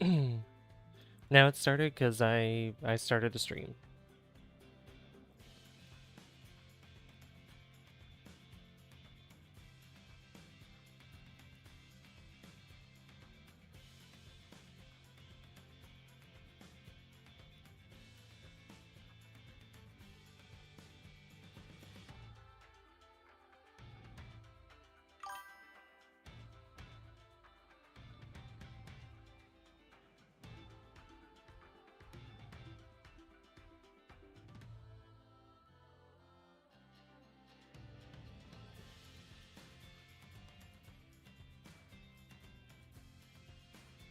Now it started because I started the stream.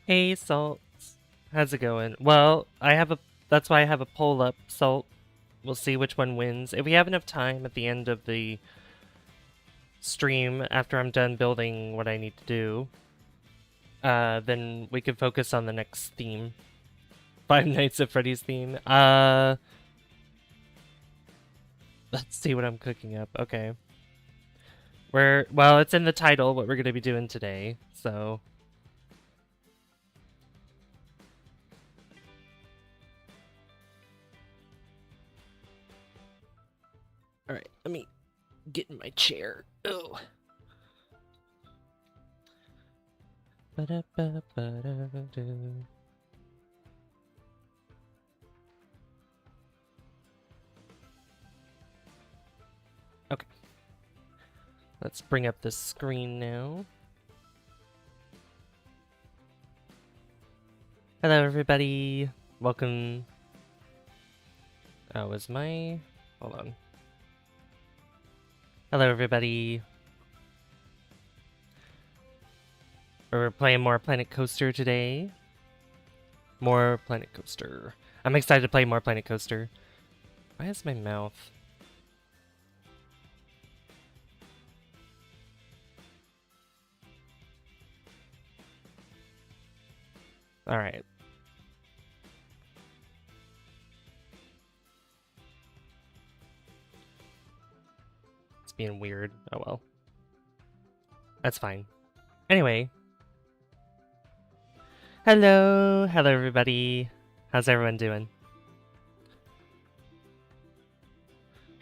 Hey, Salt. How's it going? Well, that's why I have a poll up, Salt. We'll see which one wins. If we have enough time at the end of the stream, after I'm done building what I need to do, then we can focus on the next theme. Five Nights at Freddy's theme. Let's see what I'm cooking up. Okay. Well, it's in the title what we're going to be doing today, so... Alright, let me get in my chair. Oh. Okay. Let's bring up the screen now. Hello, everybody. Welcome. Oh, hold on. Hello, everybody. We're playing more Planet Coaster today. More Planet Coaster. I'm excited to play more Planet Coaster. Why is my mouth... Alright. It's being weird. Oh well. That's fine. Anyway. Hello! Hello, everybody. How's everyone doing?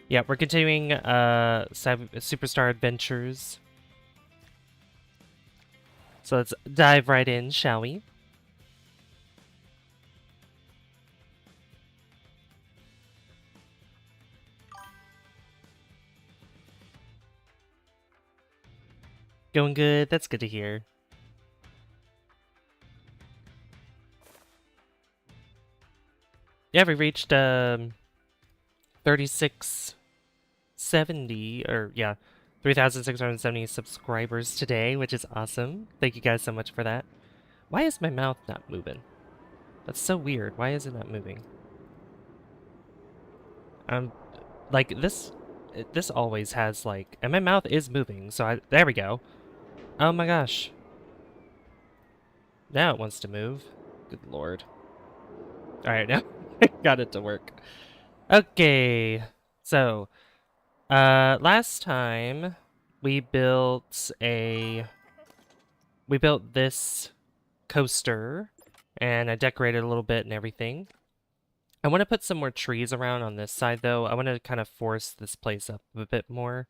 Yeah, we're continuing Superstar Adventures. So let's dive right in, shall we? Going good? That's good to hear. Yeah, we reached 3670, or yeah, 3,670 subscribers today, which is awesome. Thank you guys so much for that. Why is my mouth not moving? That's so weird. Why is it not moving? Like this always has like, and my mouth is moving, so there we go. Oh my gosh. Now it wants to move. Good lord. Alright, now I got it to work. Okay, so, last time we built this coaster, and I decorated a little bit and everything. I want to put some more trees around on this side, though. I want to kind of force this place up a bit more,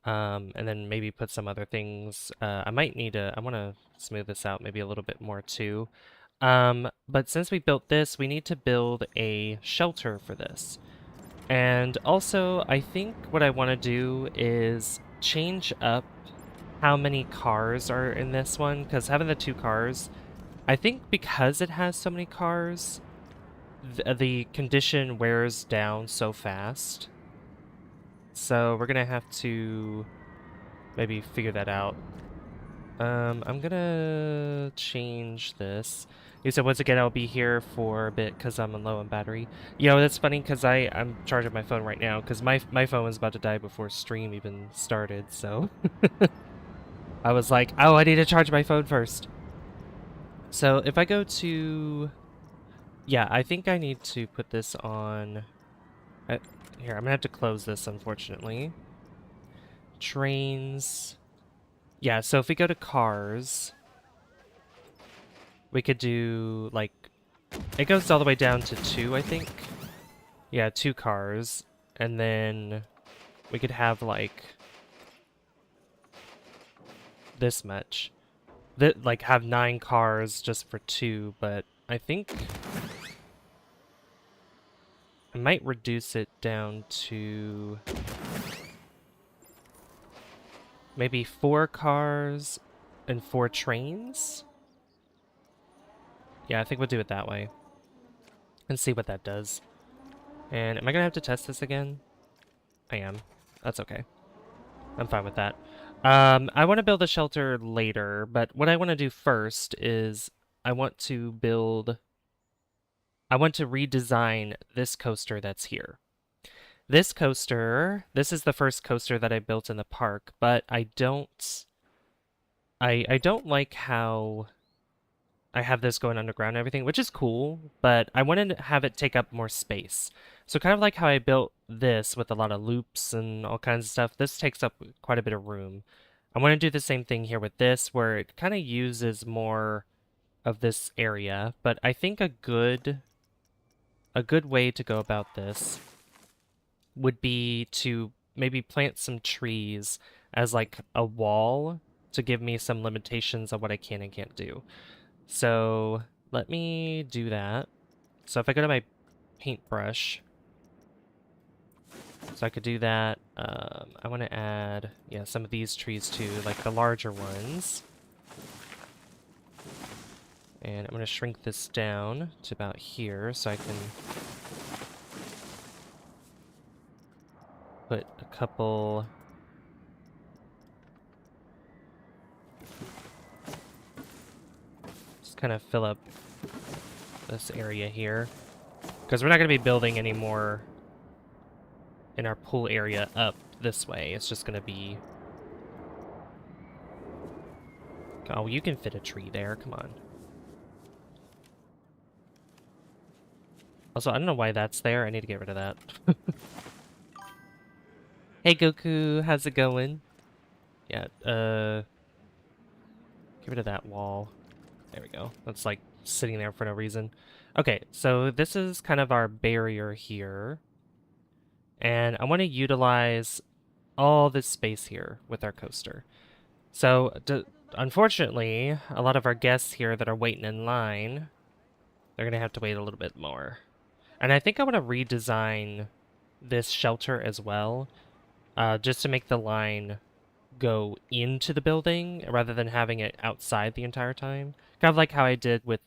and then maybe put some other things. I want to smooth this out maybe a little bit more, too. But since we built this, we need to build a shelter for this. And also, I think what I want to do is change up how many cars are in this one, because having the 2 cars, I think because it has so many cars, the condition wears down so fast. So we're gonna have to maybe figure that out. I'm gonna change this. You said once again I'll be here for a bit because I'm low on battery. You know, that's funny because I'm charging my phone right now because my phone was about to die before stream even started, so I was like, oh, I need to charge my phone first. So if I go to... Yeah, I think I need to put this on... Here, I'm gonna have to close this, unfortunately. Trains... Yeah, so if we go to cars... We could do, like, it goes all the way down to 2, I think. Yeah, 2 cars. And then we could have, like, this much. Like, have 9 cars just for 2, but I think I might reduce it down to maybe 4 cars and 4 trains. Yeah, I think we'll do it that way. And see what that does. And am I gonna have to test this again? I am. That's okay. I'm fine with that. I want to build a shelter later, but what I want to do first is I want to redesign this coaster that's here. This coaster, this is the first coaster that I built in the park, but I don't like how I have this going underground and everything, which is cool, but I wanted to have it take up more space. So kind of like how I built this with a lot of loops and all kinds of stuff, this takes up quite a bit of room. I want to do the same thing here with this, where it kind of uses more of this area, but I think a good way to go about this would be to maybe plant some trees as like a wall to give me some limitations on what I can and can't do. So let me do that. So if I go to my paintbrush, so I could do that. I want to add, yeah, some of these trees too, like the larger ones. And I'm going to shrink this down to about here so I can put a couple. Just kind of fill up this area here. Because we're not going to be building any more in our pool area up this way. It's just going to be... Oh, you can fit a tree there. Come on. Also, I don't know why that's there. I need to get rid of that. Hey, Goku. How's it going? Yeah, get rid of that wall. There we go. That's like sitting there for no reason. Okay, so this is kind of our barrier here. And I want to utilize all this space here with our coaster. So, unfortunately, a lot of our guests here that are waiting in line, they're going to have to wait a little bit more. And I think I want to redesign this shelter as well, just to make the line go into the building rather than having it outside the entire time. Kind of like how I did with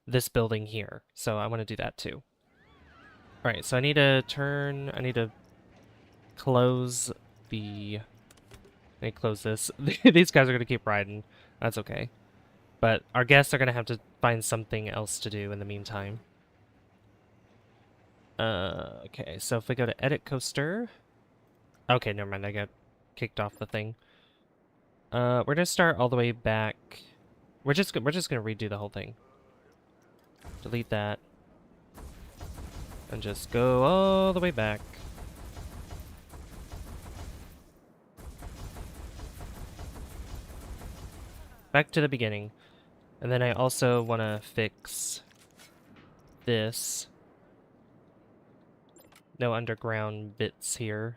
this building here. So I want to do that too. All right, so I need to close the, I need to close this. These guys are going to keep riding. That's okay. But our guests are going to have to find something else to do in the meantime. Okay, so if we go to edit coaster. Okay, never mind, I got kicked off the thing. We're gonna start all the way back. We're just gonna redo the whole thing. Delete that. And just go all the way back. Back to the beginning. And then I also want to fix this. No underground bits here.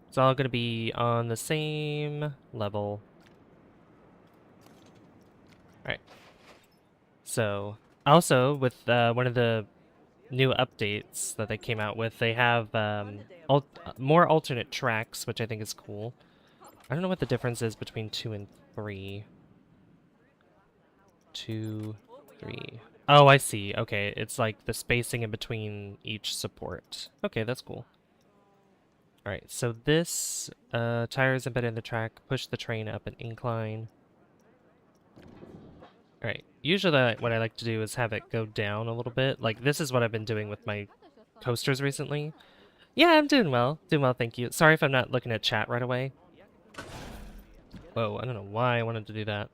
It's all going to be on the same level. Alright. So, also, with one of the new updates that they came out with, they have more alternate tracks, which I think is cool. I don't know what the difference is between 2 and 3. 2, 3. Oh, I see. Okay, it's like the spacing in between each support. Okay, that's cool. Alright, so this tires embedded in the track, push the train up an incline. Alright, usually what I like to do is have it go down a little bit. Like, this is what I've been doing with my coasters recently. Yeah, I'm doing well. Doing well, thank you. Sorry if I'm not looking at chat right away. Whoa, I don't know why I wanted to do that.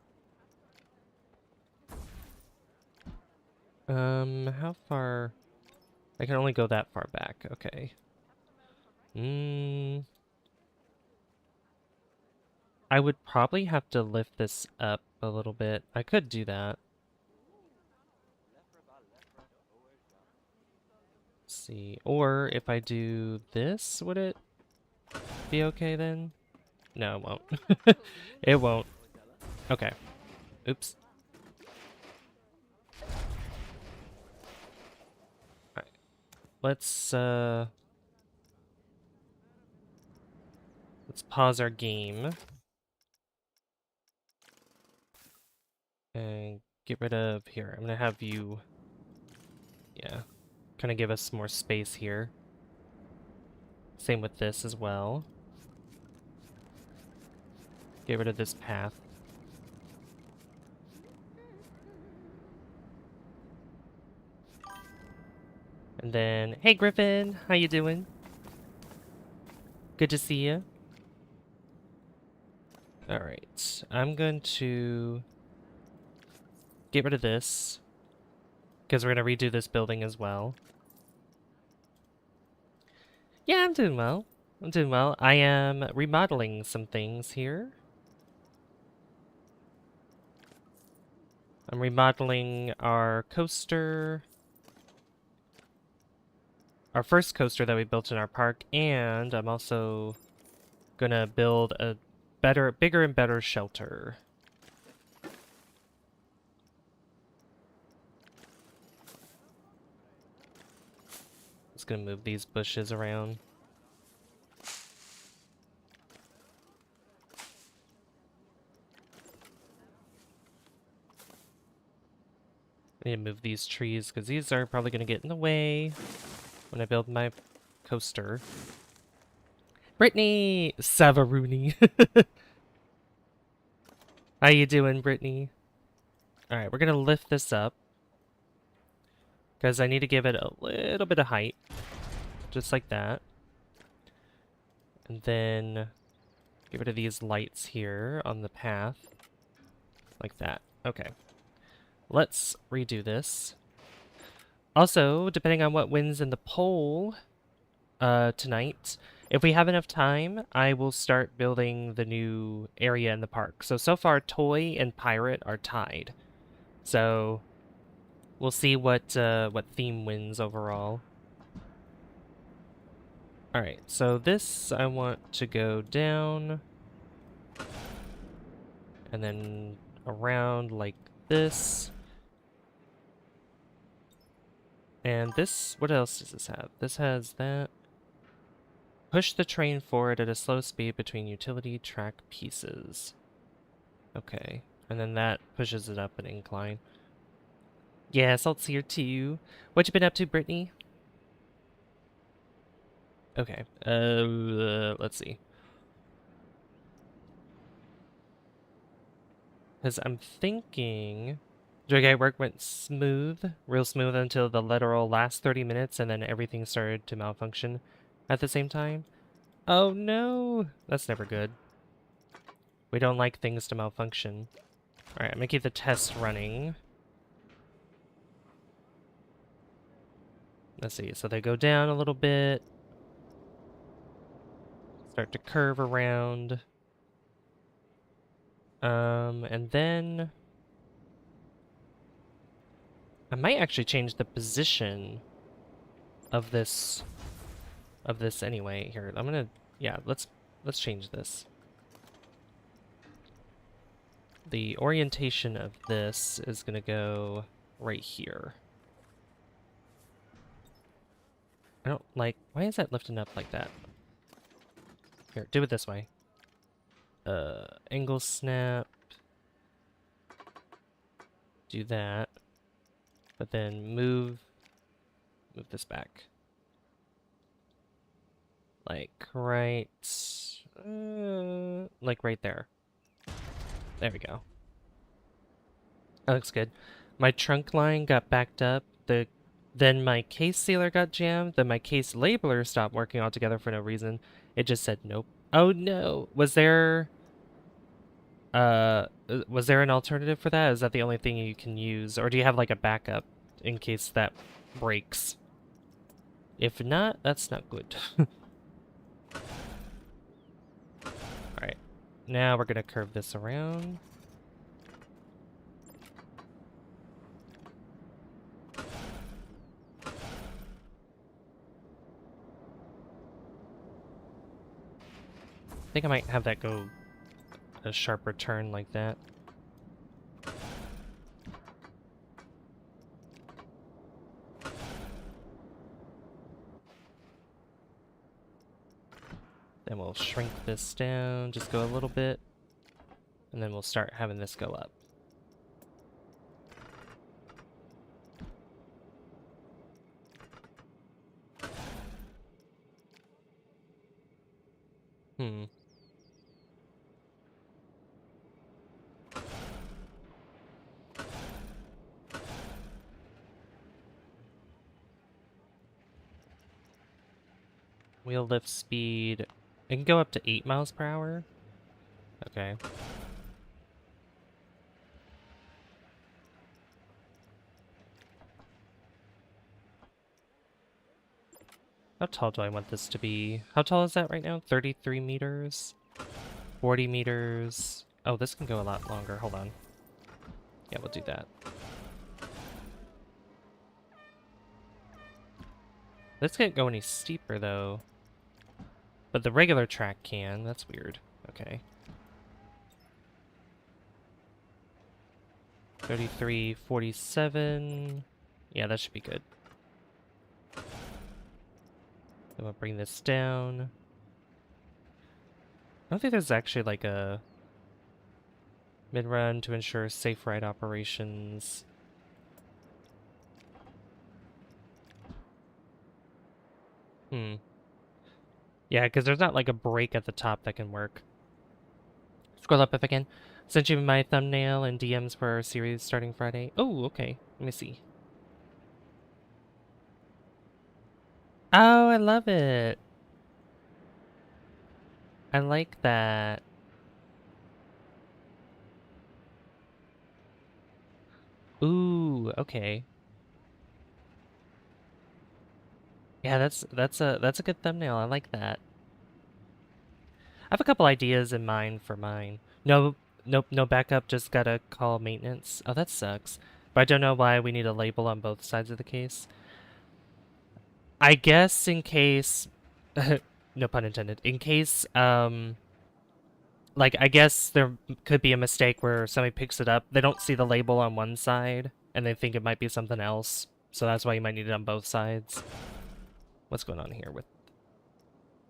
How far? I can only go that far back. Okay. I would probably have to lift this up a little bit. I could do that. Let's see. Or if I do this, would it be okay then? No, it won't. It won't. Okay. Oops. Alright. Let's pause our game and get rid of here. I'm gonna have you, yeah, kind of give us more space here. Same with this as well. Get rid of this path. And then, hey Griffin, how you doing? Good to see you. All right, I'm going to get rid of this because we're gonna redo this building as well. Yeah, I'm doing well. I'm doing well. I am remodeling some things here. I'm remodeling our coaster, our first coaster that we built in our park, and I'm also gonna build a bigger and better shelter. Just gonna move these bushes around. I need to move these trees because these are probably gonna get in the way when I build my coaster. Brittany! Savaruni! How you doing, Brittany? Alright, we're gonna lift this up because I need to give it a little bit of height. Just like that. And then get rid of these lights here on the path. Like that. Okay. Let's redo this. Also, depending on what wins in the poll tonight, if we have enough time, I will start building the new area in the park. So far, Toy and Pirate are tied. So we'll see what theme wins overall. All right, so this I want to go down and then around like this. And this, what else does this have? This has that. Push the train forward at a slow speed between utility track pieces. Okay, and then that pushes it up an incline. Yeah, Salt's here too. What you been up to, Brittany? Okay, let's see. Because I'm thinking... Drag work went smooth, real smooth until the literal last 30 minutes, and then everything started to malfunction at the same time. Oh no! That's never good. We don't like things to malfunction. Alright, I'm gonna keep the test running. Let's see, so they go down a little bit. Start to curve around. And then... I might actually change the position of this anyway. Here, I'm gonna, yeah, let's change this. The orientation of this is gonna go right here. I don't like, why is that lifting up like that? Here, do it this way. Angle snap. Do that. But then move this back. Like right there. There we go. That looks good. My trunk line got backed up. Then my case sealer got jammed. Then my case labeler stopped working altogether for no reason. It just said nope. Oh no. Was there an alternative for that? Is that the only thing you can use? Or do you have like a backup in case that breaks? If not, that's not good. Alright. Now we're gonna curve this around. I think I might have that go a sharper turn like that. Then we'll shrink this down, just go a little bit, and then we'll start having this go up. Hmm. Wheel lift speed. It can go up to 8 miles per hour. Okay. How tall do I want this to be? How tall is that right now? 33 meters? 40 meters? Oh, this can go a lot longer. Hold on. Yeah, we'll do that. This can't go any steeper, though. But the regular track can. That's weird. Okay. 33, 47. Yeah, that should be good. Then we'll bring this down. I don't think there's actually like a mid-run to ensure safe ride operations. Hmm. Yeah, because there's not like a break at the top that can work. Scroll up if I can. Sent you my thumbnail and DMs for our series starting Friday. Oh, okay. Let me see. Oh, I love it. I like that. Ooh, okay. Yeah, that's a good thumbnail. I like that. I have a couple ideas in mind for mine. No, nope, no backup. Just gotta call maintenance. Oh, that sucks. But I don't know why we need a label on both sides of the case. I guess in case, no pun intended. In case, like I guess there could be a mistake where somebody picks it up. They don't see the label on one side and they think it might be something else. So that's why you might need it on both sides. What's going on here with?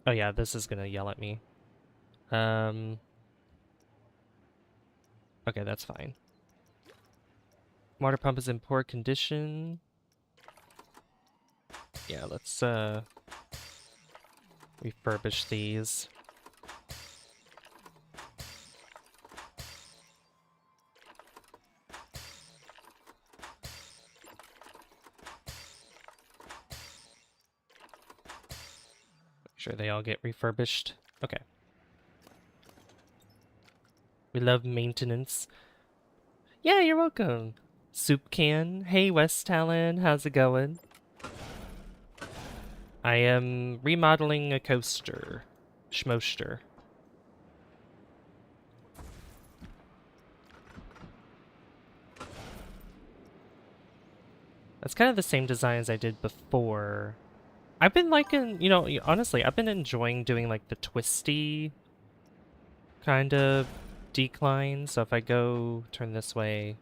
Oh yeah, this is gonna yell at me. Okay, that's fine. Water pump is in poor condition. Yeah, let's refurbish these. Make sure they all get refurbished. Okay. We love maintenance. Yeah, you're welcome. Soup can. Hey, West Talon, how's it going? I am remodeling a coaster. Schmoster. That's kind of the same design as I did before. I've been liking, you know, honestly, I've been enjoying doing like the twisty kind of decline. So if I go turn this way,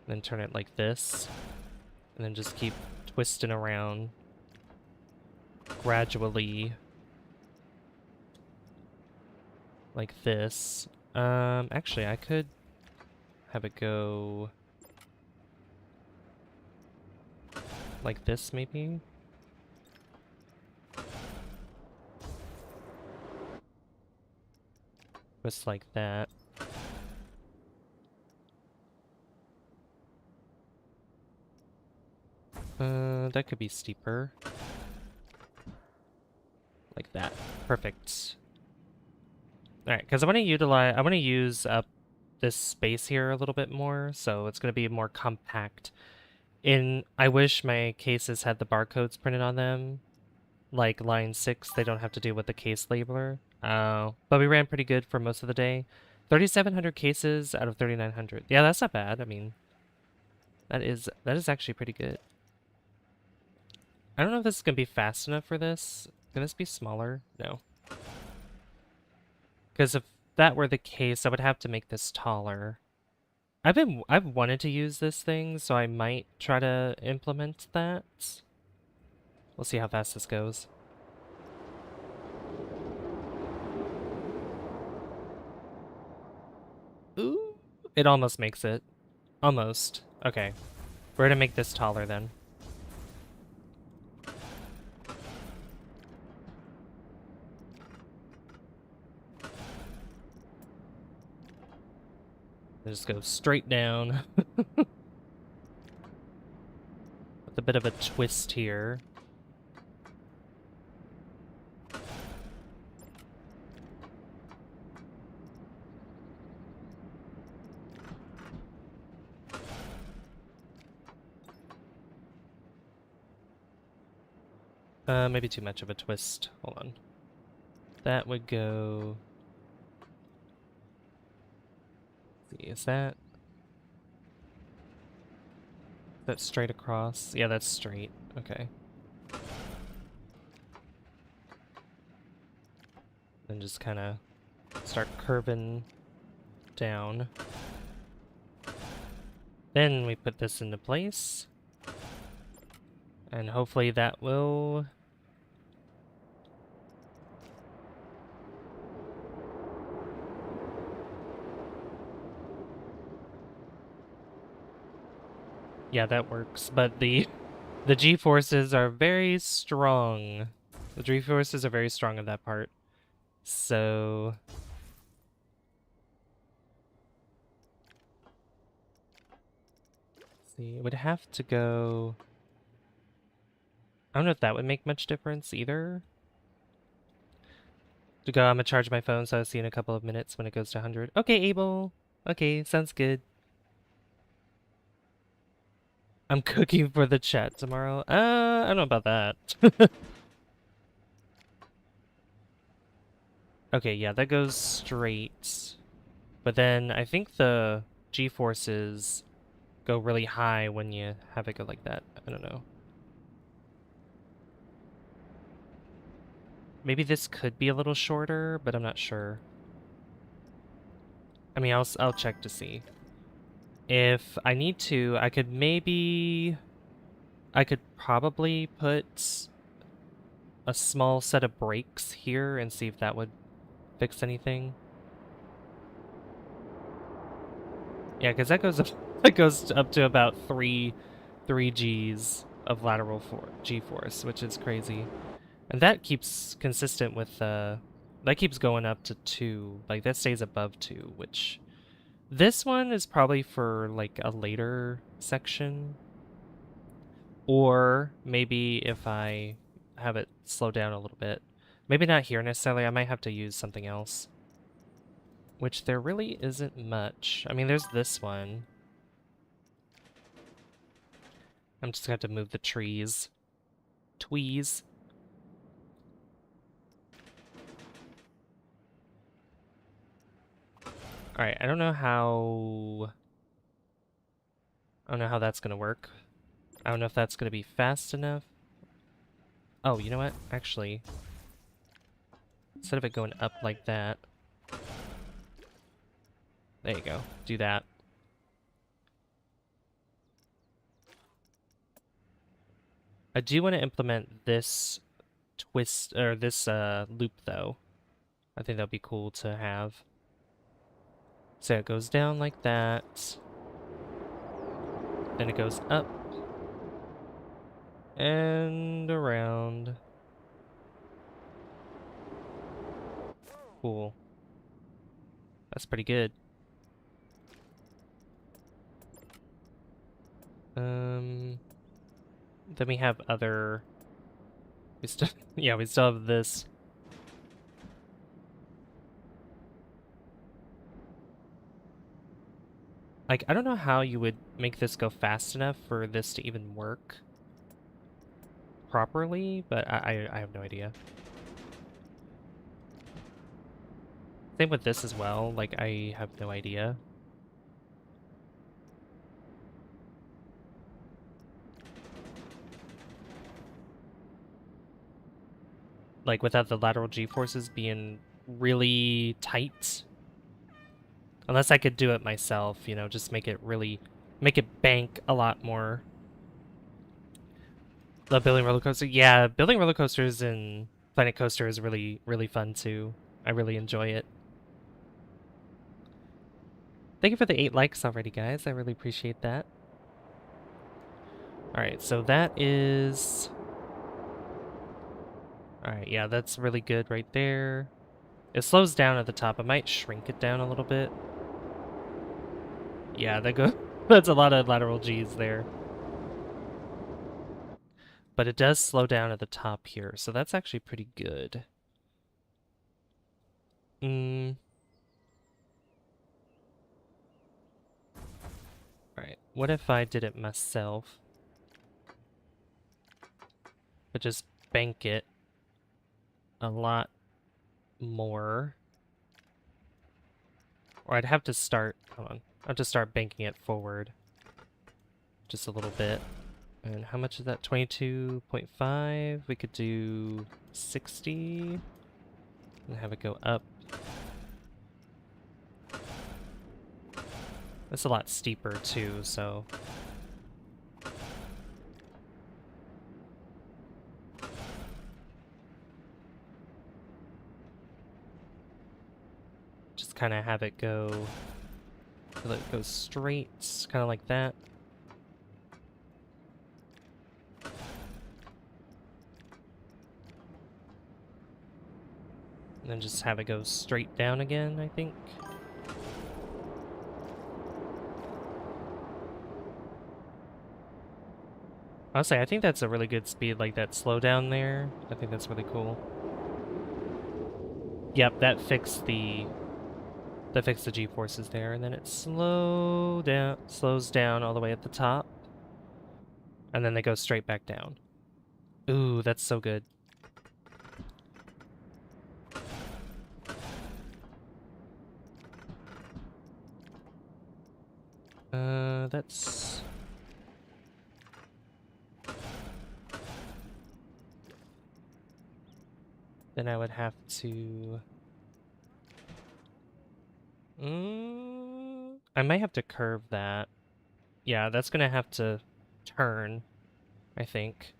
then turn it like this, and then just keep twisting around gradually like this. Actually, I could have it go like this, maybe? Just like that. That could be steeper. Like that. Perfect. Alright, because I want to use up this space here a little bit more, so it's going to be more compact. I wish my cases had the barcodes printed on them. like line 6, they don't have to deal with the case labeler. But we ran pretty good for most of the day. 3,700 cases out of 3,900. Yeah, that's not bad. I mean, that is actually pretty good. I don't know if this is gonna be fast enough for this. Can this be smaller? No. Because if that were the case, I would have to make this taller. I've wanted to use this thing, so I might try to implement that. We'll see how fast this goes. Ooh, it almost makes it. Almost. Okay. We're gonna make this taller then. Just go straight down. With a bit of a twist here. Maybe too much of a twist. Hold on. That would go... Let's see, is that straight across? Yeah, that's straight. Okay. Then just kind of start curving down. Then we put this into place. And hopefully that will... Yeah, that works. But the G-forces are very strong. The G-forces are very strong in that part. So... let's see, it would have to go... I don't know if that would make much difference either. To go, I'm gonna charge my phone, so I'll see you in a couple of minutes when it goes to 100. Okay, Abel. Okay, sounds good. I'm cooking for the chat tomorrow. I don't know about that. Okay, yeah, that goes straight. But then I think the G-forces go really high when you have it go like that. I don't know. Maybe this could be a little shorter, but I'm not sure. I mean, I'll check to see. If I need to, I could probably put a small set of brakes here and see if that would fix anything. Yeah, because that goes up, that goes up to about three Gs of lateral G-force, which is crazy. And that keeps consistent with that keeps going up to 2. Like that stays above 2, which this one is probably for like a later section. Or maybe if I have it slow down a little bit. Maybe not here necessarily, I might have to use something else. Which there really isn't much. I mean, there's this one. I'm just gonna have to move the trees. Tweez. Alright, I don't know how that's gonna work. I don't know if that's gonna be fast enough. Oh, you know what? Actually, instead of it going up like that, there you go. Do that. I do want to implement this twist, or this loop though. I think that'd be cool to have. So it goes down like that. Then it goes up. And around. Cool. That's pretty good. Then we have other... We still... yeah, we still have this. Like, I don't know how you would make this go fast enough for this to even work properly, but I have no idea. Same with this as well, like I have no idea. Like without the lateral G-forces being really tight. Unless I could do it myself, you know, just make it bank a lot more. The building roller coaster, yeah, building roller coasters in Planet Coaster is really, really fun too. I really enjoy it. Thank you for the 8 likes already, guys. I really appreciate that. Alright, so that is... Alright, yeah, that's really good right there. It slows down at the top. I might shrink it down a little bit. Yeah, that's a lot of lateral Gs there. But it does slow down at the top here, so that's actually pretty good. Alright, what if I did it myself? But just bank it a lot more. Or I'd have to start, hold on, I'll have to start banking it forward just a little bit. And how much is that? 22.5? We could do 60 and have it go up. That's a lot steeper too, so... Just kind of have it go... Let it go straight, kind of like that. And then just have it go straight down again, I think. Honestly, I think that's a really good speed, like that slowdown there. I think that's really cool. Yep, that fixed the G-forces there, and then it slows down all the way at the top. And then they go straight back down. Ooh, that's so good. That's... Then I would have to... I might have to curve that. Yeah, that's gonna have to turn, I think,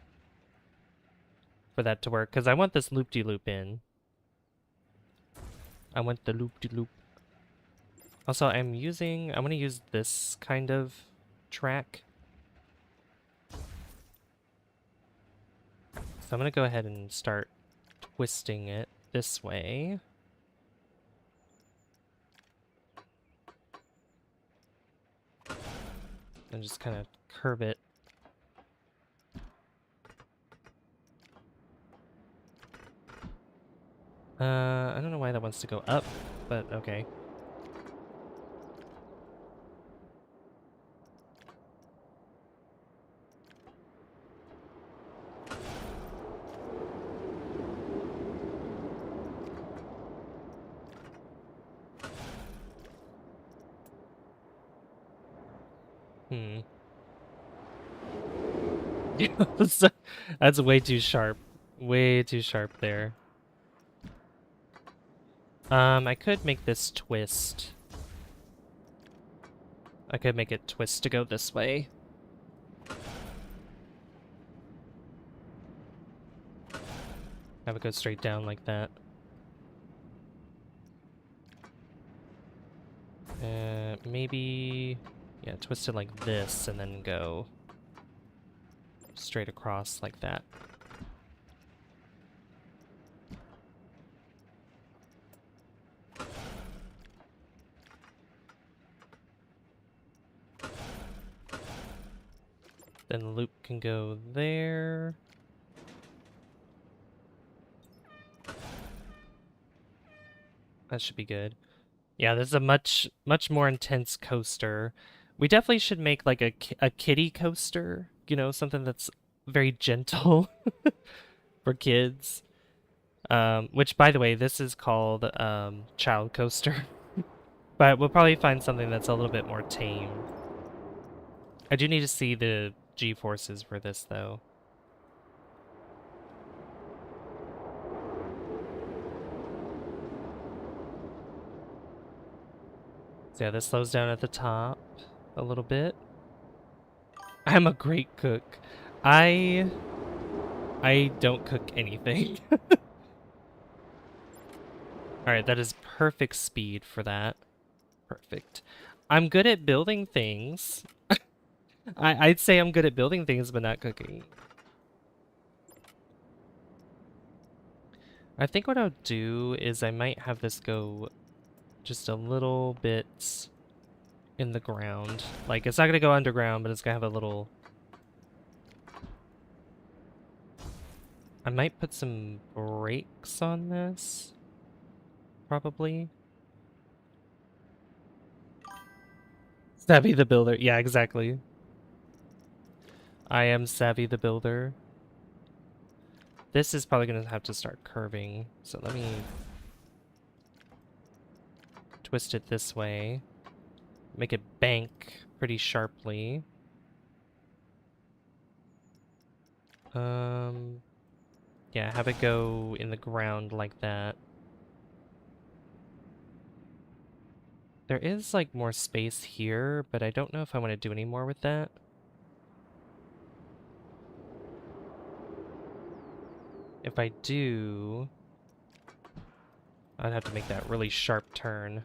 for that to work, because I want this loop-de-loop in. I want the loop-de-loop. Also, I want to use this kind of track. So I'm gonna go ahead and start twisting it this way. And just kind of curve it. I don't know why that wants to go up, but okay. That's way too sharp. Way too sharp there. I could make this twist. I could make it twist to go this way. Have it go straight down like that. Maybe... Yeah, twist it like this and then go straight across like that. Then the loop can go there. That should be good. Yeah, this is a much more intense coaster. We definitely should make like a kiddie coaster, you know, something that's very gentle for kids. Which, by the way, this is called Child Coaster. But we'll probably find something that's a little bit more tame. I do need to see the G-forces for this, though. So yeah, this slows down at the top a little bit. I'm a great cook. I don't cook anything. Alright, that is perfect speed for that. Perfect. I'm good at building things. I'd say I'm good at building things, but not cooking. I think what I'll do is I might have this go just a little bit in the ground. Like, it's not gonna go underground, but it's gonna have a little... I might put some brakes on this. Probably. Savvy the Builder. Yeah, exactly. I am Savvy the Builder. This is probably gonna have to start curving, so let me twist it this way. Make it bank pretty sharply. Yeah, have it go in the ground like that. There is like more space here, but I don't know if I want to do any more with that. If I do, I'd have to make that really sharp turn.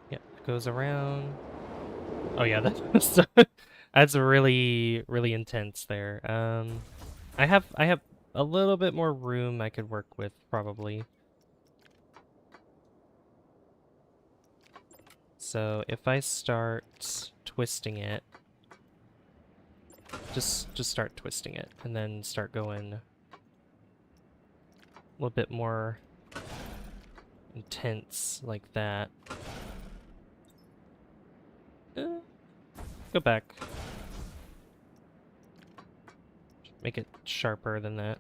Yeah, it goes around. Oh yeah, that's that's really really intense there. I have a little bit more room I could work with probably. So if I start twisting it, just start twisting it and then start going a little bit more intense like that. Go back. Make it sharper than that.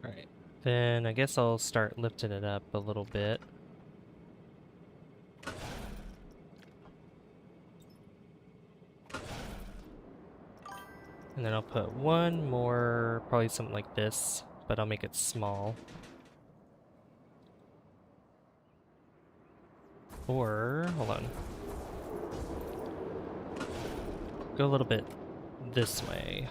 Alright, then I guess I'll start lifting it up a little bit. And then I'll put one more, probably something like this, but I'll make it small. Or, hold on. Go a little bit this way.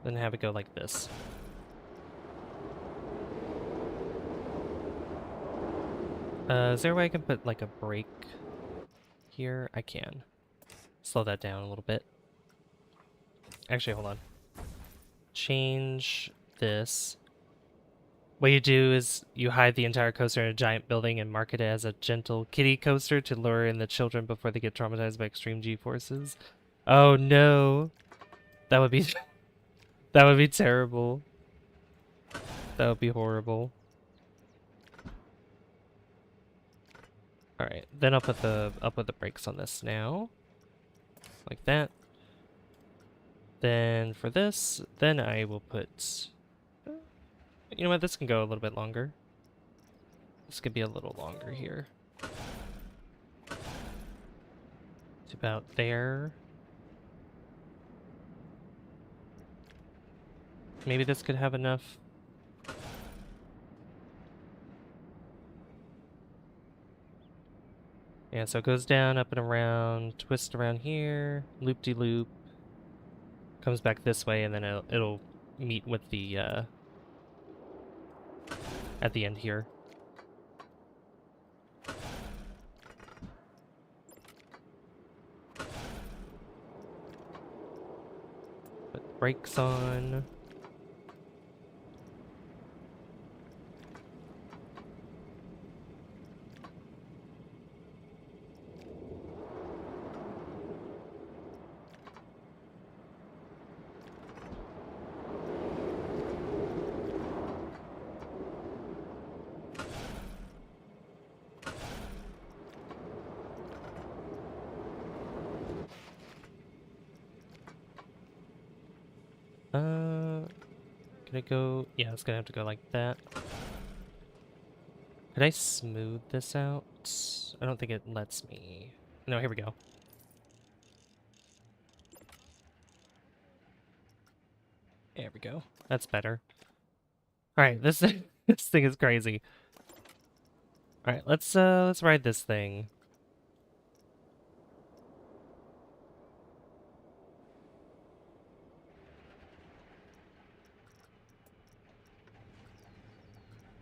Then have it go like this. Is there a way I can put like a brake here? I can. Slow that down a little bit. Actually, hold on. Change this. What you do is you hide the entire coaster in a giant building and market it as a gentle kiddie coaster to lure in the children before they get traumatized by extreme G-forces. Oh no. That would be that would be terrible. That would be horrible. Alright, then I'll put the brakes on this now. Like that. Then for this, then I will put... You know what, this can go a little bit longer. This could be a little longer here. It's about there. Maybe this could have enough. Yeah, so it goes down, up and around, twist around here, loop-de-loop. comes back this way, and then it'll meet with the at the end here. Put brakes on. Can I go? Yeah, it's gonna have to go like that. Could I smooth this out? I don't think it lets me. No, here we go. There we go. That's better. All right, this this thing is crazy. All right, let's ride this thing.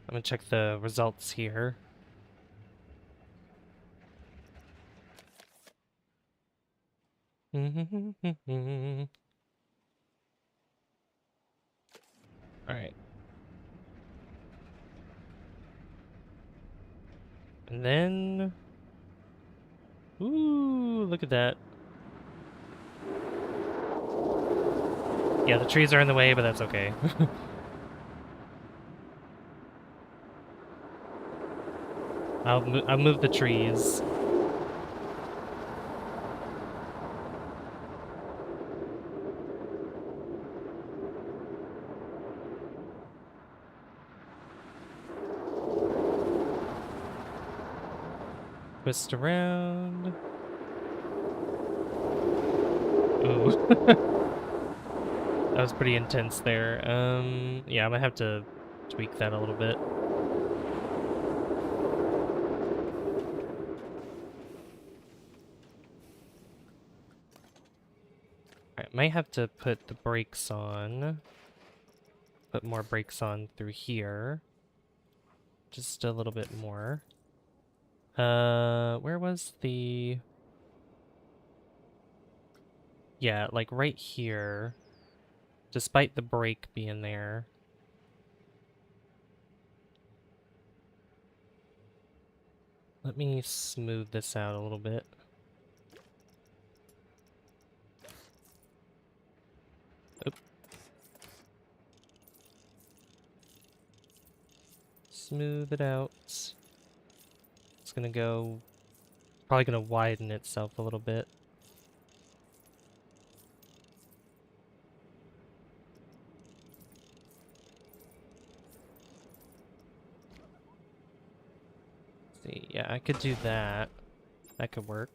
I'm gonna check the results here. All right. And then, ooh, look at that. Yeah, the trees are in the way, but that's okay. I'll move the trees. Twist around. Ooh. That was pretty intense there. Yeah, I'm gonna have to tweak that a little bit. Alright, might have to put the brakes on. Put more brakes on through here. Just a little bit more. Where was the... Yeah, like right here. Despite the brake being there. Let me smooth this out a little bit. Oop. Smooth it out. It's gonna go... Probably gonna widen itself a little bit. See, yeah, I could do that. That could work.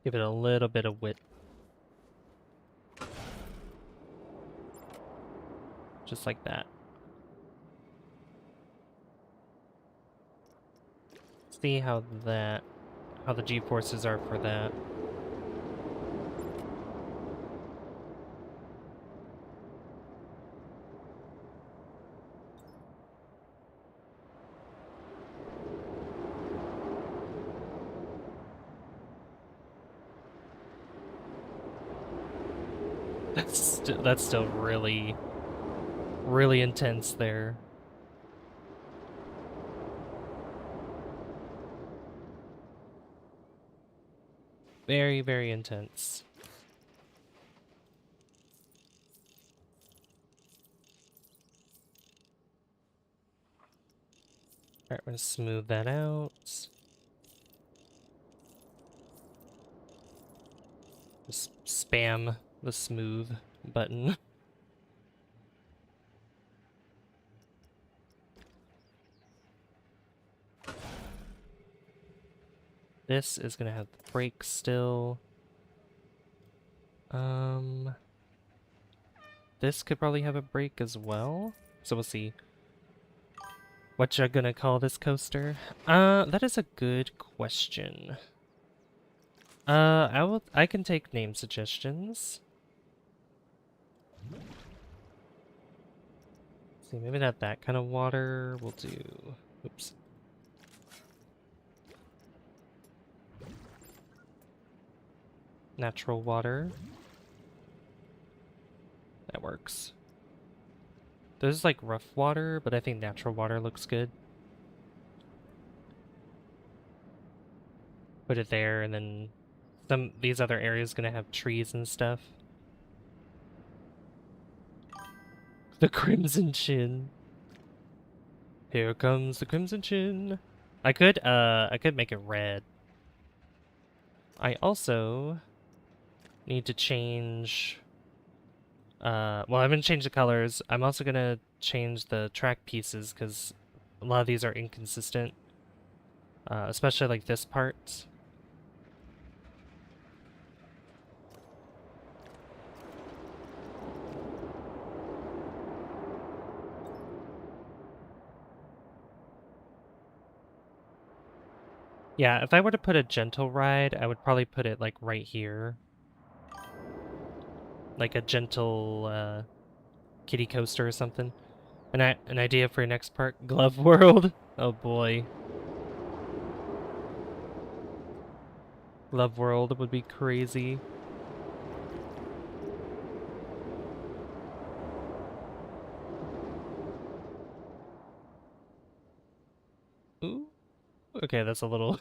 Give it a little bit of width. Just like that. See how the G-forces are for that. That's still really, really intense there. Very, very intense. Alright, we're gonna smooth that out. Just spam the smooth button. This is gonna have the brakes still. This could probably have a brake as well. So we'll see. What you gonna call this coaster? That is a good question. I can take name suggestions. See, maybe not that kind of water. We'll do, oops. Natural water. That works. There's like rough water, but I think natural water looks good. Put it there, and then these other areas gonna have trees and stuff. The Crimson Chin. Here comes the Crimson Chin. I could make it red. I also need to change well, I'm gonna change the colors. I'm also gonna change the track pieces because a lot of these are inconsistent. Especially like this part. Yeah, if I were to put a gentle ride, I would probably put it like right here. Like a gentle kiddie coaster or something. An idea for your next part? Glove World? Oh boy. Glove World would be crazy. Ooh. Okay, that's a little...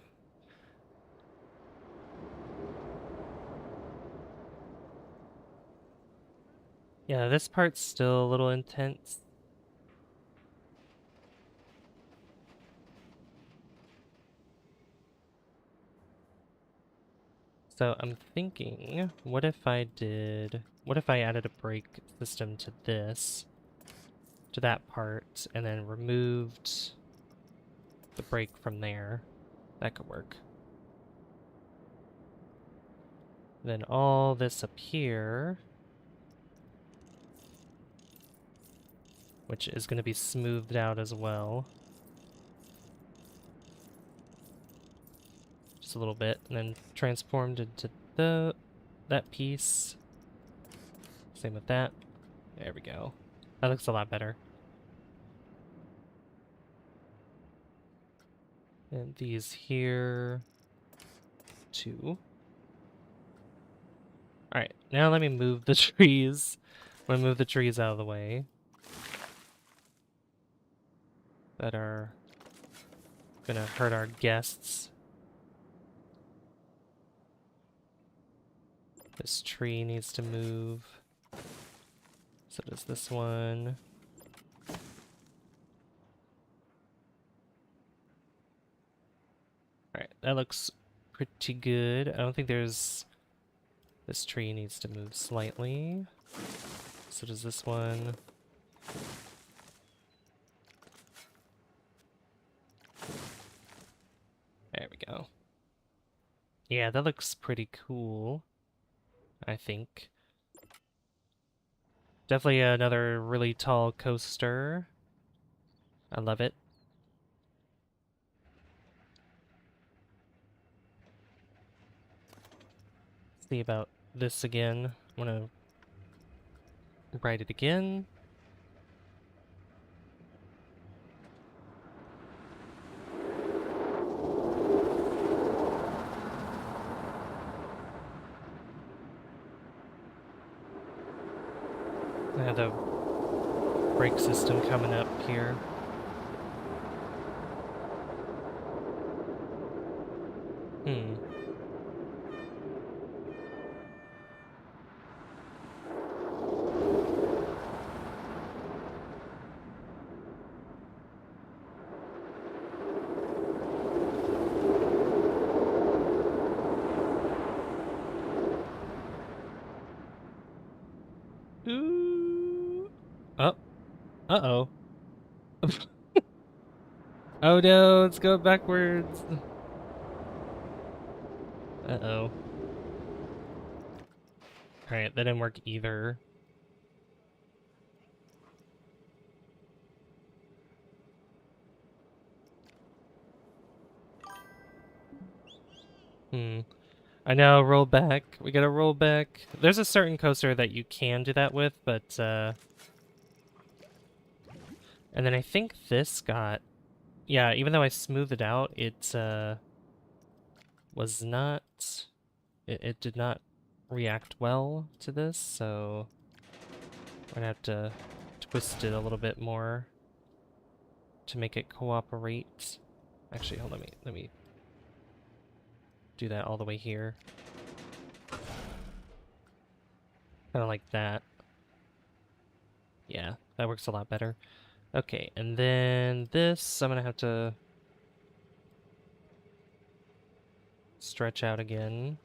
Yeah, this part's still a little intense. So I'm thinking, what if I added a brake system to this, to that part, and then removed the brake from there? That could work. Then all this up here, which is going to be smoothed out as well. Just a little bit, and then transformed into that piece. Same with that. There we go. That looks a lot better. And these here, too. Alright, now let me move the trees. I'm gonna move the trees out of the way that are gonna hurt our guests. This tree needs to move. So does this one. Alright, that looks pretty good. I don't think there's... This tree needs to move slightly. So does this one. There we go. Yeah, that looks pretty cool, I think. Definitely another really tall coaster. I love it. See about this again. I'm gonna write it again. I have the brake system coming up here. Ooh. Oh. Uh-oh. Oh no, let's go backwards. Uh-oh. Alright, that didn't work either. Hmm. I know, roll back. We gotta roll back. There's a certain coaster that you can do that with, but, and then I think this got... Yeah, even though I smoothed it out, it, was not... It did not react well to this, so... We're gonna have to twist it a little bit more to make it cooperate. Actually, hold on, let me do that all the way here. Kind of like that. Yeah, that works a lot better. Okay, and then this, I'm gonna have to stretch out again.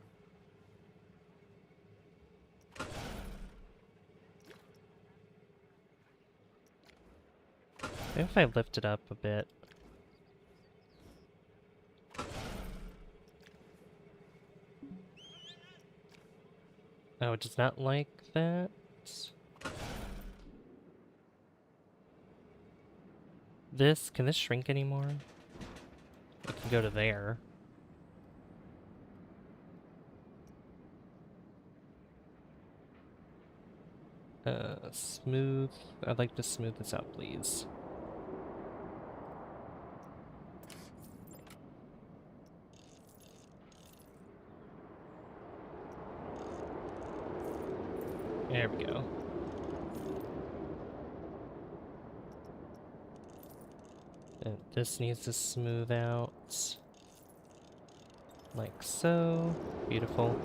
Maybe if I lift it up a bit. Oh, it does not like that. This, can this shrink anymore? It can go to there. Smooth. I'd like to smooth this out, please. There we go. And this needs to smooth out. Like so. Beautiful.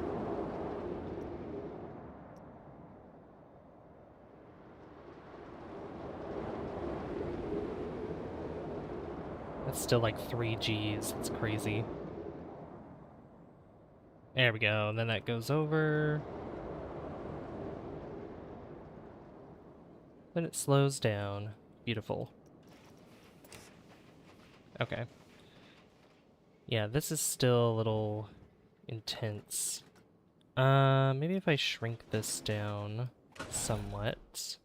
That's still like 3 Gs. It's crazy. There we go. And then that goes over. Then it slows down. Beautiful. Okay. Yeah, this is still a little intense. Maybe if I shrink this down somewhat.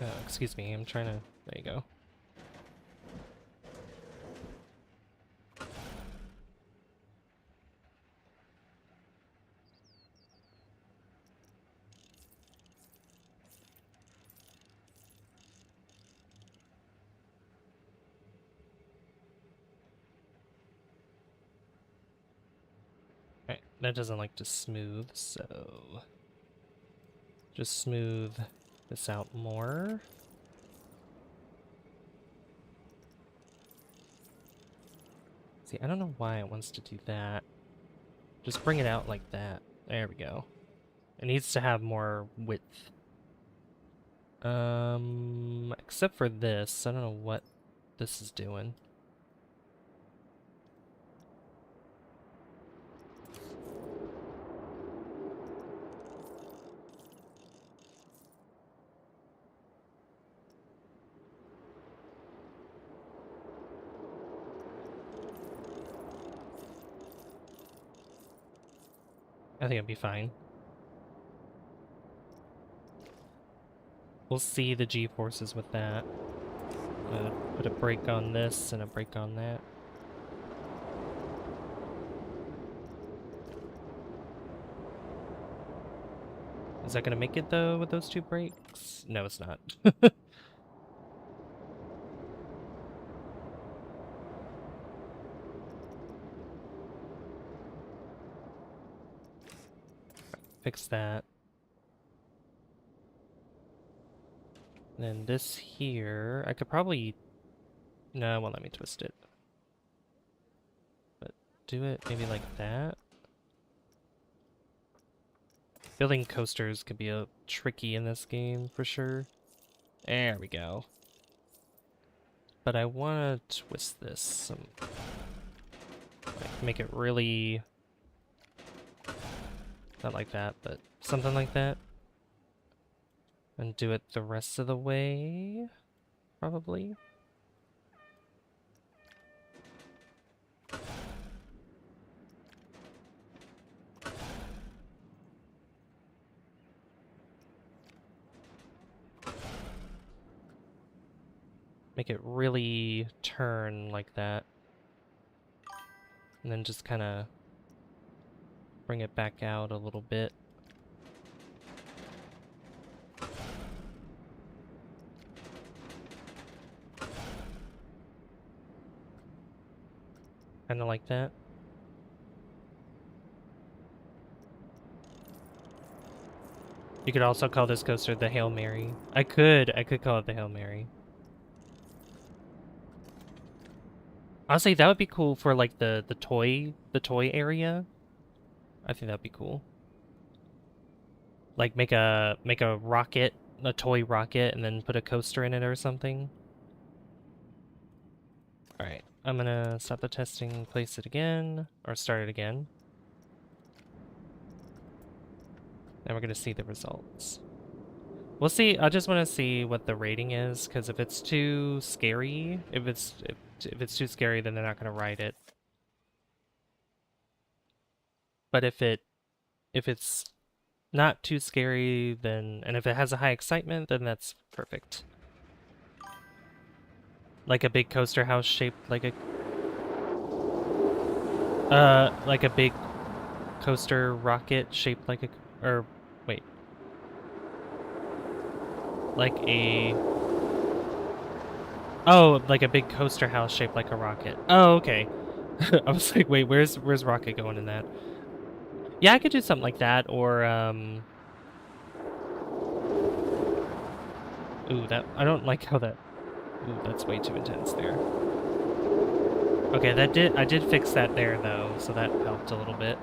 Oh, excuse me, I'm trying to... There you go. Alright, that doesn't like to smooth, so... Just smooth this out more. See, I don't know why it wants to do that. Just bring it out like that. There we go. It needs to have more width. Except for this, I don't know what this is doing. I think it'll be fine. We'll see the G-forces with that. Put a brake on this and a brake on that. Is that gonna make it though with those 2 brakes? No, it's not. Fix that. And then this here, I could probably... No, it won't let me twist it. But do it maybe like that. Building coasters could be a tricky in this game for sure. There we go. But I want to twist this like make it really not like that, but something like that. And do it the rest of the way, probably. make it really turn like that. And then just kind of bring it back out a little bit. Kind of like that. You could also call this coaster the Hail Mary. I could call it the Hail Mary. Honestly, that would be cool for like the toy area. I think that'd be cool. Like make a rocket, a toy rocket, and then put a coaster in it or something. All right, I'm gonna stop the testing, place it again, or start it again. Now we're gonna see the results. We'll see. I just want to see what the rating is, because if it's too scary, if it's too scary, then they're not gonna ride it. But if it's not too scary, then, and if it has a high excitement, then that's perfect. Like a big coaster house shaped like a big coaster rocket shaped like a, or wait, like a, oh, like a big coaster house shaped like a rocket. Oh, okay. I was like, wait, where's rocket going in that? Yeah, I could do something like that, or ooh, that, I don't like how that, ooh, that's way too intense there. Okay, I did fix that there though, so that helped a little bit.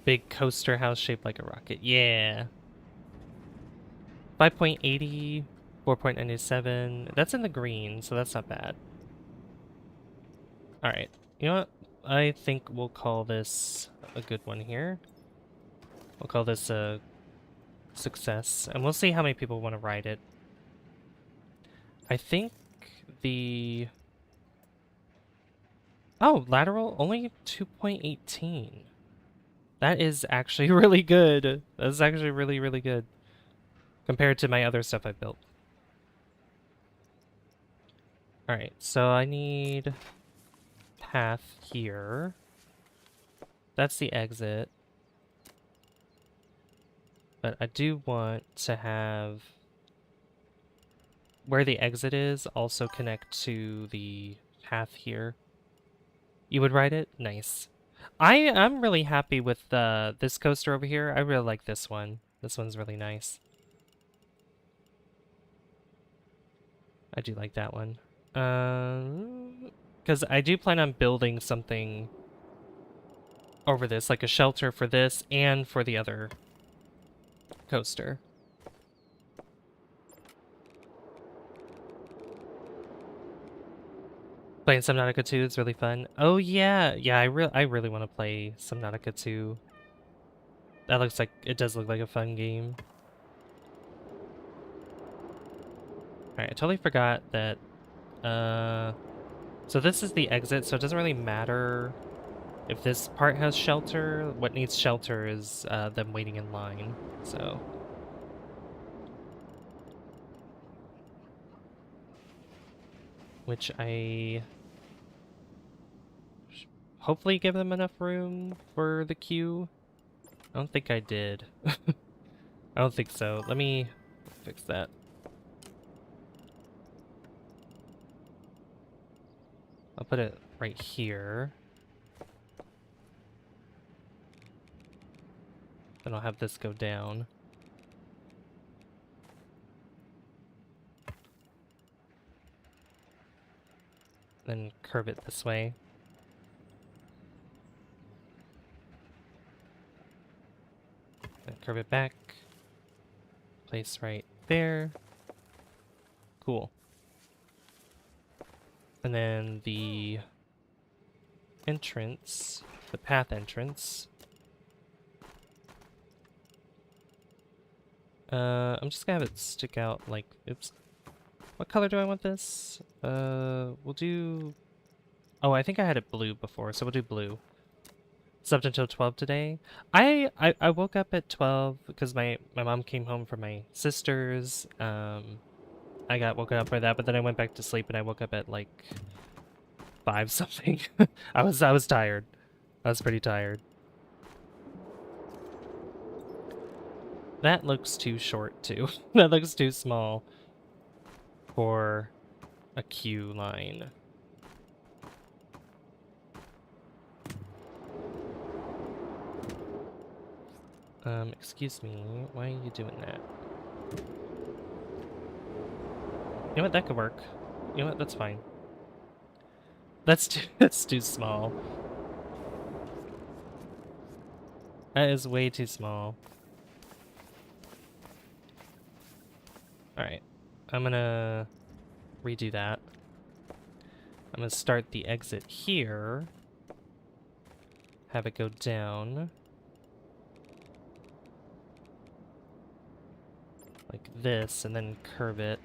Big coaster house shaped like a rocket. Yeah. 5.80, 4.97. That's in the green, so that's not bad. All right. You know what? I think we'll call this a good one here. We'll call this a success, and we'll see how many people want to ride it. I think the... Oh, lateral? Only 2.18. That is actually really good. That's actually really, really good compared to my other stuff I built. All right, so I need path here. That's the exit. But I do want to have where the exit is also connect to the path here. You would ride it? Nice. I'm really happy with this coaster over here. I really like this one. This one's really nice. I do like that one. Because I do plan on building something over this, like a shelter for this and for the other coaster. Playing Subnautica 2 is really fun. Oh yeah, yeah, I really want to play Subnautica 2. That looks like, it does look like a fun game. Alright, I totally forgot that, so this is the exit, so it doesn't really matter if this part has shelter. What needs shelter is them waiting in line, so. Which I hopefully give them enough room for the queue. I don't think I did. I don't think so. Let me fix that. I'll put it right here. Then I'll have this go down. Then curve it this way. Then curve it back. Place right there. Cool. And then the entrance, the path entrance. I'm just gonna have it stick out like, oops. What color do I want this? We'll do... Oh, I think I had it blue before, so we'll do blue. Slept until 12 today. I woke up at 12 because my mom came home from my sister's. I got woken up by that, but then I went back to sleep and I woke up at like 5 something. I was tired. I was pretty tired. That looks too short too. That looks too small for a queue line. Excuse me, why are you doing that? You know what, that could work. You know what, that's fine. That's too small. That is way too small. Alright, I'm gonna redo that. I'm gonna start the exit here. Have it go down. Like this, and then curve it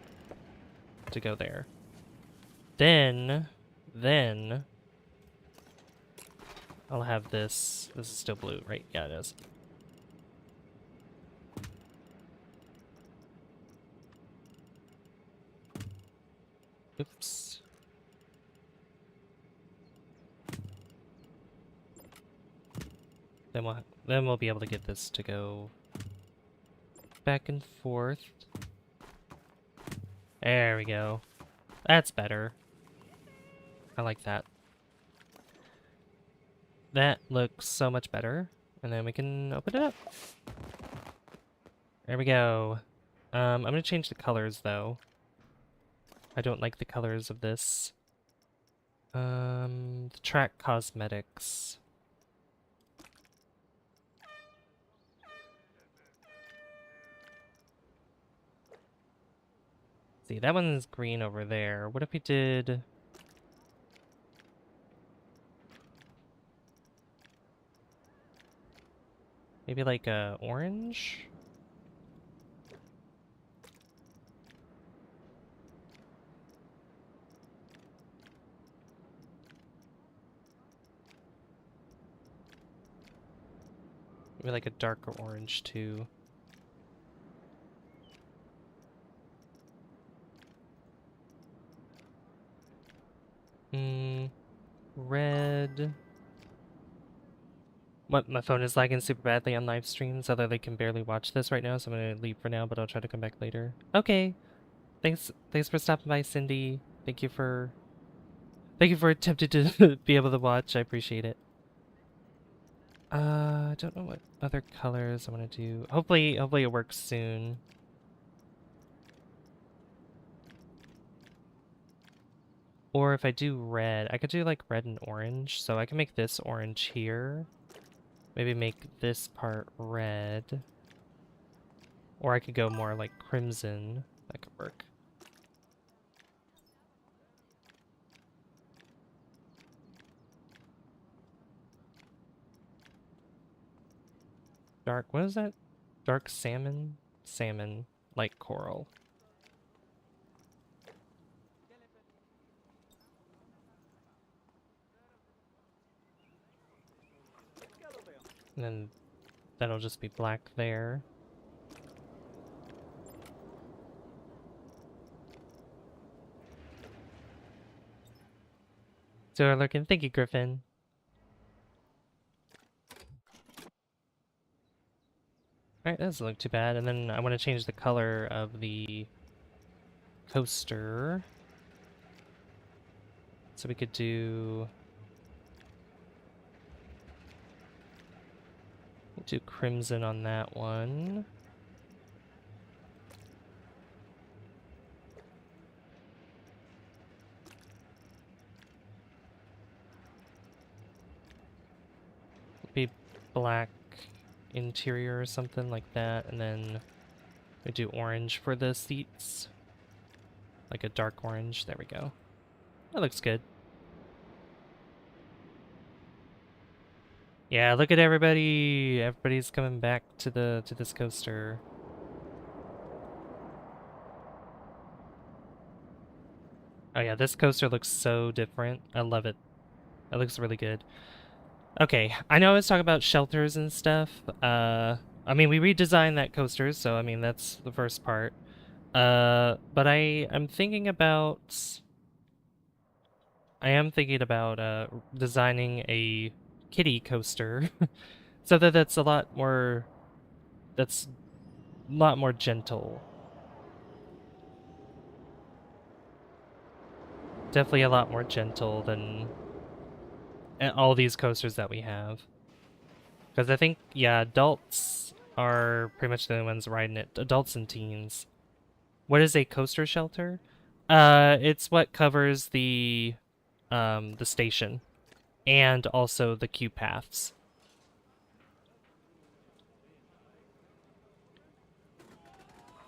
to go there. Then I'll have this. This is still blue, right? Yeah, it is. Oops. Then we'll be able to get this to go back and forth. There we go. That's better. I like that. That looks so much better. And then we can open it up. There we go. I'm gonna change the colors though. I don't like the colors of this. The track cosmetics. See, that one's green over there. What if we did... maybe like a orange? Maybe like a darker orange too. Red. What, my phone is lagging super badly on live streams, although they can barely watch this right now, so I'm gonna leave for now, but I'll try to come back later. Okay. Thanks for stopping by, Cindy. Thank you for attempting to be able to watch. I appreciate it. I don't know what other colors I want to do. Hopefully it works soon. Or if I do red, I could do like red and orange. So I can make this orange here. Maybe make this part red. Or I could go more like crimson. That could work. Dark, what is that? Dark salmon? Salmon, light coral. And then that'll just be black there. So we're looking. Thank you, Griffin. Alright, that doesn't look too bad. And then I want to change the color of the coaster. So we could do crimson on that one. Be black interior or something like that, and then we do orange for the seats. Like a dark orange. There we go. That looks good. Yeah, look at everybody. Everybody's coming back to this coaster. Oh yeah, this coaster looks so different. I love it. It looks really good. Okay, I know I was talking about shelters and stuff. I mean, we redesigned that coaster, so I mean, that's the first part. But I am thinking about designing a kiddie coaster so that's that's a lot more gentle. Definitely a lot more gentle than all these coasters that we have. Because I think, yeah, adults are pretty much the only ones riding it. Adults and teens. What is a coaster shelter? It's what covers the station and also the queue paths.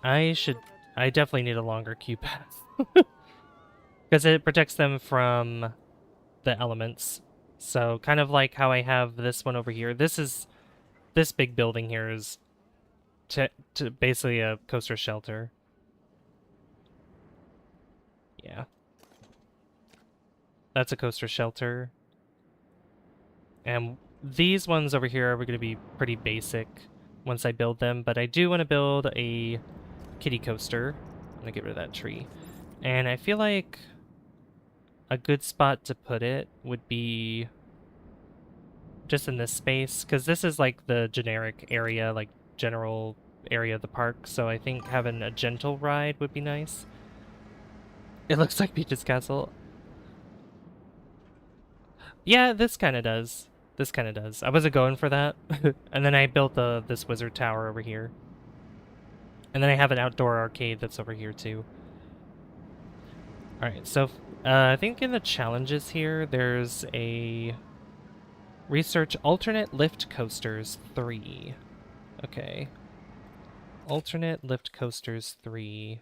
I should, I definitely need a longer queue path because it protects them from the elements. So kind of like how I have this one over here. This big building here is to basically a coaster shelter. Yeah, that's a coaster shelter. And these ones over here are going to be pretty basic once I build them, but I do want to build a kiddie coaster. I'm going to get rid of that tree. And I feel like a good spot to put it would be just in this space, because this is like the generic area, like general area of the park, so I think having a gentle ride would be nice. It looks like Peach's Castle. Yeah, this kind of does. This kind of does. I wasn't going for that. And then I built this wizard tower over here. And then I have an outdoor arcade that's over here too. Alright, so I think in the challenges here, there's a research alternate lift coasters 3. Okay. Alternate lift coasters 3.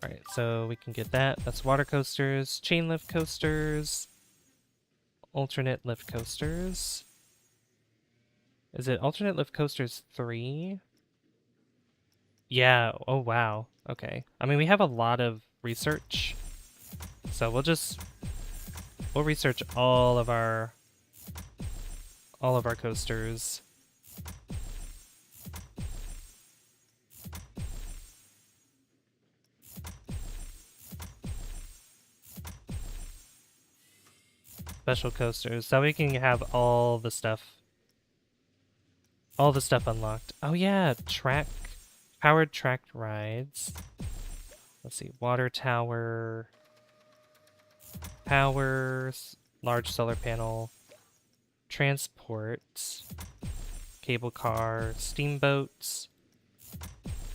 Alright, so we can get that. That's water coasters, chain lift coasters, alternate lift coasters. Is it alternate lift coasters 3? Yeah, oh wow. Okay. I mean, we have a lot of research. So we'll research all of our coasters. Special coasters, so we can have all the stuff unlocked. Oh yeah, powered tracked rides. Let's see, water tower, powers, large solar panel, transport, cable car, steamboats,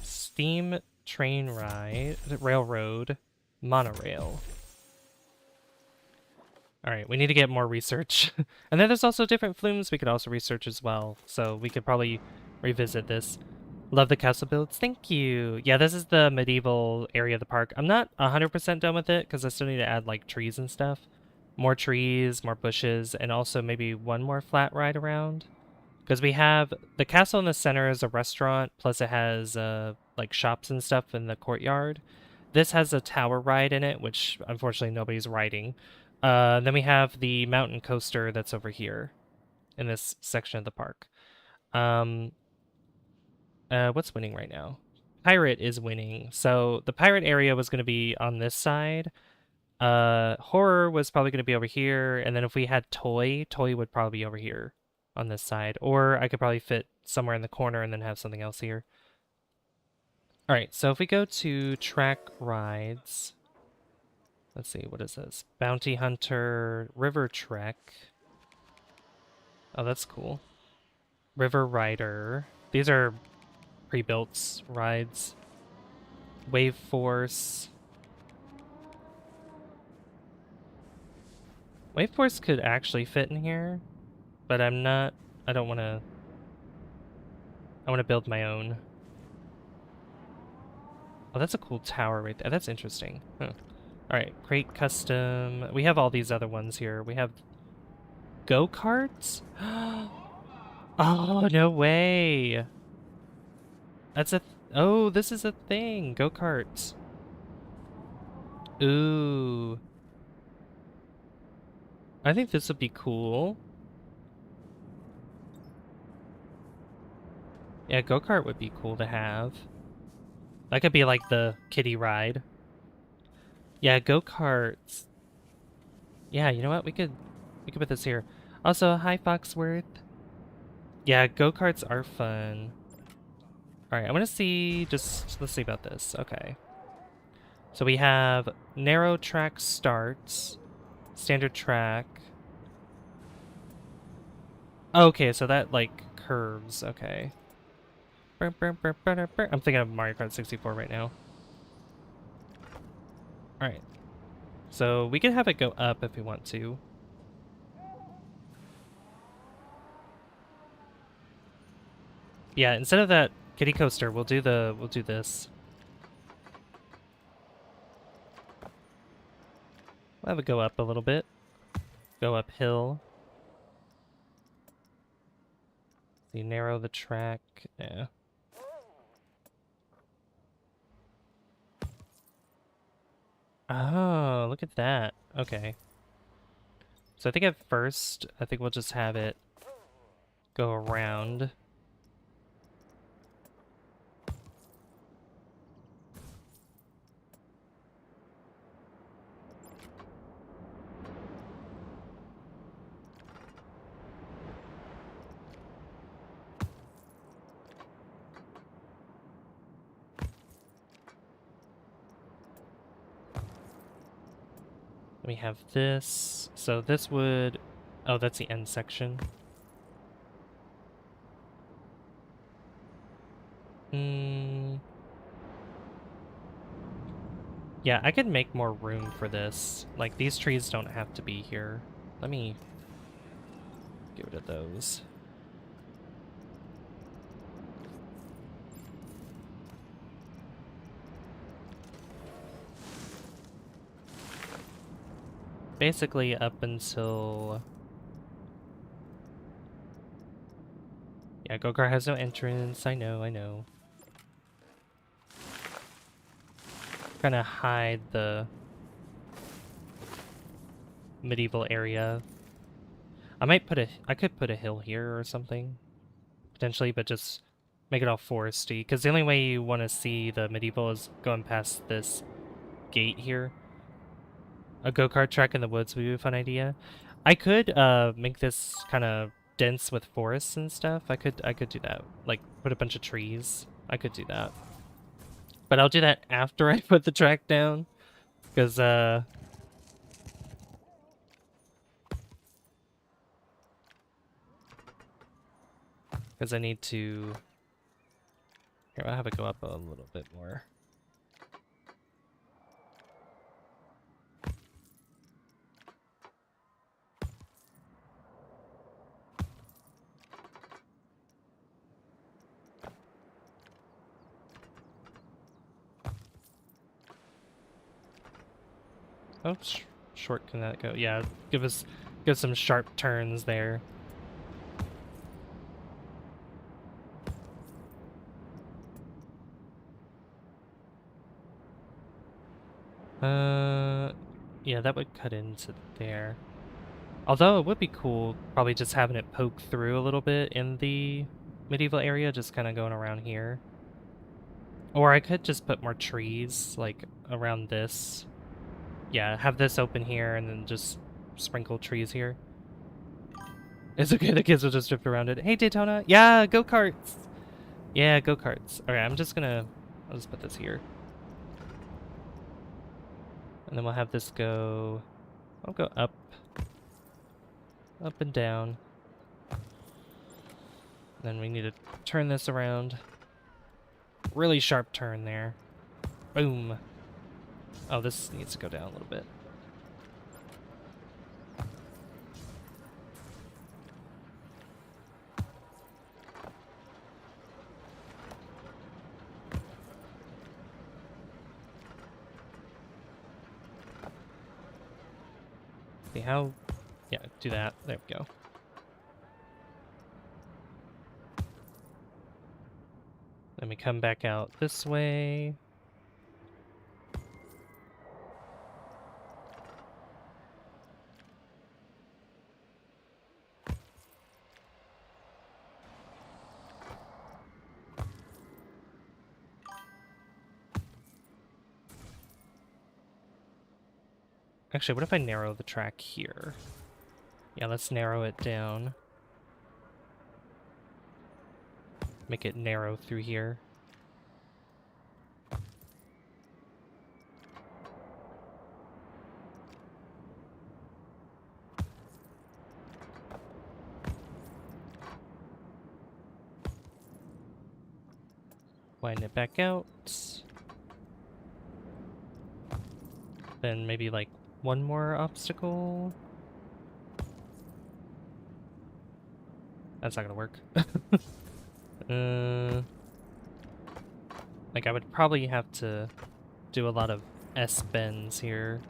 steam train ride, railroad, monorail. All right, we need to get more research. And then there's also different flumes we could also research as well. So we could probably revisit this. Love the castle builds. Thank you. Yeah, this is the medieval area of the park. I'm not 100% done with it because I still need to add like trees and stuff. More trees, more bushes, and also maybe one more flat ride around. Because we have the castle in the center is a restaurant, plus it has like shops and stuff in the courtyard. This has a tower ride in it, which unfortunately nobody's riding. Then we have the mountain coaster that's over here in this section of the park. What's winning right now? Pirate is winning. So the pirate area was going to be on this side. Horror was probably going to be over here. And then if we had toy would probably be over here on this side. Or I could probably fit somewhere in the corner and then have something else here. All right, so if we go to track rides, let's see, what is this? Bounty Hunter, River Trek. Oh, that's cool. River Rider. These are pre-built rides. Wave Force. Wave Force could actually fit in here, but I don't want to, I want to build my own. Oh, that's a cool tower right there. That's interesting. Huh. All right, Crate Custom. We have all these other ones here. We have go-karts? Oh, no way. Oh, this is a thing. Go-karts. Ooh. I think this would be cool. Yeah, go-kart would be cool to have. That could be like the kiddie ride. Yeah, go-karts. Yeah, you know what? We could put this here. Also, hi Foxworth. Yeah, go-karts are fun. All right, I want to see let's see about this. Okay. So we have narrow track starts, standard track. Okay, so that like curves. Okay. I'm thinking of Mario Kart 64 right now. All right. So we can have it go up if we want to. Yeah, instead of that kiddie coaster, we'll do this. We'll have it go up a little bit. Go uphill. So you narrow the track. Yeah. Oh, look at that. Okay. So I think at first, I think we'll just have it go around. We have this. So this would... Oh, that's the end section. Yeah, I could make more room for this. Like, these trees don't have to be here. Let me get rid of those. Basically up until... Yeah, go-kart has no entrance. I know. Kind of hide the medieval area. I could put a hill here or something, potentially, but just make it all foresty, because the only way you want to see the medieval is going past this gate here. A go-kart track in the woods would be a fun idea. I could make this kind of dense with forests and stuff. I could do that. Like put a bunch of trees. I could do that. But I'll do that after I put the track down, because I need to... Here, I'll have it go up a little bit more. Oh, short can that go? Yeah, give some sharp turns there. Yeah, that would cut into there. Although it would be cool probably just having it poke through a little bit in the medieval area, just kind of going around here. Or I could just put more trees, like, around this. Yeah, have this open here and then just sprinkle trees here. It's okay, the kids will just drift around it. Hey, Daytona! Yeah, go-karts! Yeah, go-karts. Okay, I'll just put this here. And then we'll have this go... I'll go up and down. Then we need to turn this around. Really sharp turn there. Boom. Oh, this needs to go down a little bit. See how... Yeah, do that. There we go. Then we come back out this way. Actually, what if I narrow the track here? Yeah, let's narrow it down. Make it narrow through here. Widen it back out. Then maybe like one more obstacle. That's not gonna work. Like I would probably have to do a lot of S-bends here.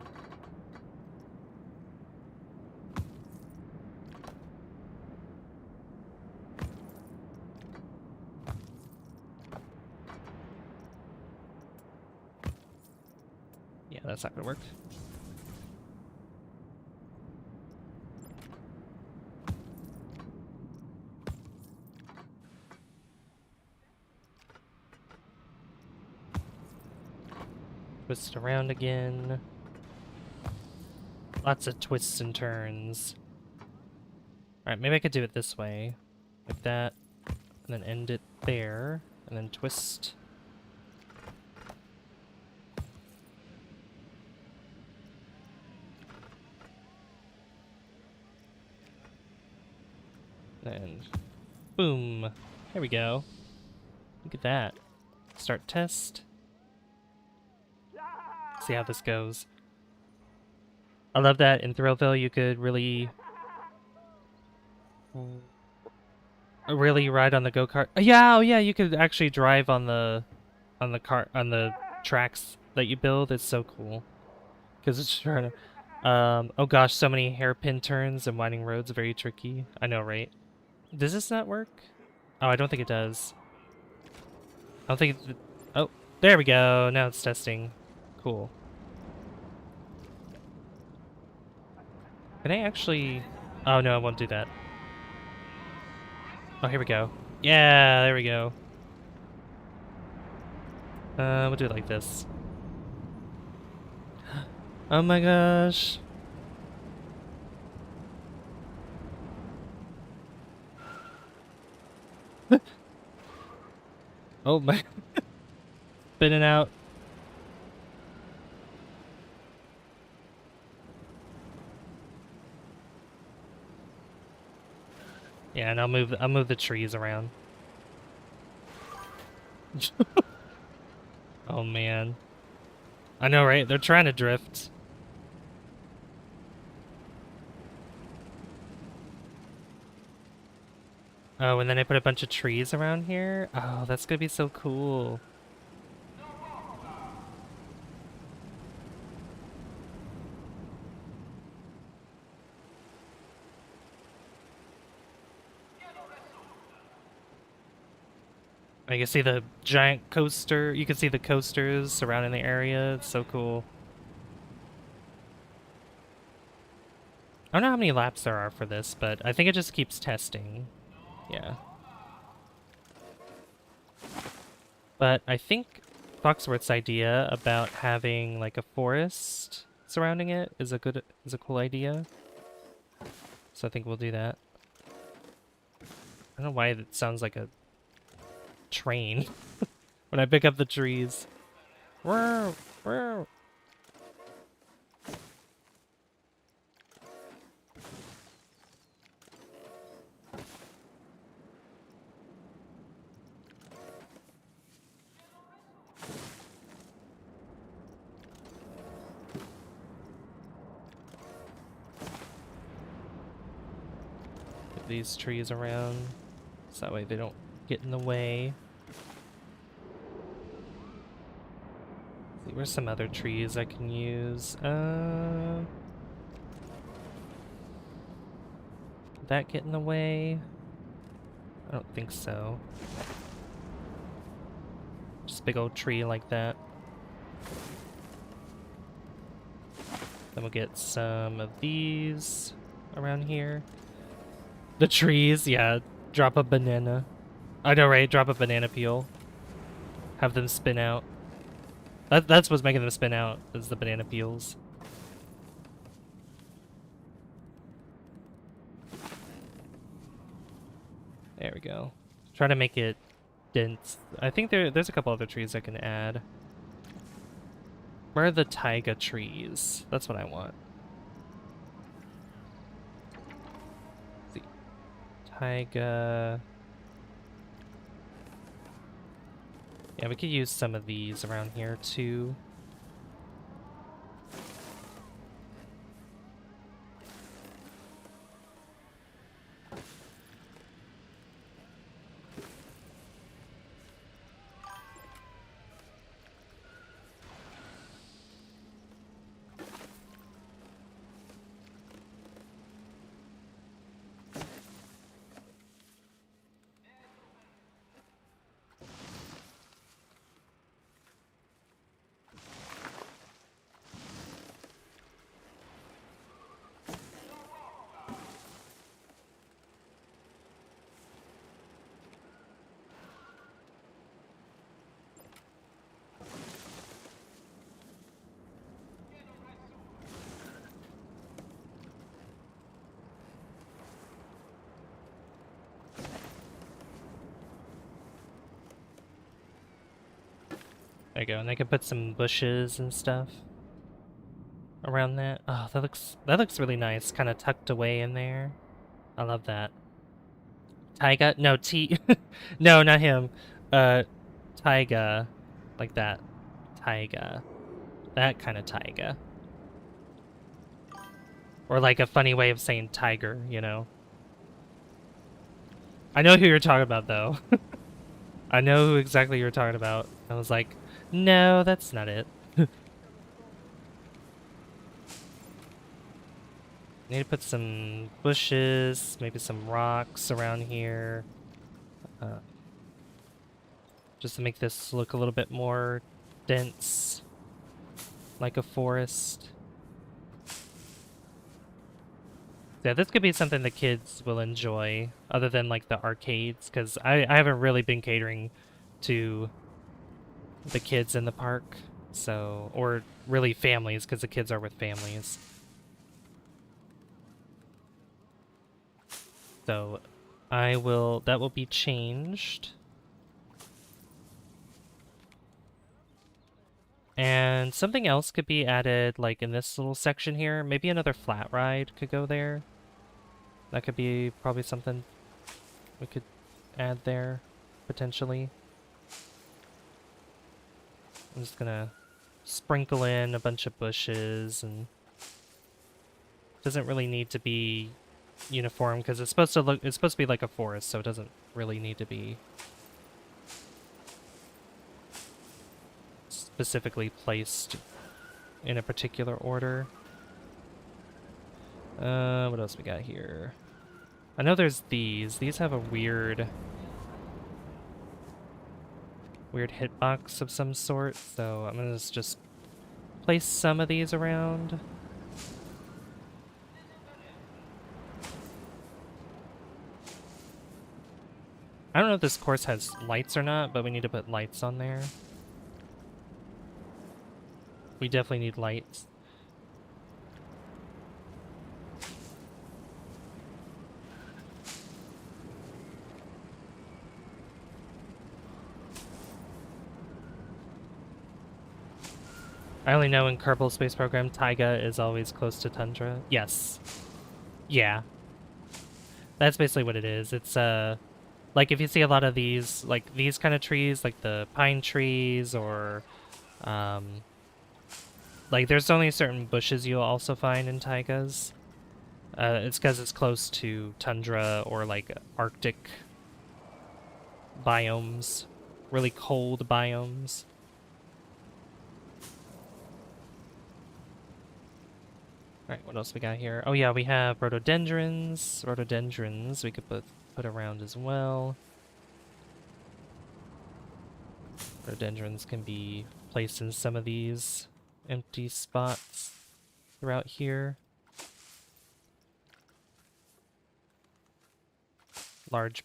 Yeah, that's not gonna work. Twist it around again. Lots of twists and turns. Alright, maybe I could do it this way. Like that. And then end it there. And then twist. And boom. There we go. Look at that. Start test. See how this goes. I love that in Thrillville you could really ride on the go-kart. Yeah, oh yeah, you could actually drive on the tracks that you build. It's so cool. Because it's trying to oh gosh, so many hairpin turns and winding roads, very tricky. I know, right? Does this not work? Oh, I don't think it does. I don't think oh, there we go. Now it's testing. Cool. Can I actually... Oh, no, I won't do that. Oh, here we go. Yeah, there we go. We'll do it like this. Oh my gosh. Oh my... Spinning out. Yeah, and I'll move the trees around. Oh man. I know, right? They're trying to drift. Oh, and then I put a bunch of trees around here? Oh, that's gonna be so cool. You can see the giant coaster. You can see the coasters surrounding the area. It's so cool. I don't know how many laps there are for this, but I think it just keeps testing. Yeah. But I think Foxworth's idea about having like a forest surrounding it is a cool idea. So I think we'll do that. I don't know why it sounds like a train when I pick up the trees. Wow, wow. Get these trees around so that way they don't get in the way. See, where's some other trees I can use? Did that get in the way? I don't think so. Just a big old tree like that. Then we'll get some of these around here. The trees, yeah. Drop a banana. I know, right? Drop a banana peel. Have them spin out. That's what's making them spin out, is the banana peels. There we go. Try to make it dense. I think there's a couple other trees I can add. Where are the taiga trees? That's what I want. Let's see. Taiga. Yeah, we could use some of these around here too. There you go, and I could put some bushes and stuff around that. Oh, that looks really nice, kind of tucked away in there. I love that. Taiga? No, T. No, not him. Taiga, like that. Taiga, that kind of taiga, or like a funny way of saying tiger, you know. I know who you're talking about though. I know who exactly you're talking about. I was like, no, that's not it. Need to put some bushes, maybe some rocks around here. Just to make this look a little bit more dense, like a forest. Yeah, this could be something the kids will enjoy, other than like the arcades, because I haven't really been catering to the kids in the park, so, or really families, because the kids are with families. So that will be changed. And something else could be added, like in this little section here. Maybe another flat ride could go there. That could be probably something we could add there, potentially. I'm just gonna sprinkle in a bunch of bushes, and it doesn't really need to be uniform because it's supposed to be like a forest, so it doesn't really need to be specifically placed in a particular order. What else we got here? I know there's these. These have a weird hitbox of some sort, so I'm gonna just place some of these around. I don't know if this course has lights or not, but we need to put lights on there. We definitely need lights. I only know in Kerbal Space Program, taiga is always close to tundra. Yes. Yeah. That's basically what it is. It's, like if you see a lot of these, like these kind of trees, like the pine trees, or, like there's only certain bushes you'll also find in taigas. It's because it's close to tundra or like Arctic biomes, really cold biomes. Alright, what else we got here? Oh yeah, we have rhododendrons. Rhododendrons we could put around as well. Rhododendrons can be placed in some of these empty spots throughout here. Large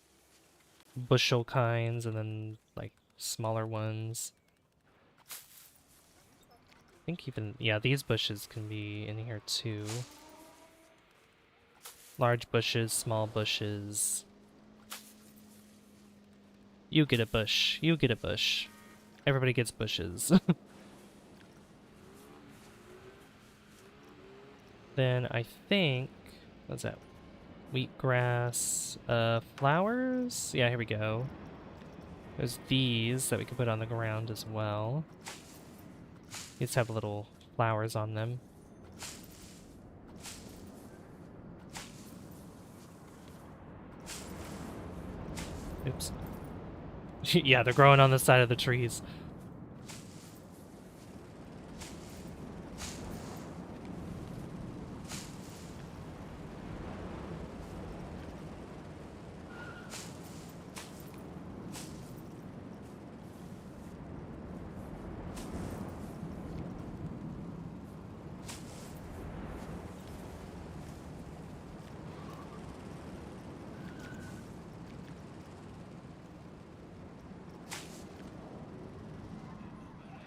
bushel kinds, and then like smaller ones. I think even, yeah, these bushes can be in here too. Large bushes, small bushes. You get a bush. You get a bush. Everybody gets bushes. Then I think... What's that? Wheatgrass, flowers? Yeah, here we go. There's these that we can put on the ground as well. These have little flowers on them. Oops. Yeah, they're growing on the side of the trees.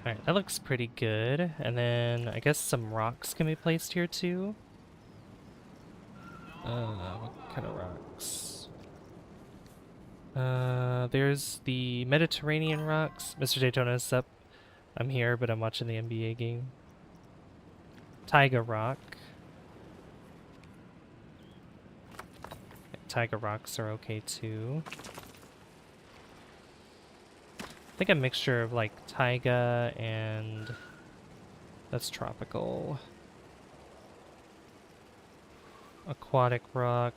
Alright, that looks pretty good. And then I guess some rocks can be placed here too. What kind of rocks? There's the Mediterranean rocks. Mr. Daytona's up. I'm here, but I'm watching the NBA game. Taiga rock. Taiga rocks are okay too. I think a mixture of like taiga and that's tropical. Aquatic rock.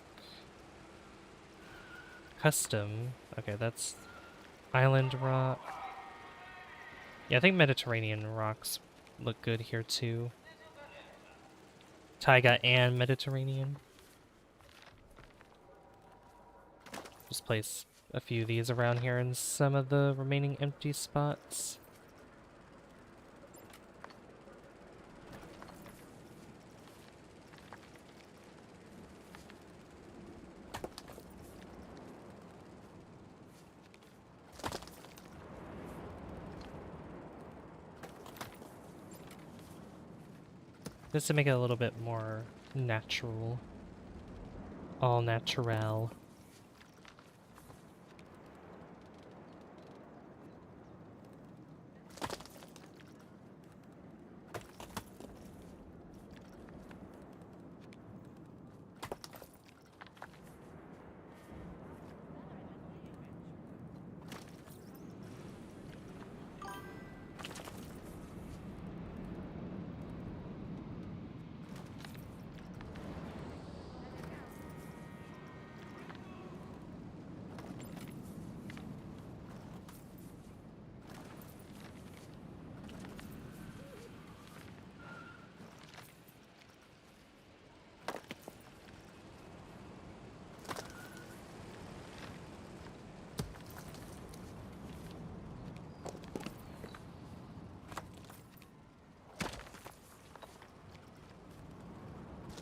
Custom. Okay, that's island rock. Yeah, I think Mediterranean rocks look good here too. Taiga and Mediterranean. Just place a few of these around here in some of the remaining empty spots. Just to make it a little bit more natural. All natural.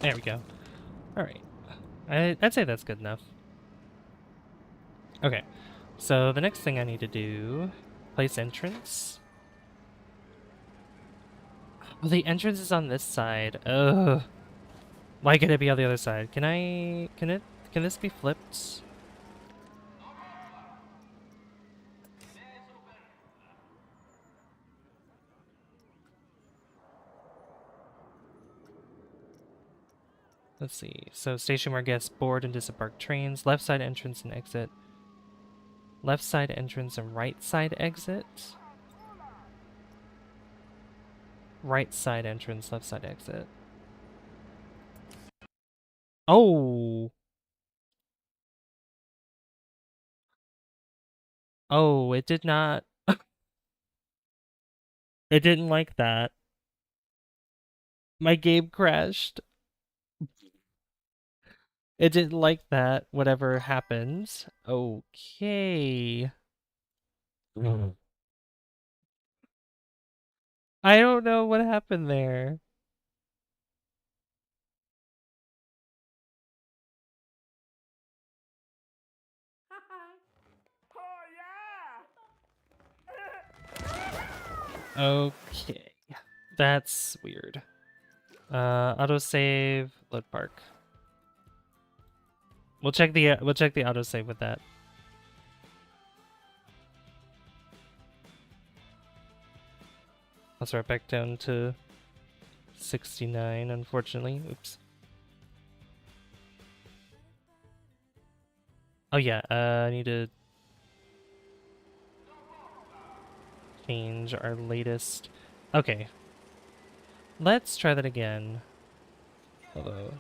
There we go. Alright. I'd say that's good enough. Okay. So the next thing I need to do... Place entrance. Oh, the entrance is on this side. Ugh. Why could it be on the other side? Can this be flipped? Let's see. So station where guests board and disembark trains. Left side entrance and exit. Left side entrance and right side exit. Right side entrance, left side exit. Oh! Oh, it did not... It didn't like that. My game crashed. It didn't like that, whatever happened. Okay. I don't know what happened there. Okay. That's weird. Autosave, load park. We'll check the autosave with that. Also, we're back down to 69, unfortunately. Oops. Oh yeah, I need to change our latest. Okay. Let's try that again. Although,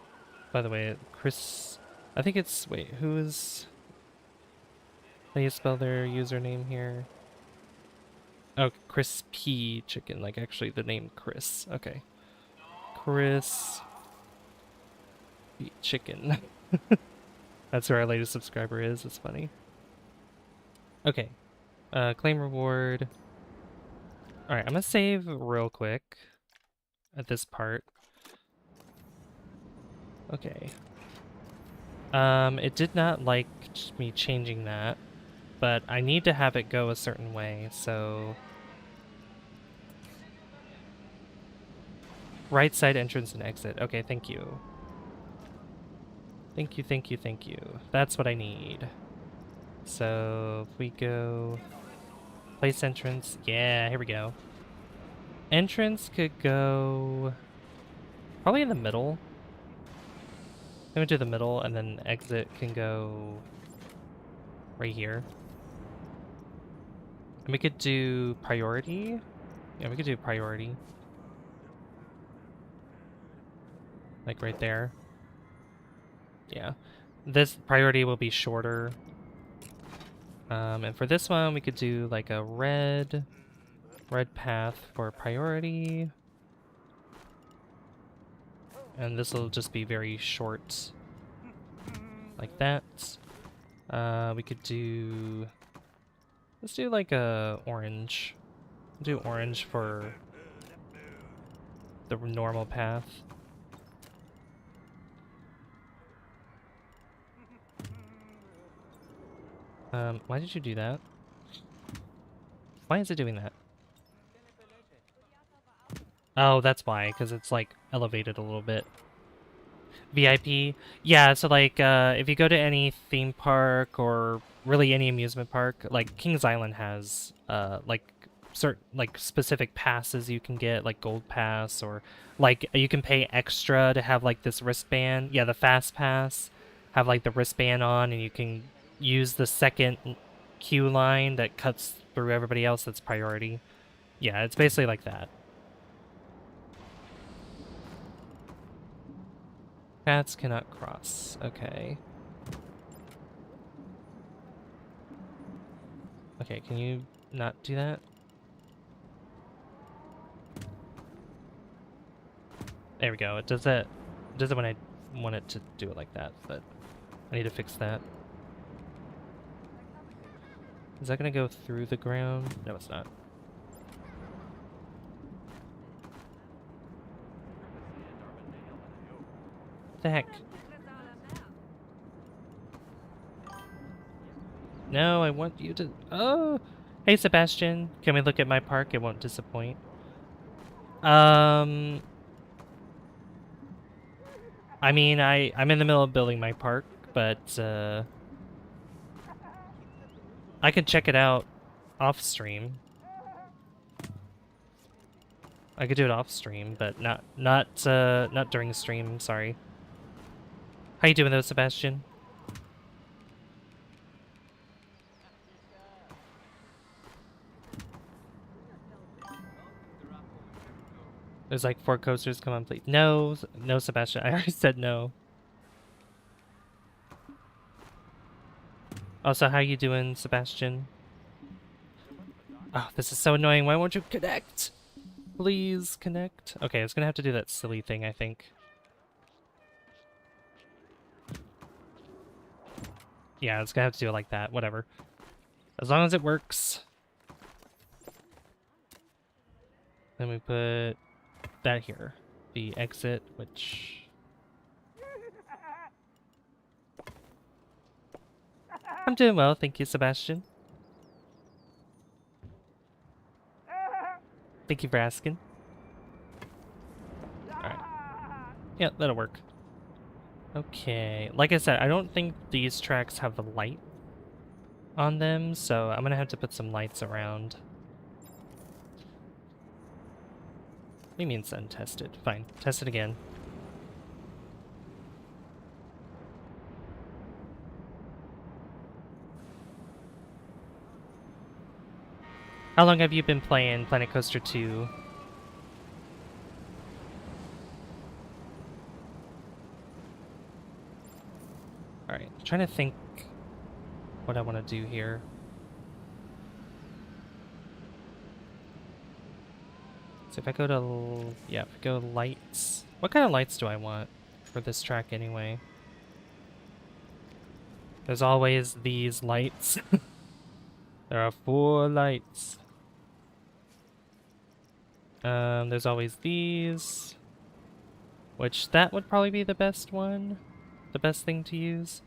by the way, Chris... I think it's... Wait, who is... How do you spell their username here? Oh, Chris P. Chicken. Like, actually, the name Chris. Okay. Chris P. Chicken. That's who our latest subscriber is. It's funny. Okay. Claim reward. Alright, I'm gonna save real quick at this part. Okay. It did not like me changing that, but I need to have it go a certain way, so... Right side entrance and exit. Okay, thank you. Thank you, thank you, thank you. That's what I need. So, if we go... Place entrance. Yeah, here we go. Entrance could go... Probably in the middle. I'm gonna do the middle, and then exit can go... right here. And we could do priority. Yeah, we could do priority. Like right there. Yeah. This priority will be shorter. And for this one, we could do like a red path for priority. And this will just be very short. Like that. We could do... Let's do like a orange. Do orange for the normal path. Why did you do that? Why is it doing that? Oh, that's why, because it's like elevated a little bit. VIP? Yeah, so like if you go to any theme park or really any amusement park, like Kings Island has like certain like specific passes you can get, like Gold Pass, or like you can pay extra to have like this wristband. Yeah, the Fast Pass, have like the wristband on, and you can use the second queue line that cuts through everybody else that's priority. Yeah, it's basically like that. Paths cannot cross. Okay. Okay, can you not do that? There we go. It does that. It does it when I want it to do it like that, but I need to fix that. Is that gonna go through the ground? No, it's not. What the heck? No, I want you to... Oh! Hey, Sebastian. Can we look at my park? It won't disappoint. I mean, I'm in the middle of building my park, but, I can check it out off stream. I could do it off stream, but not during stream, sorry. How you doing though, Sebastian? There's like 4 coasters, come on please. No, no Sebastian, I already said no. Also, how you doing, Sebastian? Oh, this is so annoying, why won't you connect? Please connect. Okay, I was gonna have to do that silly thing, I think. Yeah, I was gonna have to do it like that, whatever. As long as it works. Then we put that here. The exit, which... I'm doing well, thank you, Sebastian. Thank you for asking. Alright. Yeah, that'll work. Okay, like I said, I don't think these tracks have the light on them, so I'm gonna have to put some lights around. What do you mean it's untested? Fine, test it again. How long have you been playing Planet Coaster 2? Alright, trying to think what I want to do here. So if I go to, yeah, if I go lights, what kind of lights do I want for this track anyway? There's always these lights. There are 4 lights. There's always these, which that would probably be the best one, the best thing to use.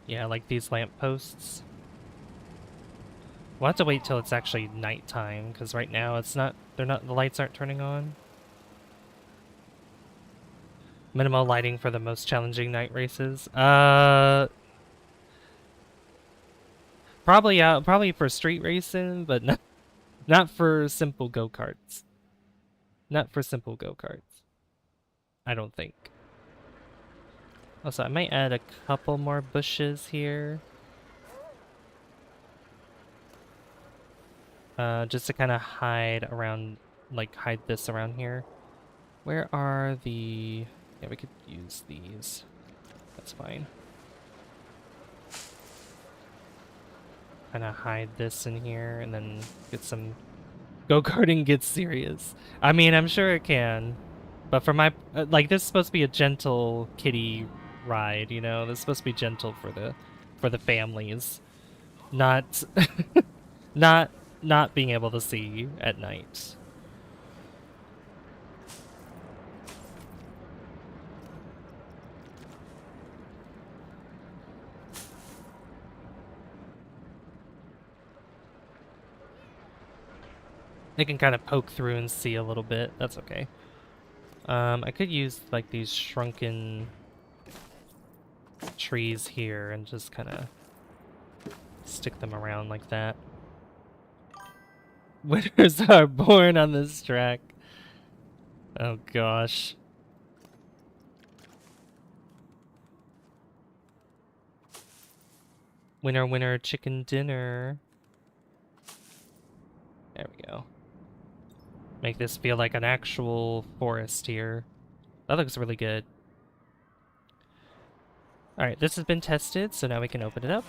Yeah, like these lamp posts. We'll have to wait till it's actually nighttime, because right now it's not, the lights aren't turning on. Minimal lighting for the most challenging night races. Probably for street racing, but not for simple go-karts. Not for simple go-karts. I don't think. Also, I might add a couple more bushes here. Just to kind of hide around, like hide this around here. Where are the... Yeah, we could use these. That's fine. Kind of hide this in here and then get some... Go-karting gets serious. I mean, I'm sure it can. But for my... like, this is supposed to be a gentle kiddie ride, you know? This is supposed to be gentle for the families. Not... not being able to see at night. They can kind of poke through and see a little bit. That's okay. I could use like these shrunken trees here and just kind of stick them around like that. Winners are born on this track. Oh gosh. Winner, winner, chicken dinner. There we go. Make this feel like an actual forest here. That looks really good. Alright, this has been tested, so now we can open it up.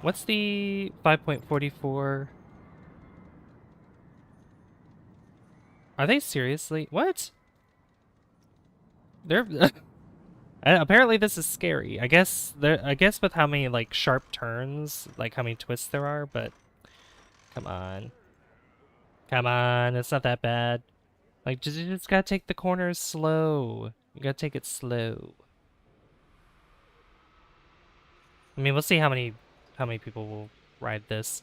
What's the 5.44? Are they seriously? What? They're... apparently this is scary. I guess with how many like sharp turns, like how many twists there are, but come on. Come on, it's not that bad. Like, you just gotta take the corners slow. You gotta take it slow. I mean, we'll see how many people will ride this.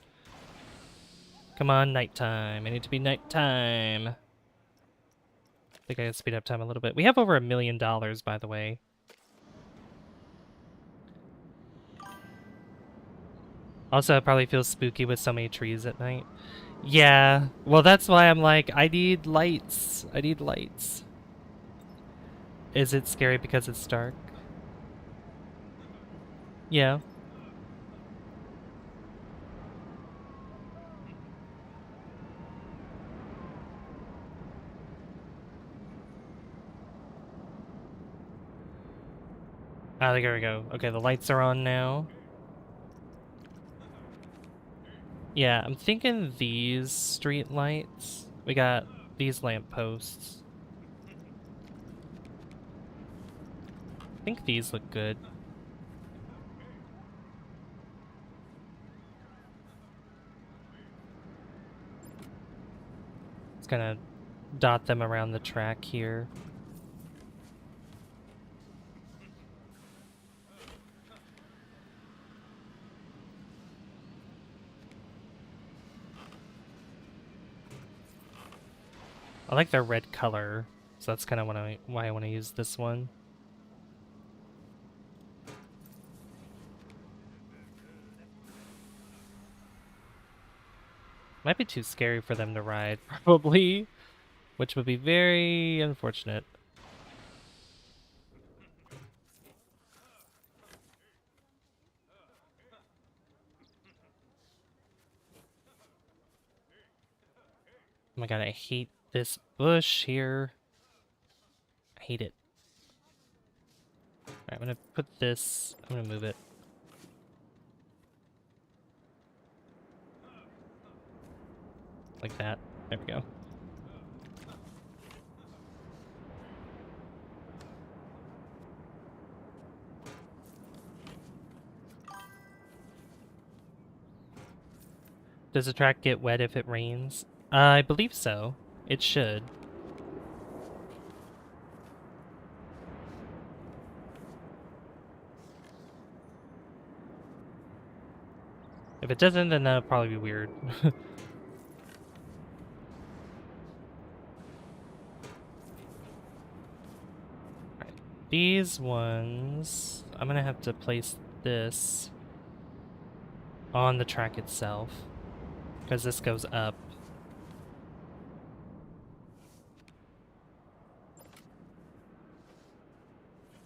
Come on, nighttime. I need to be nighttime. I think I gotta speed up time a little bit. We have over $1 million, by the way. Also, it probably feels spooky with so many trees at night. Yeah, well, that's why I'm like, I need lights. I need lights. Is it scary because it's dark? Yeah. Ah, there we go. Okay, the lights are on now. Yeah, I'm thinking these street lights. We got these lampposts. I think these look good. It's gonna dot them around the track here. I like their red color, so that's kind of why I want to use this one. Might be too scary for them to ride, probably, which would be very unfortunate. Oh my god, I hate this bush here. I hate it. Alright, I'm gonna put this, I'm gonna move it. Like that. There we go. Does the track get wet if it rains? I believe so. It should. If it doesn't, then that'll probably be weird. Alright. These ones, I'm gonna have to place this on the track itself, because this goes up.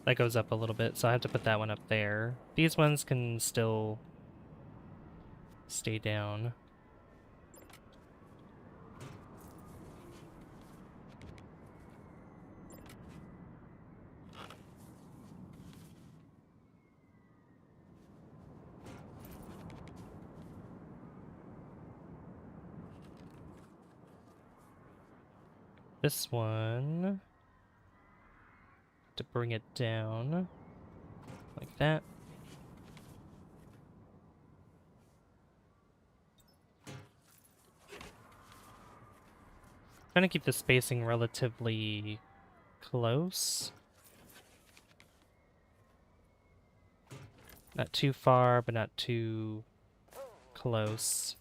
That goes up a little bit, so I have to put that one up there. These ones can still stay down. This one, to bring it down, like that. Trying to keep the spacing relatively close. Not too far, but not too close.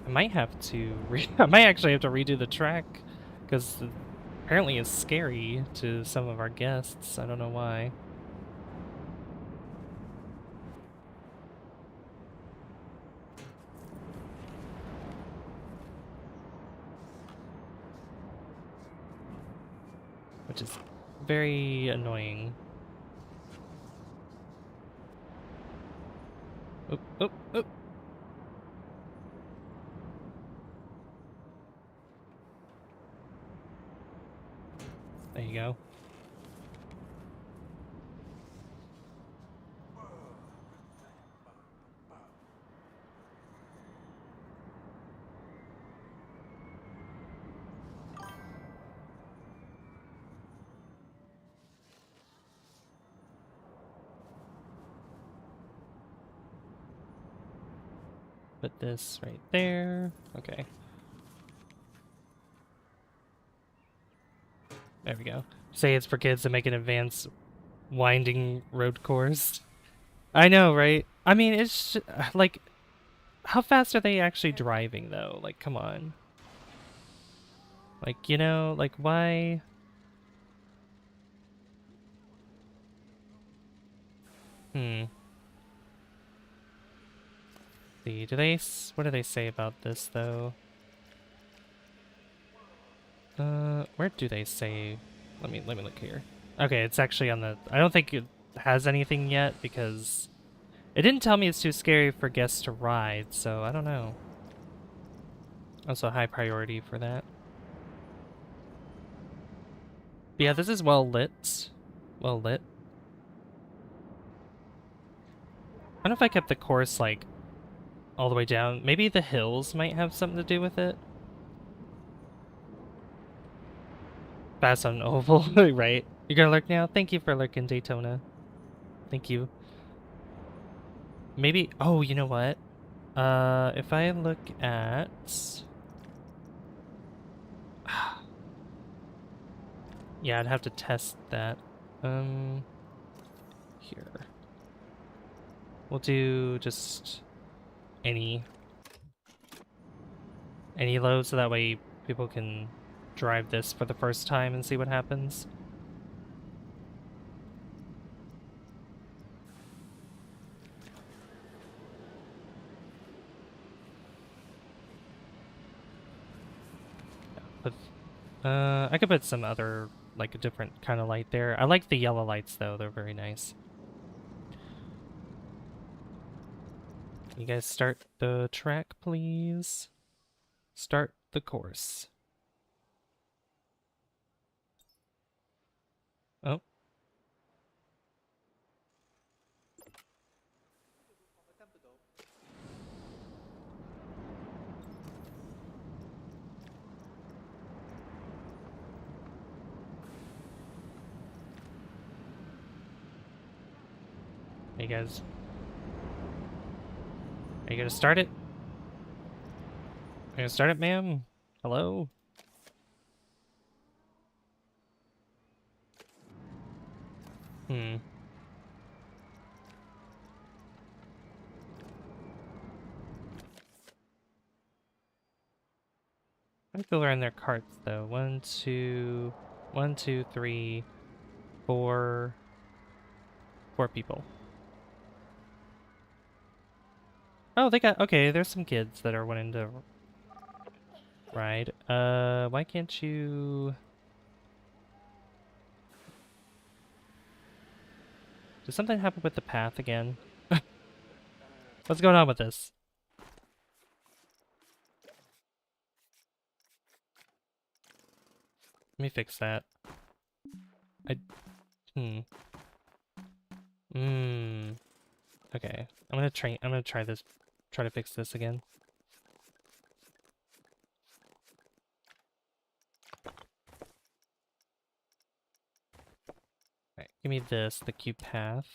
I might have to I might actually have to redo the track, because apparently it's scary to some of our guests. I don't know why. Which is very annoying. Oop, oop, oop. There you go. Put this right there. Okay. There we go. Say it's for kids to make an advanced winding road course. I know, right? I mean, it's like, how fast are they actually driving though? Like, come on. Like, you know, like why? See, what do they say about this though? Where do they say? Let me look here. Okay, it's actually on the, I don't think it has anything yet because it didn't tell me it's too scary for guests to ride, so I don't know. Also high priority for that. But yeah, this is well lit. Well lit. I don't know if I kept the course like all the way down. Maybe the hills might have something to do with it. Fast on oval, right? You're gonna lurk now? Thank you for lurking, Daytona. Thank you. Maybe, oh, you know what? If I look at... Yeah, I'd have to test that. Here. We'll do just any load so that way people can drive this for the first time and see what happens. But I could put some other, like a different kind of light there. I like the yellow lights though, they're very nice. You guys start the track, please. Start the course. Oh. Hey guys. Are you gonna start it? Are you gonna start it, ma'am? Hello? Hmm. How many people are in their carts though? 1, 2, 1, 2, 3, 4. 4 people. Oh, they got, okay, there's some kids that are wanting to ride. Why can't you... Did something happen with the path again? What's going on with this? Let me fix that. Hmm. Okay. I'm gonna try this, try to fix this again. Alright, give me this, the cube path.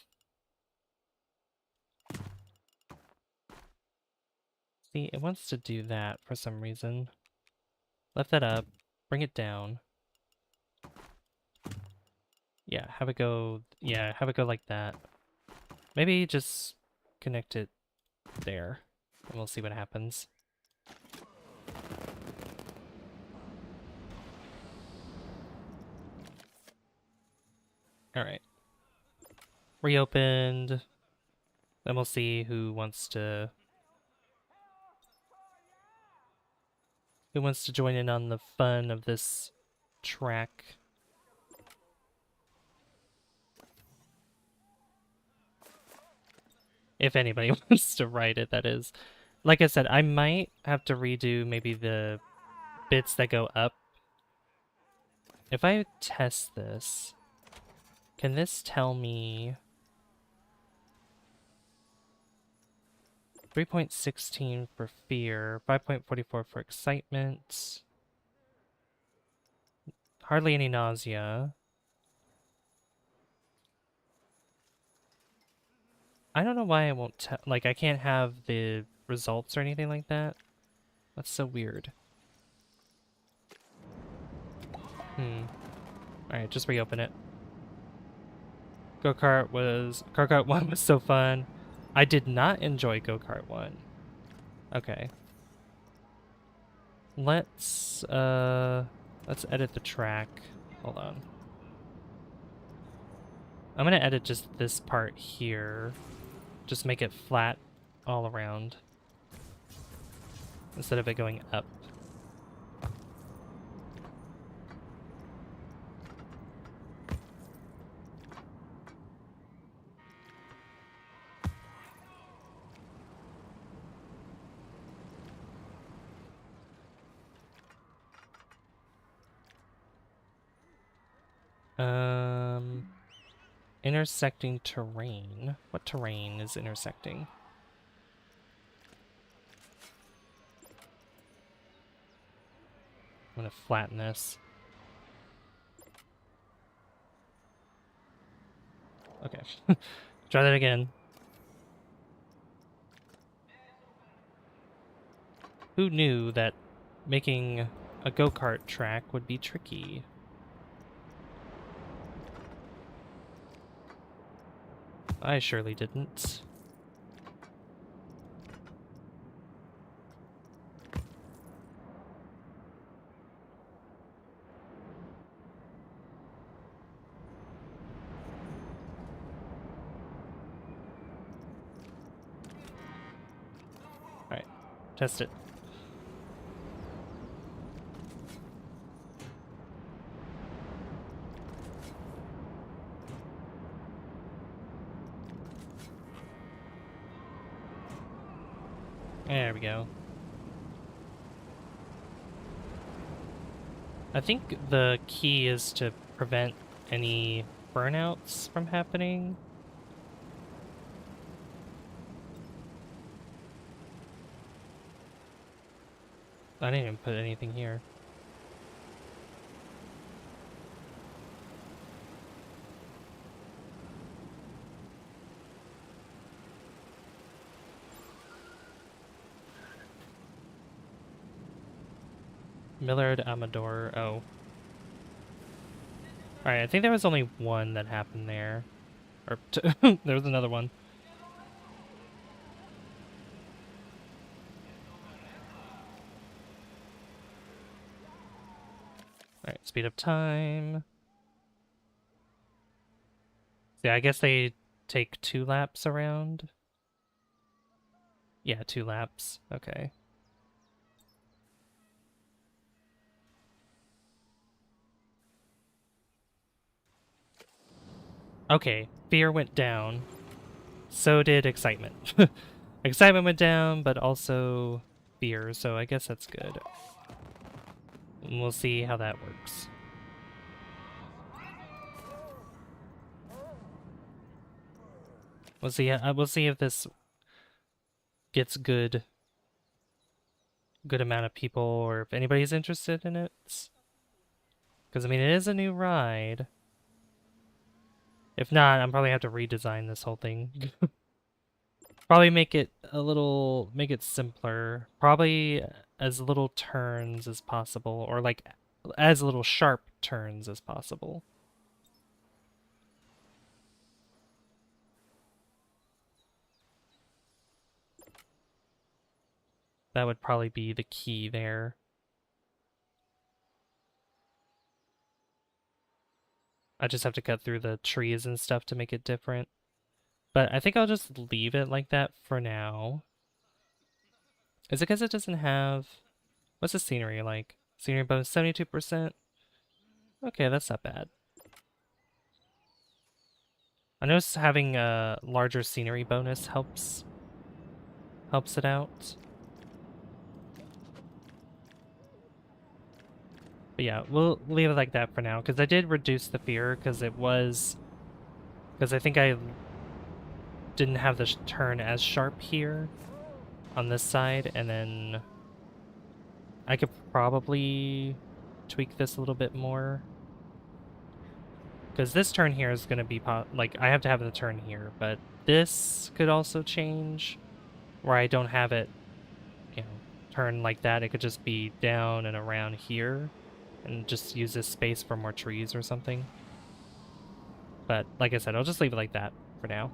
See, it wants to do that for some reason. Lift that up, bring it down. Yeah, have it go like that. Maybe just connect it there, and we'll see what happens. Alright. Reopened. Then we'll see who wants to join in on the fun of this track. If anybody wants to ride it, that is. Like I said, I might have to redo maybe the bits that go up. If I test this, can this tell me 3.16 for fear, 5.44 for excitement, hardly any nausea. I don't know why I won't tell, like I can't have the results or anything like that. That's so weird. Alright, just reopen it. Go-kart 1 was so fun. I did not enjoy Go-kart 1. Okay. Let's edit the track. Hold on. I'm gonna edit just this part here. Just make it flat all around. Instead of it going up. Intersecting terrain. What terrain is intersecting? I'm gonna flatten this. Okay. Try that again. Who knew that making a go-kart track would be tricky? I surely didn't. Alright, test it. There we go. I think the key is to prevent any burnouts from happening. I didn't even put anything here. Millard Amador. Oh. Alright, I think there was only one that happened there. Or there was another one. Alright, speed up time. Yeah, I guess they take 2 laps around. Yeah, 2 laps. Okay. Okay, fear went down. So did excitement. Excitement went down, but also fear, so I guess that's good. And we'll see how that works. We'll see if this gets good amount of people, or if anybody's interested in it. Because, I mean, it is a new ride. If not, I'm probably have to redesign this whole thing. Probably make it simpler. Probably as little turns as possible, or like as little sharp turns as possible. That would probably be the key there. I just have to cut through the trees and stuff to make it different. But I think I'll just leave it like that for now. Is it because it doesn't have... What's the scenery like? Scenery bonus 72%? Okay, that's not bad. I notice having a larger scenery bonus helps it out. But yeah, we'll leave it like that for now, because I did reduce the fear, because I think I didn't have the turn as sharp here on this side, and then I could probably tweak this a little bit more. Because this turn here is going to be, like, I have to have the turn here, but this could also change, where I don't have it, you know, turn like that. It could just be down and around here, and just use this space for more trees or something. But, like I said, I'll just leave it like that for now.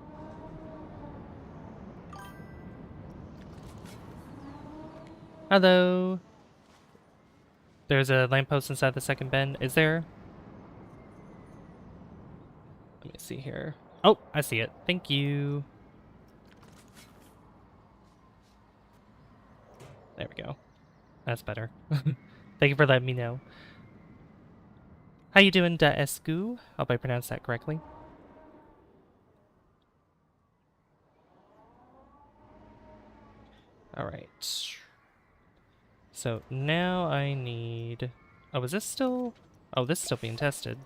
Hello! There's a lamppost inside the second bend. Is there? Let me see here. Oh, I see it. Thank you. There we go. That's better. Thank you for letting me know. How you doing, Da Escu? Hope I pronounced that correctly. Alright. So now I need... Oh, is this still... Oh, this is still being tested.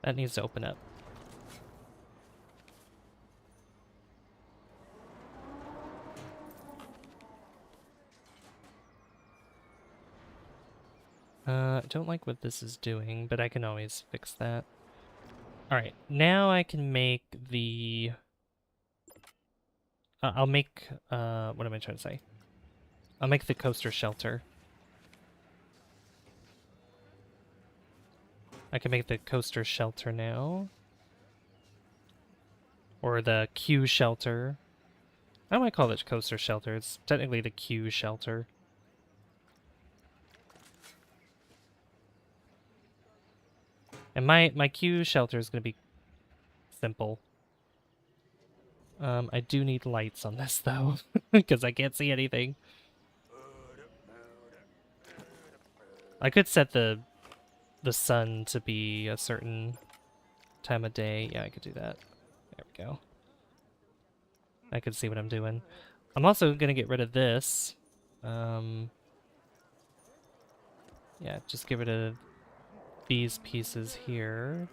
That needs to open up. I don't like what this is doing, but I can always fix that. Alright, now I can make the I'll make, what am I trying to say? I'll make the coaster shelter. I can make the coaster shelter now. Or the queue shelter. I might call it coaster shelter. It's technically the queue shelter. And my queue shelter is going to be simple. I do need lights on this though, because I can't see anything. I could set the sun to be a certain time of day. Yeah, I could do that. There we go. I can see what I'm doing. I'm also gonna get rid of this. Yeah, just get rid of these pieces here.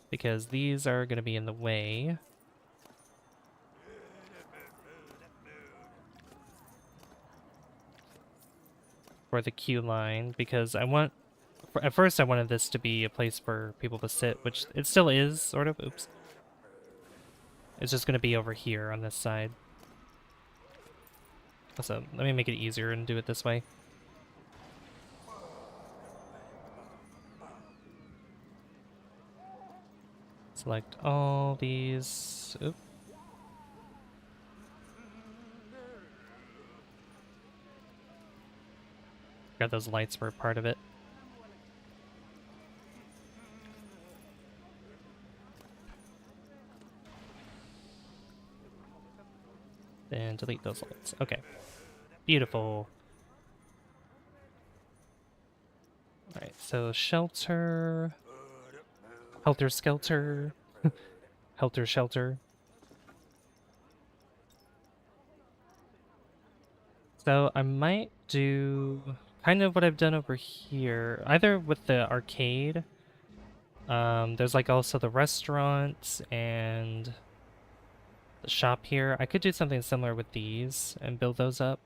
Because these are gonna be in the way. For the queue line, because I want... At first I wanted this to be a place for people to sit, which it still is, sort of. Oops. It's just gonna be over here on this side. So let me make it easier and do it this way. Select all these. Oop. Forgot those lights were part of it. And delete those lights. Okay. Beautiful. Alright, so shelter. Helter skelter. Helter shelter. So I might do kind of what I've done over here. Either with the arcade. There's like also the restaurant and the shop here. I could do something similar with these and build those up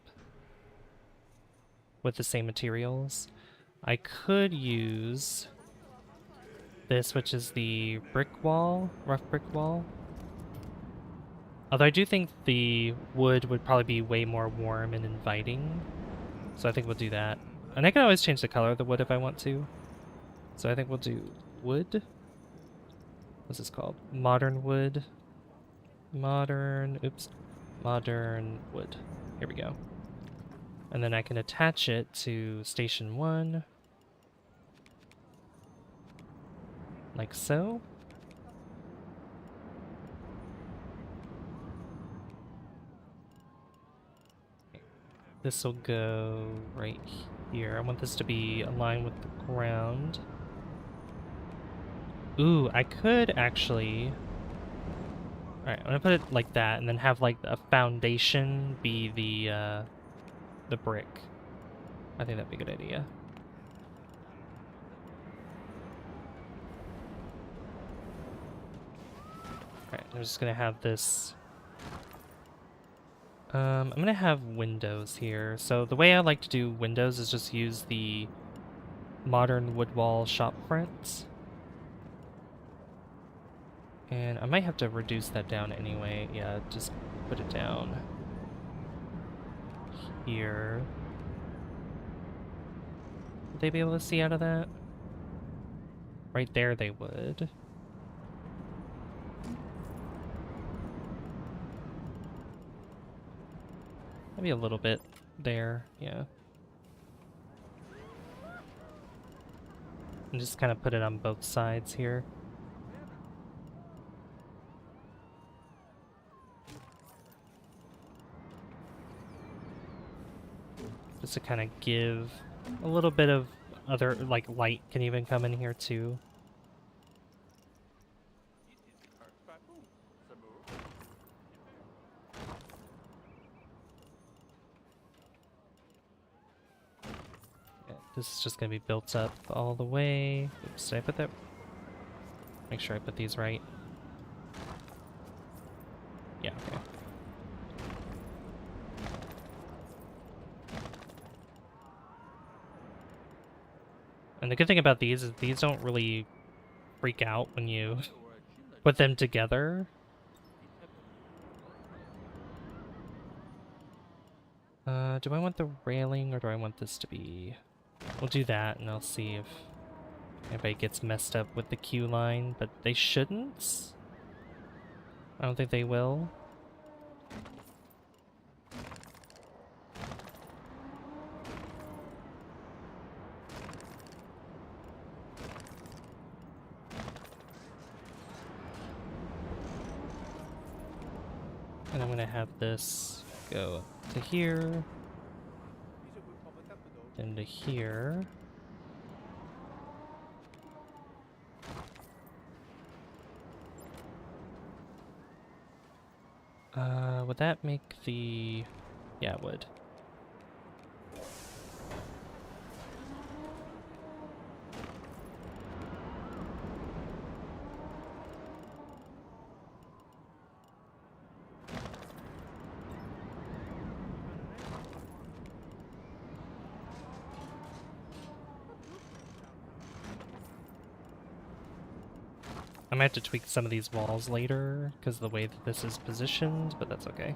with the same materials. I could use this, which is the brick wall, rough brick wall. Although I do think the wood would probably be way more warm and inviting. So I think we'll do that. And I can always change the color of the wood if I want to. So I think we'll do wood. What's this called? Modern wood. Modern wood. Here we go. And then I can attach it to station 1. Like so. This will go right here. I want this to be aligned with the ground. Ooh, I could actually... Alright, I'm gonna put it like that, and then have like a foundation be the brick. I think that'd be a good idea. Alright, I'm just gonna have this... I'm gonna have windows here. So the way I like to do windows is just use the modern wood wall shop fronts. And I might have to reduce that down anyway. Yeah, just put it down here. Would they be able to see out of that? Right there they would. Maybe a little bit there, yeah. And just kind of put it on both sides here. Just to kind of give a little bit of other, like, light can even come in here too. Yeah, this is just gonna be built up all the way. Oops, did I put that? Make sure I put these right. Yeah, okay. And the good thing about these is these don't really freak out when you put them together. Do I want the railing or do I want this to be... We'll do that and I'll see if anybody gets messed up with the queue line, but they shouldn't. I don't think they will. And I'm gonna have this go up to here, then to here. Would that make the... Yeah, it would. I might have to tweak some of these walls later because of the way that this is positioned, but that's okay.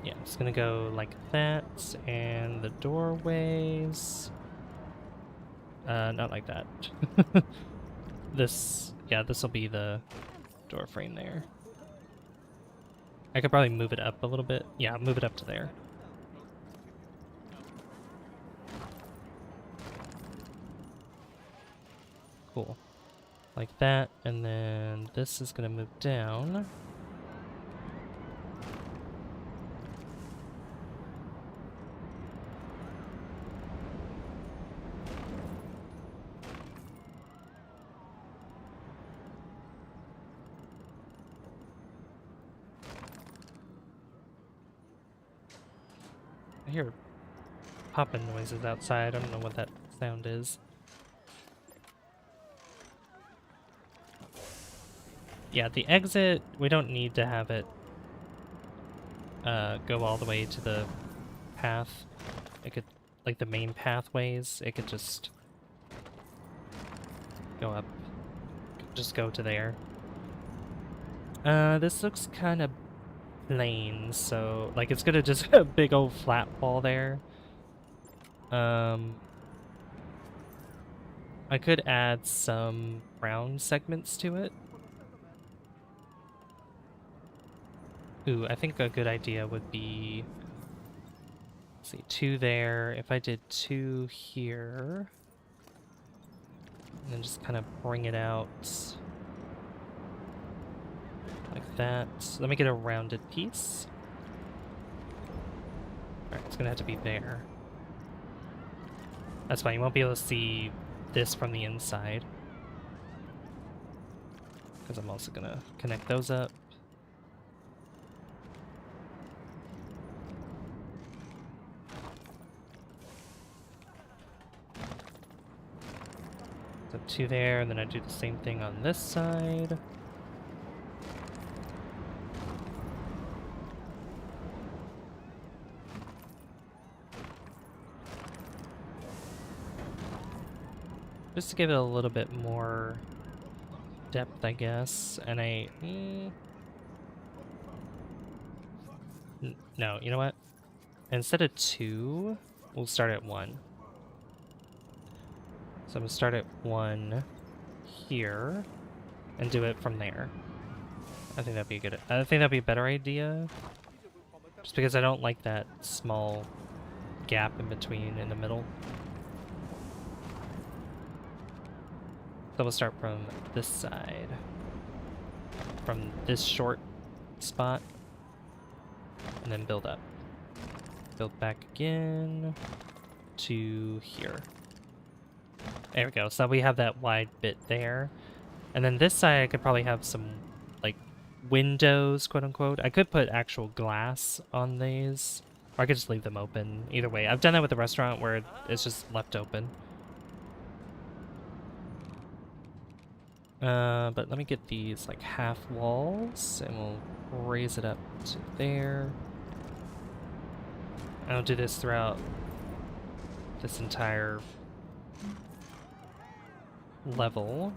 Yeah, I'm just gonna go like that, and the doorways... not like that. Yeah, this will be the door frame there. I could probably move it up a little bit. Yeah, move it up to there. Cool. Like that, and then this is gonna move down. I hear popping noises outside. I don't know what that sound is. Yeah, the exit, we don't need to have it go all the way to the path. It could, like the main pathways, it could just go up, just go to there. This looks kind of plain, so like it's gonna just a big old flat wall there. I could add some round segments to it. Ooh, I think a good idea would be, let's see, 2 there. If I did 2 here, and then just kind of bring it out like that. Let me get a rounded piece. Alright, it's gonna have to be there. That's fine, you won't be able to see this from the inside, because I'm also gonna connect those up. So 2 there, and then I do the same thing on this side. Just to give it a little bit more depth, I guess. And no, you know what? Instead of 2, we'll start at 1. So I'm gonna start at 1 here and do it from there. I think that'd be good. I think that'd be a better idea. Just because I don't like that small gap in between in the middle. So we'll start from this side. From this short spot. And then build up. Build back again to here. There we go. So we have that wide bit there. And then this side I could probably have some like windows, quote unquote. I could put actual glass on these. Or I could just leave them open. Either way. I've done that with the restaurant where it's just left open. But let me get these like half walls and we'll raise it up to there. I'll do this throughout this entire level.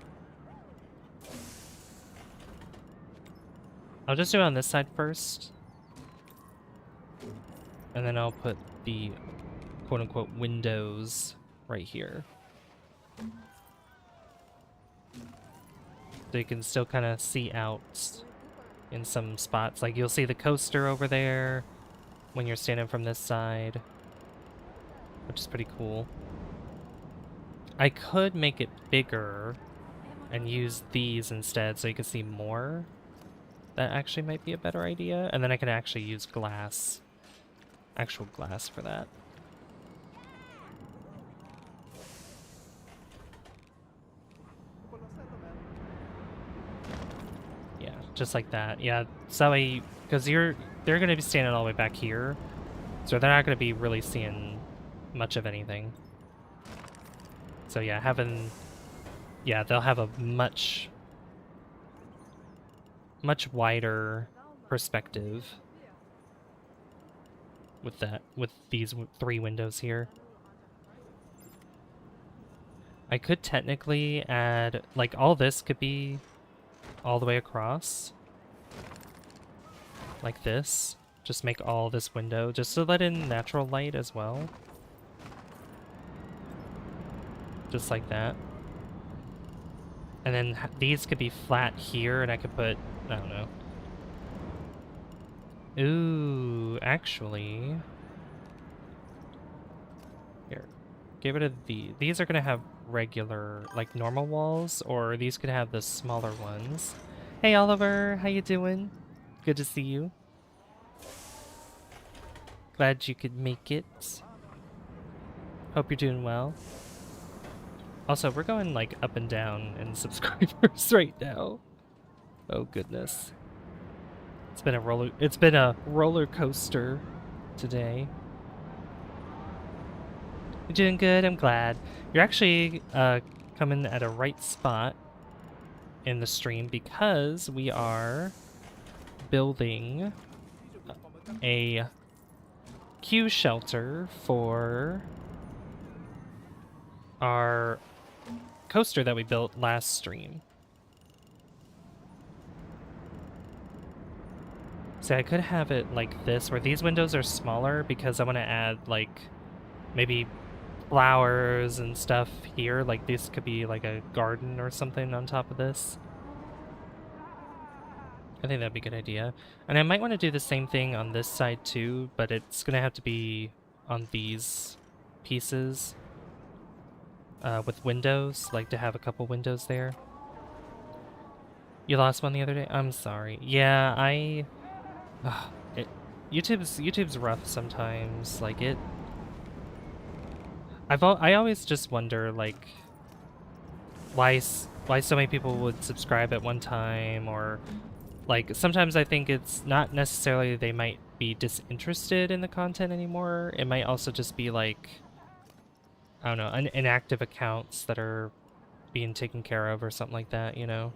I'll just do it on this side first. And then I'll put the quote-unquote windows right here. So you can still kind of see out in some spots. Like you'll see the coaster over there when you're standing from this side, which is pretty cool. I could make it bigger and use these instead so you can see more. That actually might be a better idea. And then I can actually use glass, actual glass for that. Yeah, just like that. Yeah, so because they're going to be standing all the way back here, so they're not going to be really seeing much of anything. So yeah, they'll have a much wider perspective with these 3 windows here. I could technically add, like, all this could be all the way across. Like this. Just make all this window, just to let in natural light as well. Just like that. And then these could be flat here, and I could put, I don't know. Ooh, actually. Here, get rid of these are gonna have regular, like normal walls, or these could have the smaller ones. Hey Oliver, how you doing? Good to see you. Glad you could make it. Hope you're doing well. Also, we're going like up and down in subscribers right now. Oh goodness. It's been a roller coaster today. You're doing good, I'm glad. You're actually coming at a right spot in the stream because we are building a queue shelter for our coaster that we built last stream. So I could have it like this, where these windows are smaller because I want to add like maybe flowers and stuff here. Like this could be like a garden or something on top of this. I think that'd be a good idea. And I might want to do the same thing on this side too, but it's gonna have to be on these pieces with windows, like to have a couple windows there. You lost one the other day? I'm sorry. Yeah, YouTube's rough sometimes. Like I always just wonder like why so many people would subscribe at one time, or like sometimes I think it's not necessarily they might be disinterested in the content anymore. It might also just be like, I don't know, inactive accounts that are being taken care of or something like that, you know?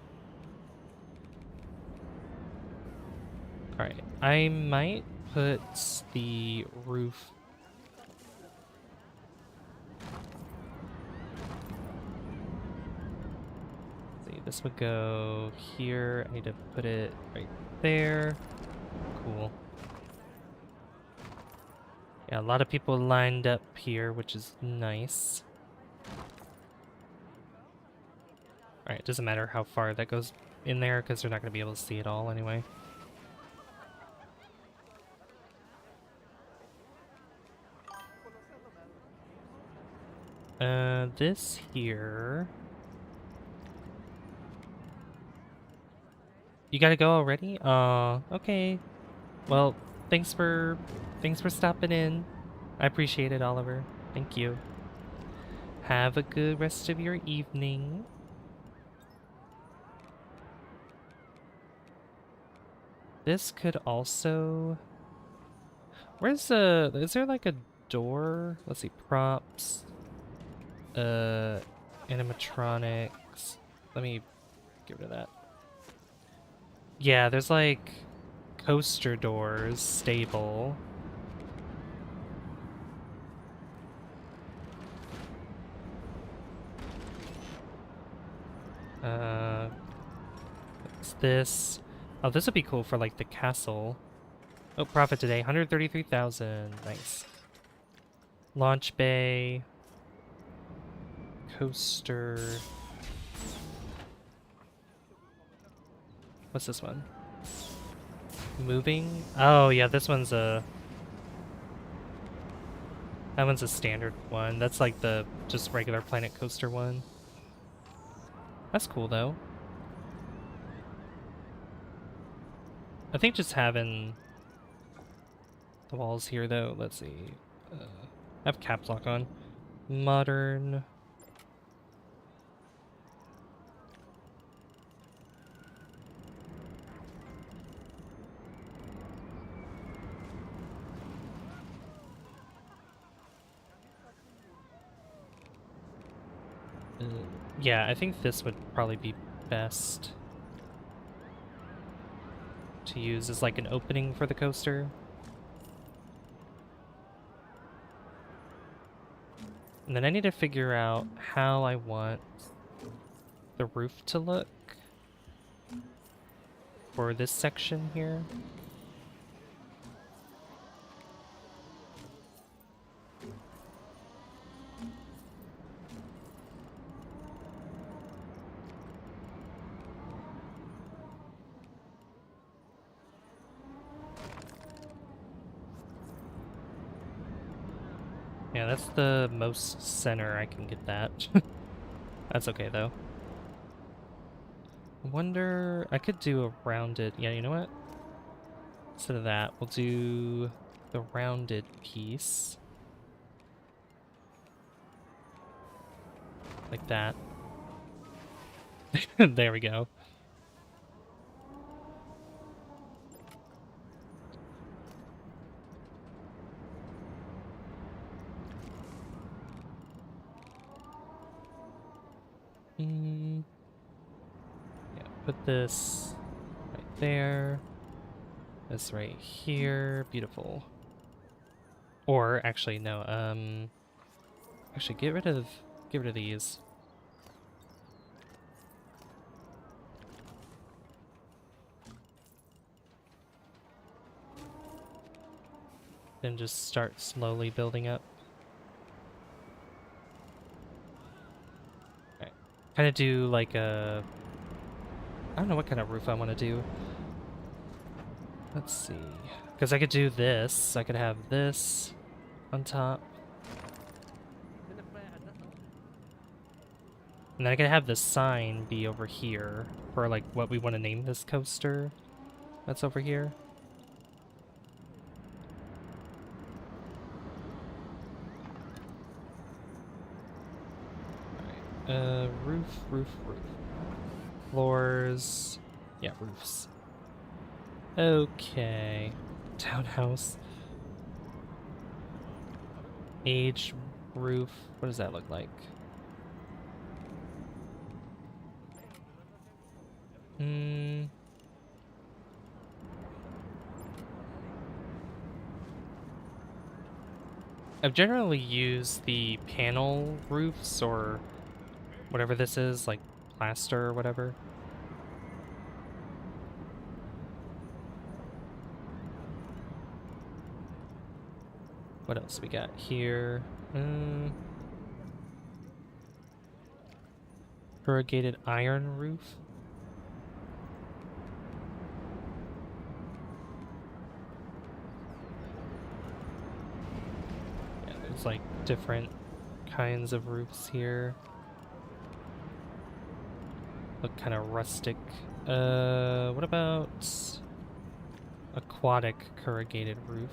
Alright, I might put the roof... Let's see, this would go here. I need to put it right there. Cool. Yeah, a lot of people lined up here, which is nice. Alright, it doesn't matter how far that goes in there, because they're not going to be able to see it all anyway. This here... You gotta go already? Okay. Well, thanks for stopping in. I appreciate it, Oliver. Thank you. Have a good rest of your evening. This could also... Where's the... Is there like a door? Let's see, props. Animatronics. Let me get rid of that. Yeah, there's like coaster doors, stable. What's this? Oh, this would be cool for like the castle. Oh, profit today, 133,000. Nice. Launch bay. Coaster. What's this one? Moving? Oh, yeah, this one's a... That one's a standard one. That's like the just regular Planet Coaster one. That's cool, though. I think just having the walls here, though. Let's see. I have caps lock on. Modern. Yeah, I think this would probably be best to use as like an opening for the coaster. And then I need to figure out how I want the roof to look for this section here. Yeah, that's the most center I can get that. That's okay, though. I wonder... I could do a rounded... Yeah, you know what? Instead of that, we'll do the rounded piece. Like that. There we go. Yeah, put this right there. This right here. Beautiful. Or actually no, actually get rid of these. Then just start slowly building up. Alright. Kind of do like a... I don't know what kind of roof I want to do. Let's see. Because I could do this. I could have this on top. And then I could have the sign be over here for like what we want to name this coaster. That's over here. Roof. Floors. Yeah, roofs. Okay. Townhouse. Age roof. What does that look like? I've generally used the panel roofs or whatever this is, like plaster or whatever. What else we got here? Corrugated iron roof. Yeah, there's like different kinds of roofs here. Look kind of rustic. What about aquatic corrugated roof?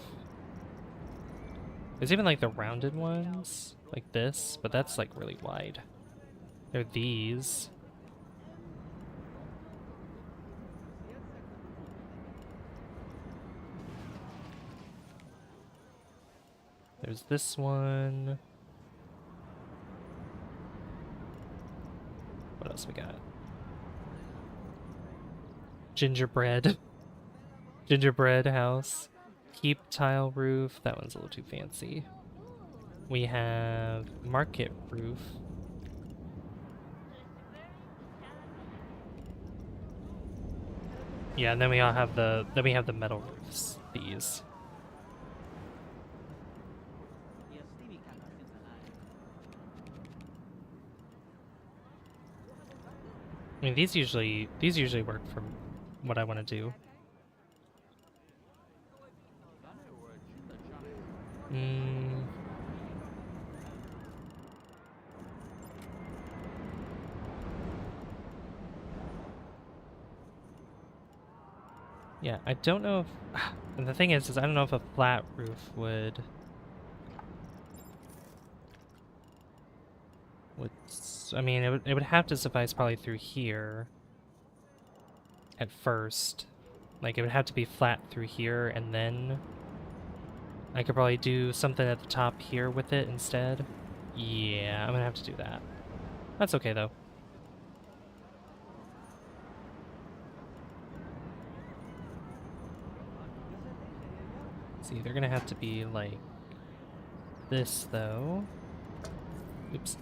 There's even like the rounded ones, like this, but that's like really wide. There are these. There's this one. What else we got? Gingerbread. Gingerbread house. Keep tile roof. That one's a little too fancy. We have market roof. Yeah, and then we all have the metal roofs. These. I mean, these usually work for what I want to do. Yeah, I don't know if... And the thing is I don't know if a flat roof would... I mean, it would have to suffice probably through here at first. Like, it would have to be flat through here, and then I could probably do something at the top here with it instead. Yeah, I'm gonna have to do that. That's okay, though. It's either gonna have to be like this, though. Oops.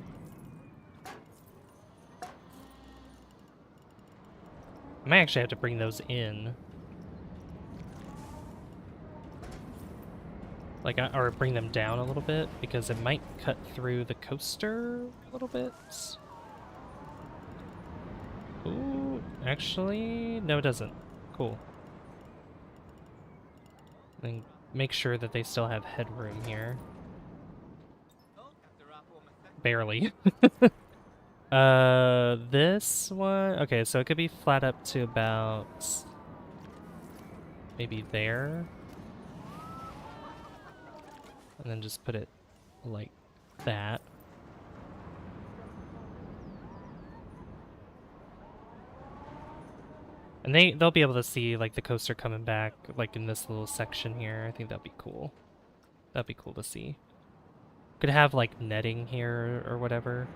I might actually have to bring those in. Like, or bring them down a little bit, because it might cut through the coaster a little bit. Ooh, actually, no it doesn't. Cool. And make sure that they still have headroom here. Barely. This one... Okay, so it could be flat up to about... maybe there. And then just put it like that. And they'll be able to see like the coaster coming back like in this little section here. I think that'd be cool. That'd be cool to see. Could have like netting here or whatever.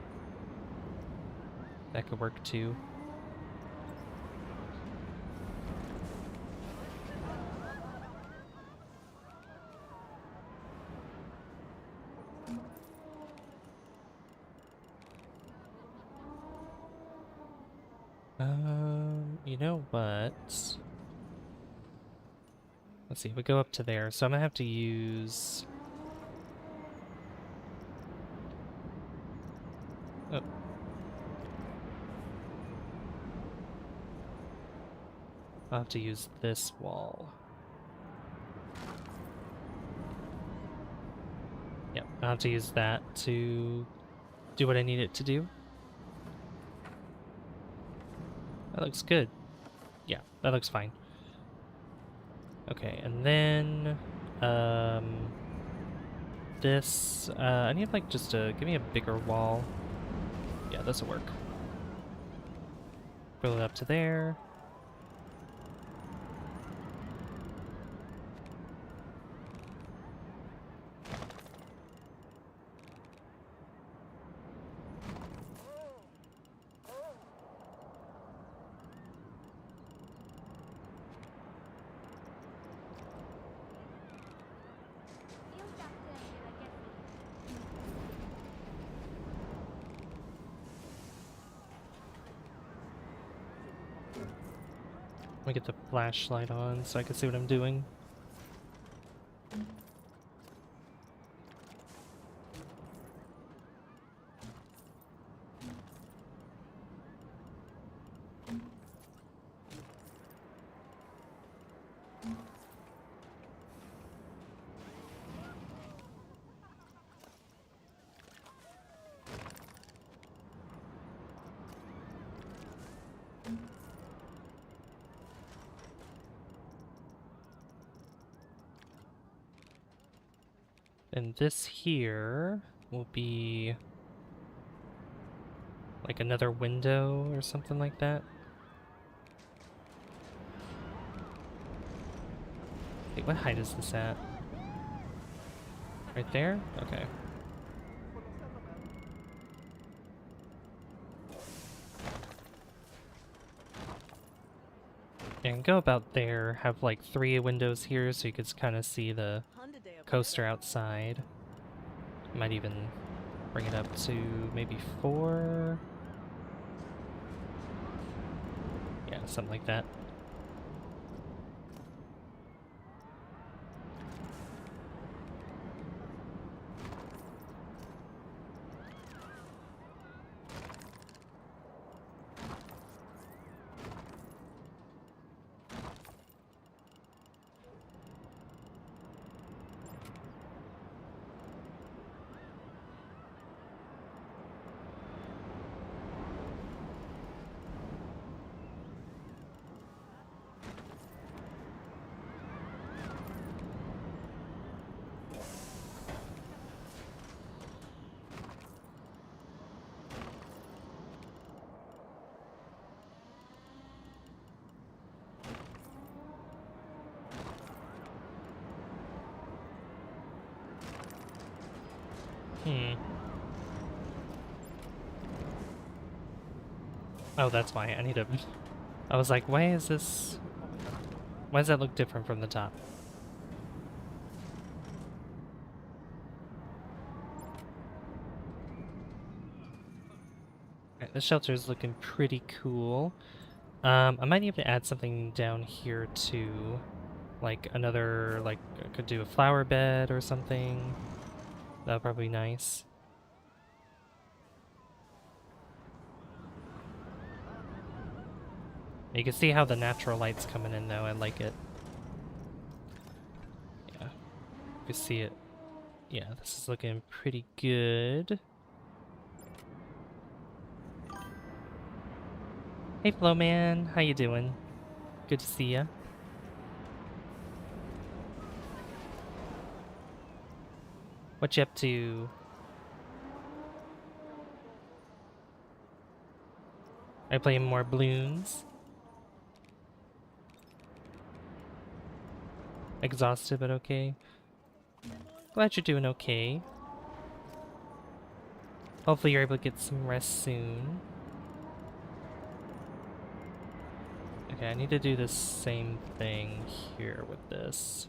That could work too. You know what? Let's see, we go up to there, so I'm gonna have to use... Oh. I'll have to use this wall. Yep, I'll have to use that to do what I need it to do. That looks good. Yeah, that looks fine. Okay, and then this I need like just to give me a bigger wall. Yeah, this will work. Build it up to there. Let me get the flashlight on so I can see what I'm doing. And this here will be like another window or something like that. Wait, what height is this at? Right there? Okay. And go about there, have like 3 windows here so you could kind of see the coaster outside. Might even bring it up to maybe 4. Yeah, something like that. Hmm. Oh, that's why I need to... I was like, why is this... Why does that look different from the top? Alright, the shelter is looking pretty cool. I might need to add something down here too. Like another, like, I could do a flower bed or something. That would probably be nice. You can see how the natural light's coming in though, I like it. Yeah, you can see it. Yeah, this is looking pretty good. Hey Flowman, how you doing? Good to see ya. What you up to? Are you playing more balloons? Exhausted but okay. Glad you're doing okay. Hopefully you're able to get some rest soon. Okay, I need to do the same thing here with this.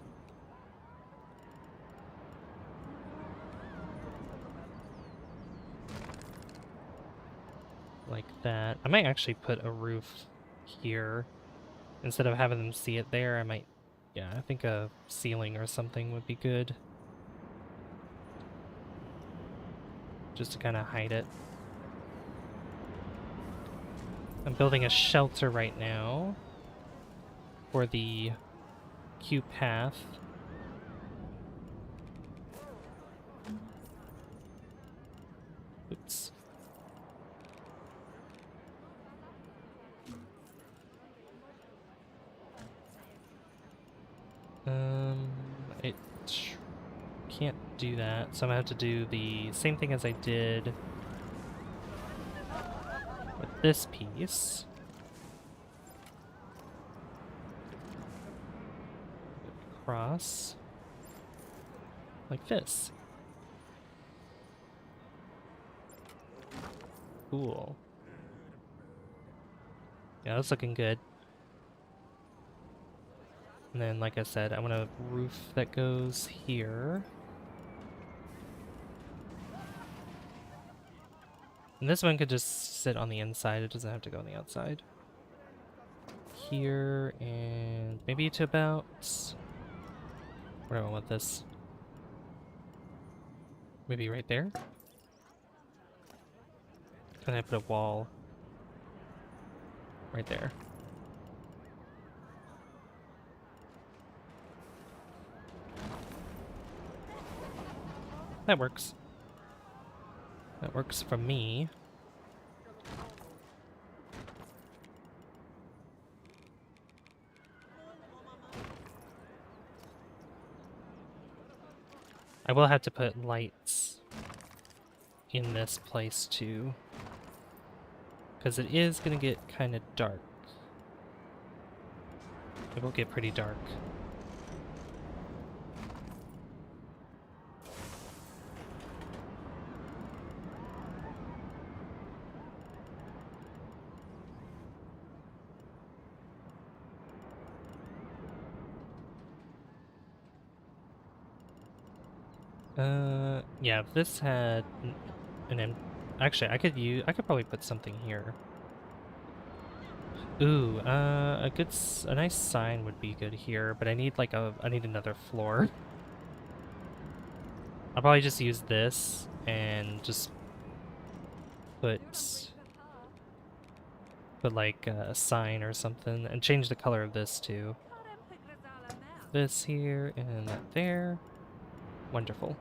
Like that. I might actually put a roof here. Instead of having them see it there, I might... Yeah, I think a ceiling or something would be good. Just to kind of hide it. I'm building a shelter right now for the queue path. Oops. It can't do that, so I'm gonna have to do the same thing as I did with this piece. Across. Like this. Cool. Yeah, that's looking good. And then, like I said, I want a roof that goes here. And this one could just sit on the inside, it doesn't have to go on the outside. Here, and maybe to about... Where do I want this? Maybe right there? And I put a wall right there. That works. That works for me. I will have to put lights in this place too, because it is going to get kind of dark. It will get pretty dark. Yeah, if this had actually, I could probably put something here. Ooh, a nice sign would be good here, but I need like I need another floor. I'll probably just use this and just put like a sign or something and change the color of this too. This here and that there. Wonderful.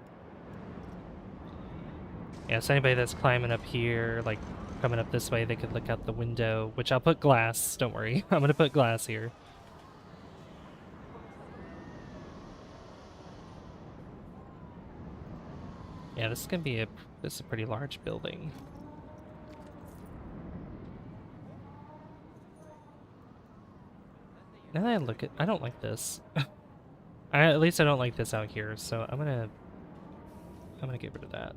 Yeah, so anybody that's climbing up here, like coming up this way, they could look out the window, which I'll put glass, don't worry. I'm gonna put glass here. Yeah, this is gonna be this is a pretty large building. Now that I look at, I don't like this. At least I don't like this out here, so I'm gonna get rid of that.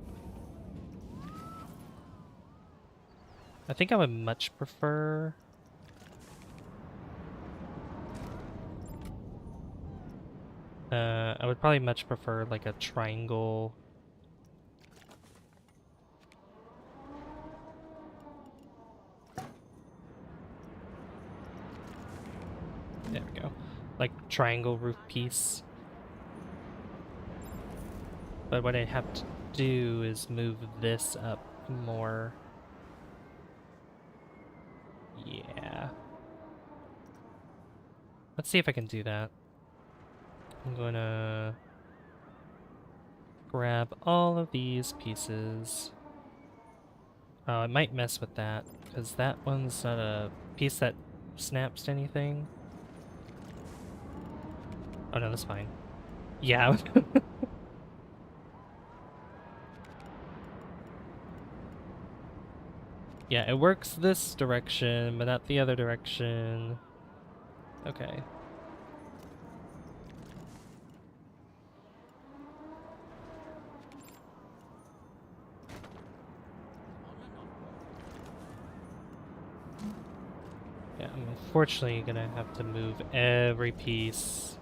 I think I would much prefer... I would probably much prefer like a triangle. There we go. Like triangle roof piece. But what I have to do is move this up more. Yeah. Let's see if I can do that. I'm gonna grab all of these pieces. Oh, I might mess with that, because that one's not a piece that snaps to anything. Oh no, that's fine. Yeah. Yeah, it works this direction, but not the other direction. Okay. Yeah, I'm unfortunately gonna have to move every piece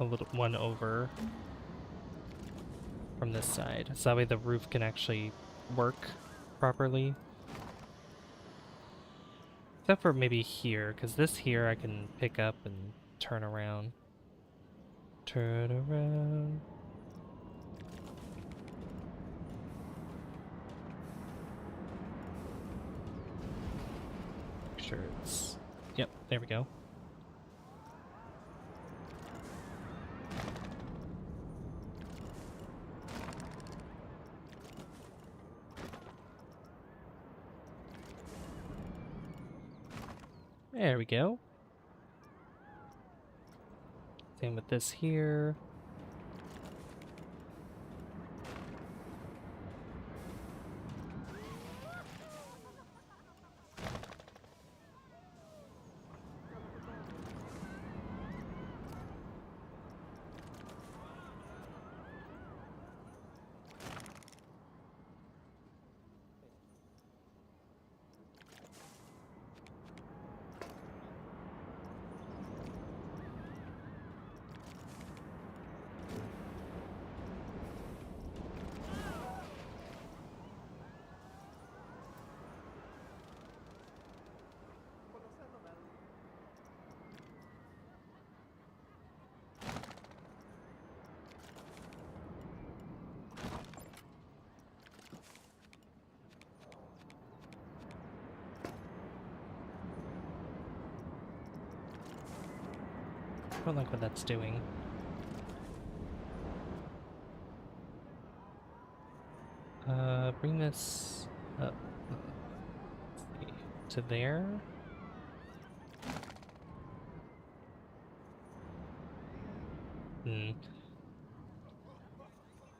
a little one over from this side, so that way the roof can actually work properly. Except for maybe here, because this here I can pick up and turn around. Turn around. Make sure it's... Yep, there we go. There we go. Same with this here. I don't like what that's doing. Bring this up, let's see, to there. Hmm.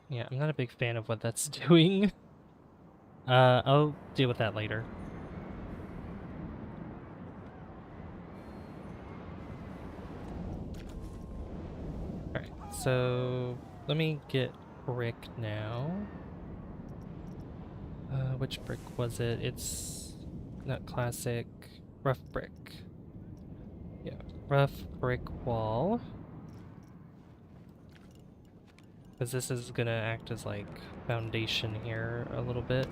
Yeah, I'm not a big fan of what that's doing. I'll deal with that later. Alright, so let me get brick now. Which brick was it? It's not classic. Rough brick. Yeah, rough brick wall. Because this is gonna act as like foundation here a little bit.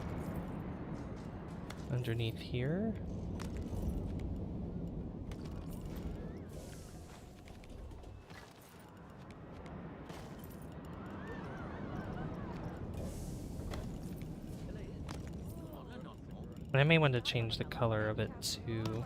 Underneath here. And I may want to change the color of it too.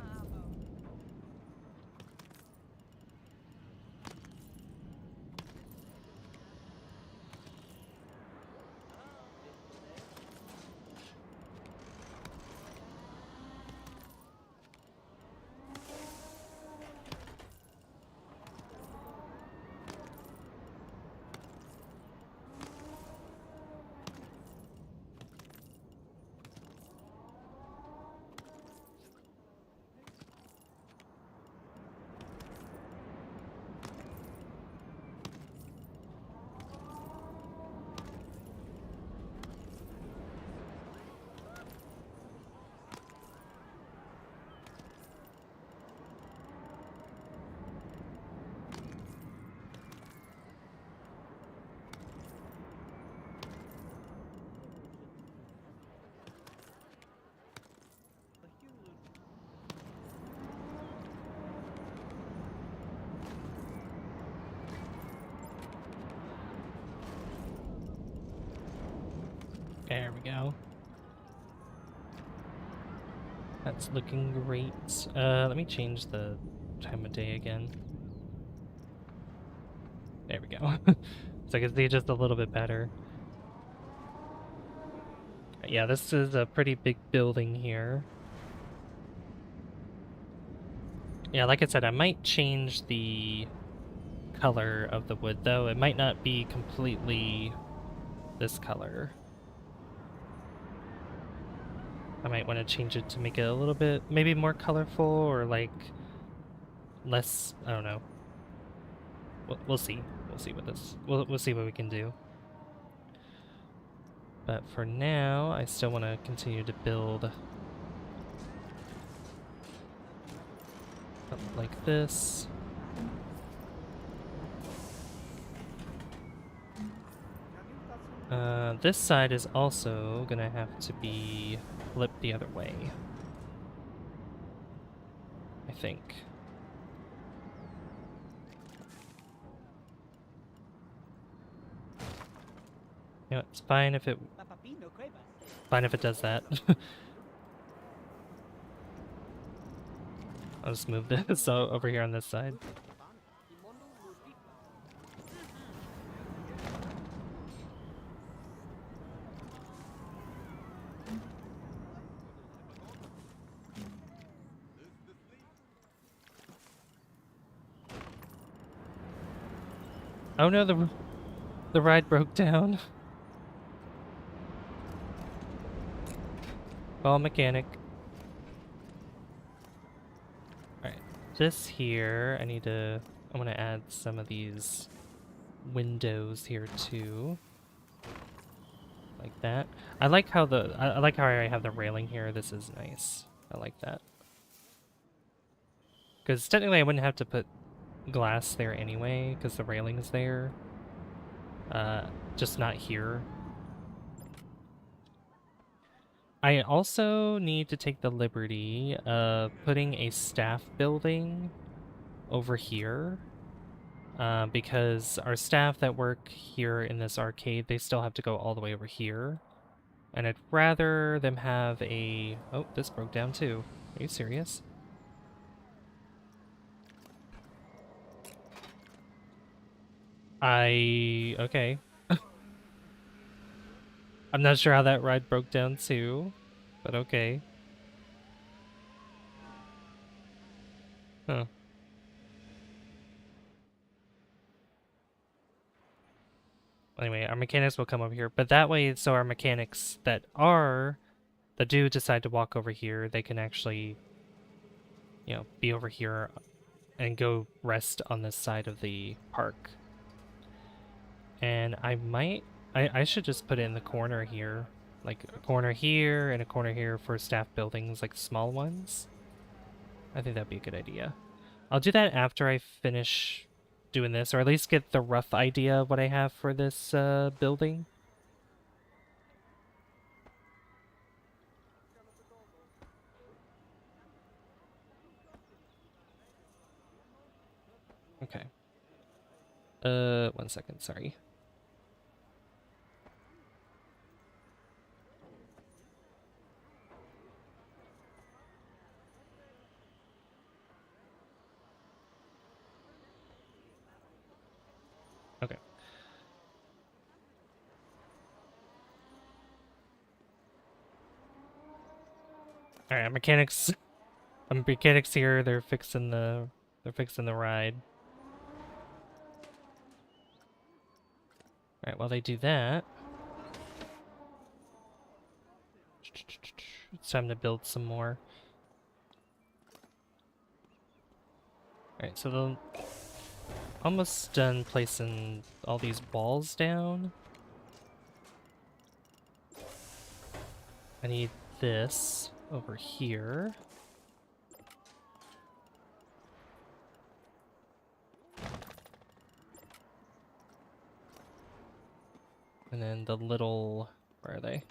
There we go. That's looking great. Let me change the time of day again. There we go. So I can see just a little bit better. Yeah, this is a pretty big building here. Yeah, like I said, I might change the color of the wood, though. It might not be completely this color. I might want to change it to make it a little bit, maybe more colorful, or like less, I don't know. We'll see. We'll see what this, we'll see what we can do. But for now, I still want to continue to build up like this. This side is also gonna have to be flipped the other way, I think. You know, it's fine if it does that. I'll just move this over here on this side. Oh no, the ride broke down. Call mechanic. Alright, this here, I want to add some of these windows here too. Like that. I like how I like how I have the railing here. This is nice. I like that. Because technically I wouldn't have to put glass there anyway, because the railing's there. Just not here. I also need to take the liberty of putting a staff building over here. Because our staff that work here in this arcade, they still have to go all the way over here. And I'd rather them have a... Oh, this broke down too. Are you serious? Okay. I'm not sure how that ride broke down too, but okay. Huh. Anyway, our mechanics will come over here, but that way, so our mechanics that do decide to walk over here, they can actually, you know, be over here and go rest on this side of the park. And I should just put it in the corner here, like a corner here and a corner here for staff buildings, like small ones. I think that'd be a good idea. I'll do that after I finish doing this, or at least get the rough idea of what I have for this building. Okay. 1 second, sorry. Okay. Alright, mechanics here, they're fixing the ride. Alright, while they do that, it's time to build some more. Alright, so they're almost done placing all these walls down. I need this over here. And then the little, where are they?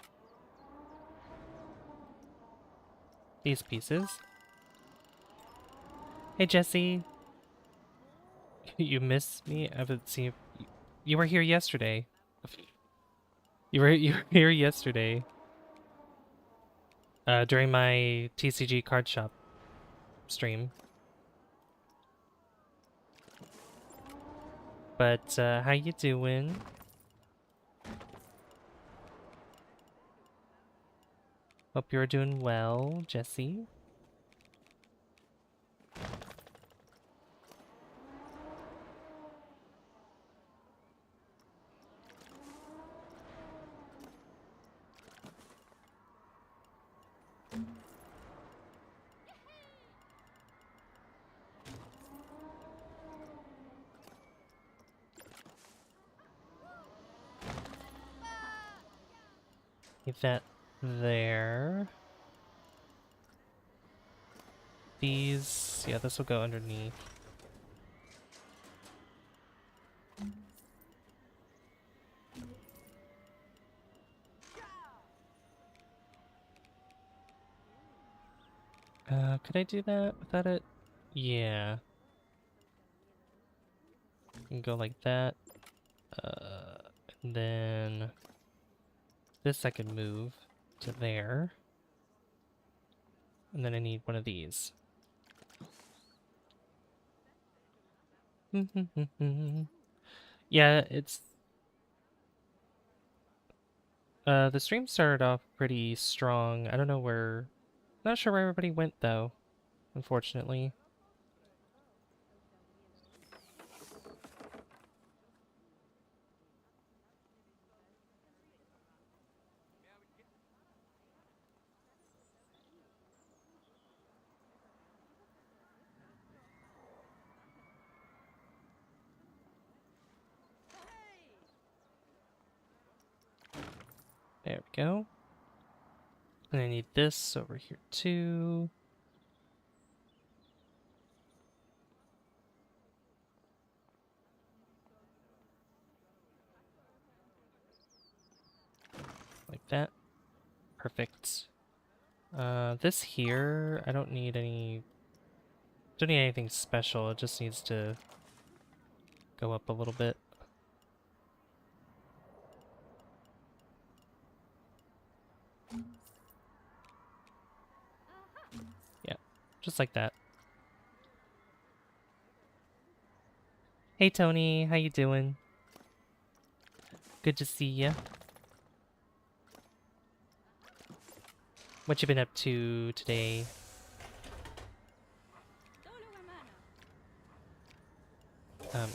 These pieces. Hey Jesse. You miss me? I haven't seen you. You were here yesterday. You were here yesterday. During my TCG card shop stream. But how you doing? Hope you're doing well, Jesse. Get that there. These, yeah, this will go underneath. Could I do that without it? Yeah. And go like that. And then this I can move to there. And then I need one of these. Yeah, it's... the stream started off pretty strong. I don't know where... Not sure where everybody went, though, unfortunately. There we go. And I need this over here, too. Like that. Perfect. This here, I don't need anything special. It just needs to go up a little bit. Yeah, just like that. Hey Tony, how you doing? Good to see ya. What you been up to today?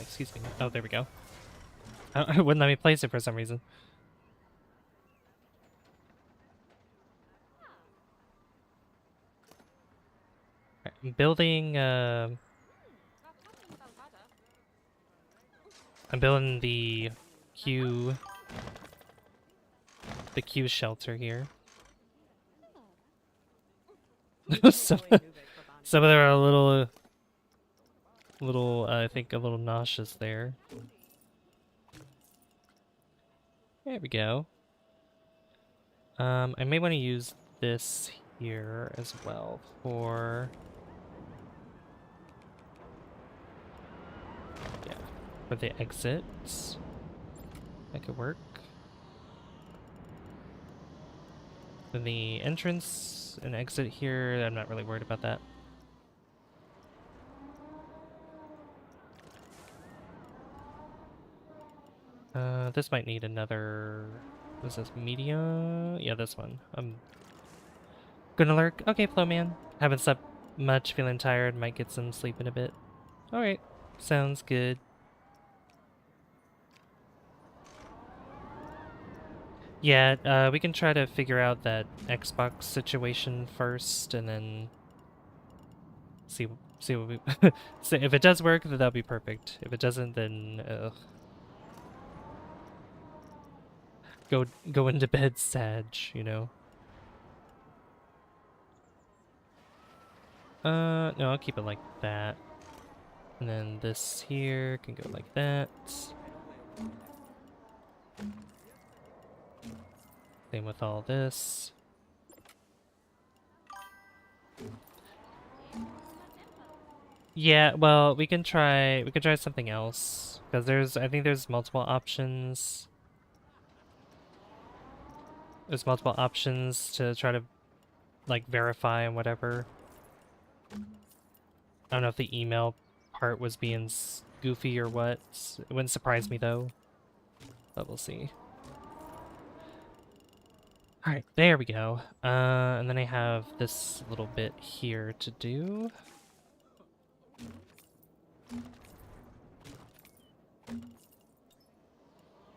Excuse me. Oh, there we go. It wouldn't let me place it for some reason. Right, I'm building, I'm building the Q shelter here. some of them are a little, I think a little nauseous there. There we go. I may want to use this here as well for... Yeah, for the exits. That could work. Then the entrance and exit here, I'm not really worried about that. This might need another... What is this, media? Yeah, this one. I'm gonna lurk. Okay, Flowman. Haven't slept much, feeling tired, might get some sleep in a bit. Alright, sounds good. Yeah, we can try to figure out that Xbox situation first, and then see what we... so if it does work, then that'll be perfect. If it doesn't, then... Go into bed sad, you know? No, I'll keep it like that. And then this here can go like that. Same with all this. Yeah, well, we can try something else, because I think there's multiple options. There's multiple options to try to like verify and whatever. I don't know if the email part was being goofy or what. It wouldn't surprise me though, but we'll see. All right, there we go. And then I have this little bit here to do.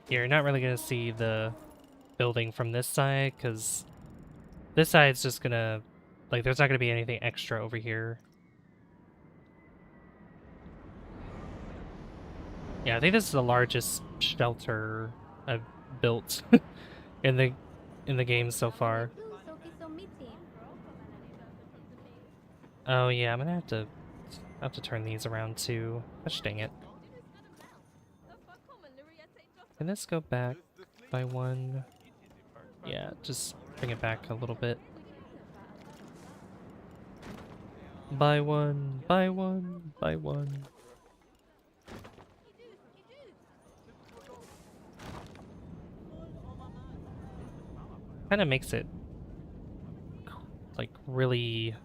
You're not really gonna see the building from this side because this side's just gonna, like, there's not gonna be anything extra over here. Yeah, I think this is the largest shelter I've built in the game so far. Oh yeah, I'm gonna have to turn these around too. Gosh dang it. Can this go back by one? Yeah, just bring it back a little bit. By one, by one, by one. Kind of makes it like really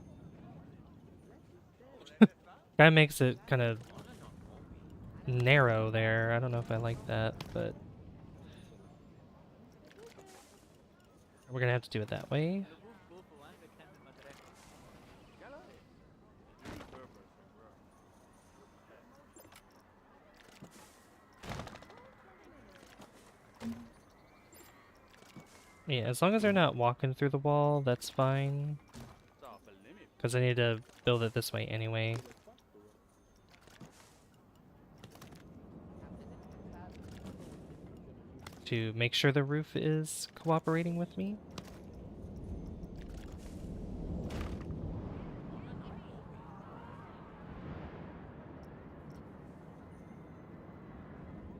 kind of makes it kind of narrow there. I don't know if I like that, but we're gonna have to do it that way. Yeah, as long as they're not walking through the wall, that's fine. Because I need to build it this way anyway. To make sure the roof is cooperating with me.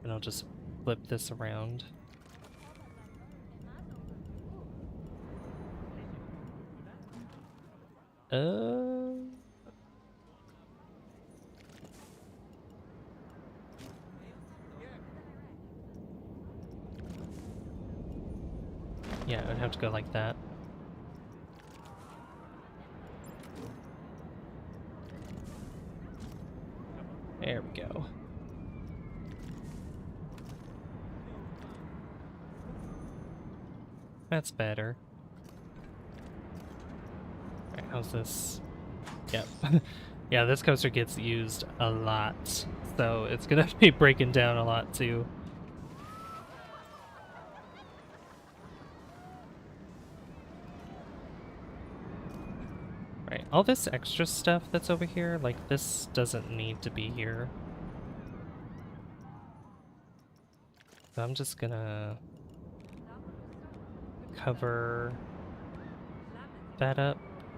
And I'll just flip this around. Yeah, it would have to go like that. There we go. That's better. Alright, how's this? Yep. Yeah, this coaster gets used a lot, so it's gonna be breaking down a lot too. Right, all this extra stuff that's over here, like this doesn't need to be here. So I'm just gonna cover that up,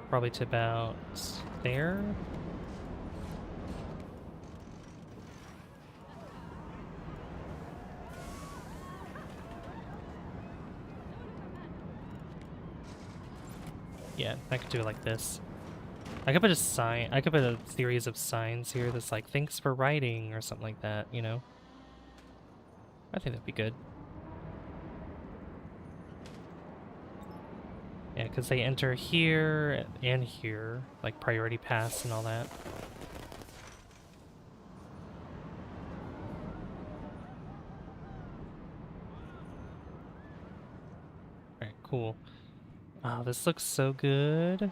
probably to about there. Yeah, I could do it like this. I could put a sign, I could put a series of signs here that's like, thanks for writing, or something like that, you know? I think that'd be good. Yeah, because they enter here and here, like priority pass and all that. Alright, cool. Oh, this looks so good.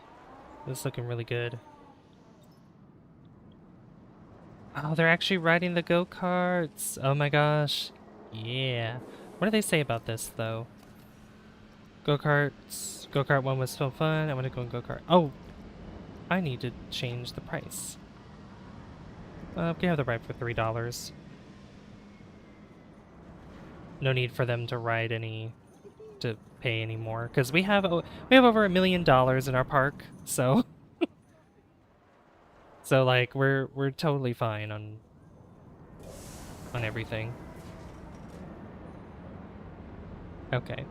This is looking really good. Oh, they're actually riding the go-karts. Oh my gosh. Yeah. What do they say about this, though? Go-karts. Go-kart 1 was so fun. I want to go in go-kart. Oh! I need to change the price. We can have the ride for $3. No need for them to ride any... to pay any more. Because we have over $1 million in our park, so... So, like, we're totally fine on everything. Okay.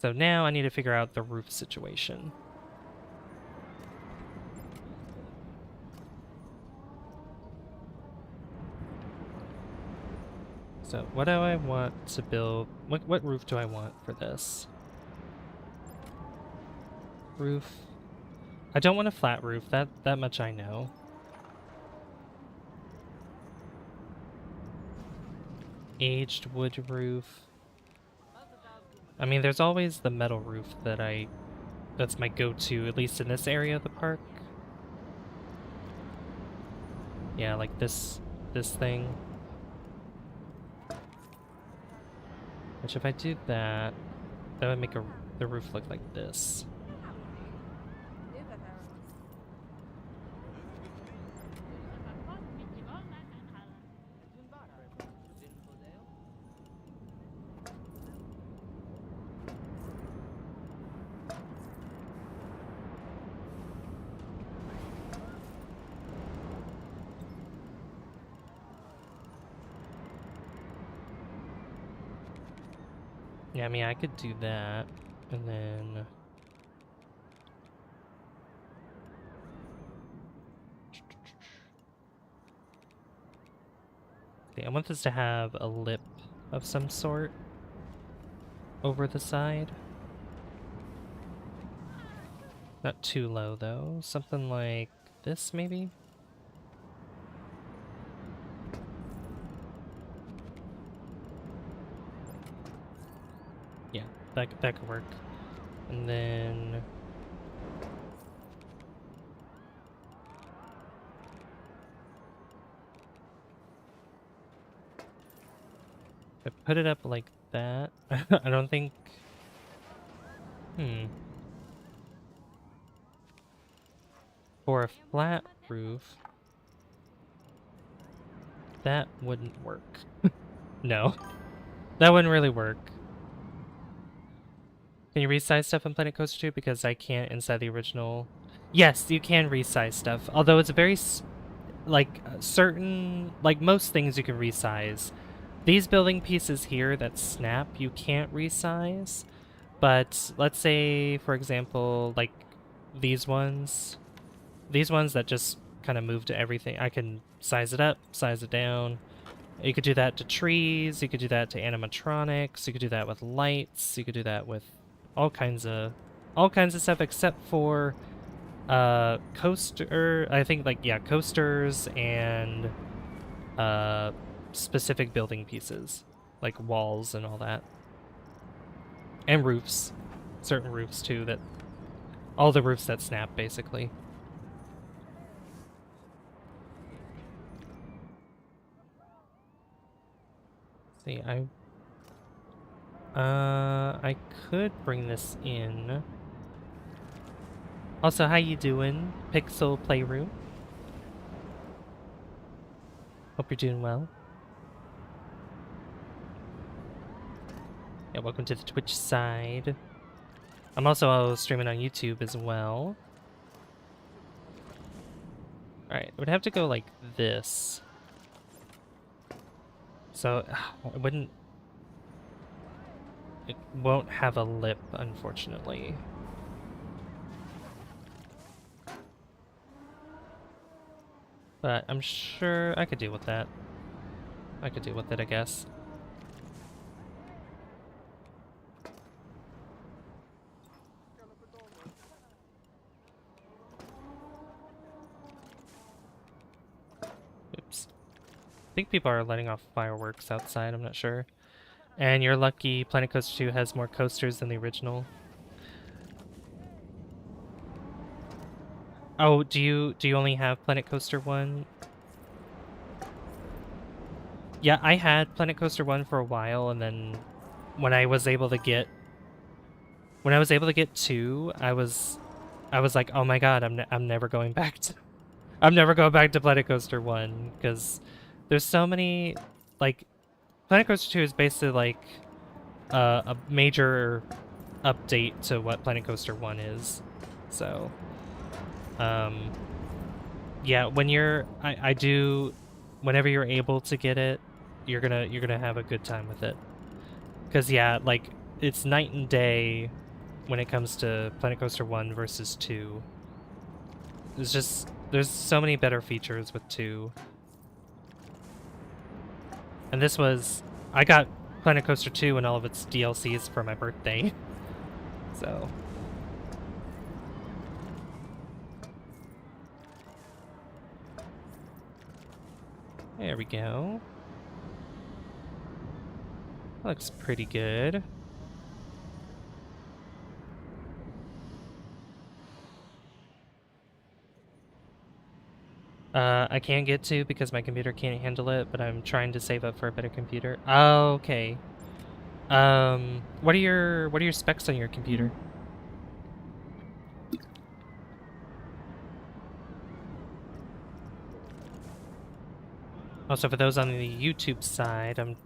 So now I need to figure out the roof situation. So what do I want to build? What roof do I want for this? Roof. I don't want a flat roof, that much I know. Aged wood roof. I mean, there's always the metal roof that's my go-to, at least in this area of the park. Yeah, like this thing. Which if I do that, that would make the roof look like this. Yeah, I mean, I could do that, and then... I want this to have a lip of some sort over the side. Not too low, though. Something like this, maybe? Yeah, that could work. And then... if I put it up like that, I don't think... For a flat roof, that wouldn't work. No, that wouldn't really work. Can you resize stuff in Planet Coaster 2? Because I can't inside the original. Yes, you can resize stuff. Although it's a very, certain, most things you can resize. These building pieces here that snap, you can't resize. But let's say, for example, like these ones that just kind of move to everything. I can size it up, size it down. You could do that to trees, you could do that to animatronics, you could do that with lights, you could do that with all kinds of stuff except for coaster, I think coasters and specific building pieces, like walls and all that. And roofs. Certain roofs too, that all the roofs that snap basically. See, I could bring this in. Also, how you doing, Pixel Playroom? Hope you're doing well. Yeah, welcome to the Twitch side. I'm also streaming on YouTube as well. Alright, it would have to go like this. So, it won't have a lip, unfortunately. But I'm sure I could deal with that. I could deal with it, I guess. Oops. I think people are letting off fireworks outside, I'm not sure. And you're lucky Planet Coaster 2 has more coasters than the original. Oh, do you only have Planet Coaster 1? Yeah, I had Planet Coaster 1 for a while, and then when I was able to get 2, I was like, "Oh my god, I'm never going back to Planet Coaster 1 because there's so many Planet Coaster 2 is basically like a major update to what Planet Coaster 1 is. So, yeah, whenever you're able to get it, you're gonna have a good time with it. Because yeah, it's night and day when it comes to Planet Coaster 1 versus 2. There's so many better features with 2. And this was I got Planet Coaster 2 and all of its DLCs for my birthday. So. There we go. That looks pretty good. I can get to because my computer can't handle it, but I'm trying to save up for a better computer. Oh, okay. What are your specs on your computer? Also, for those on the YouTube side, I'm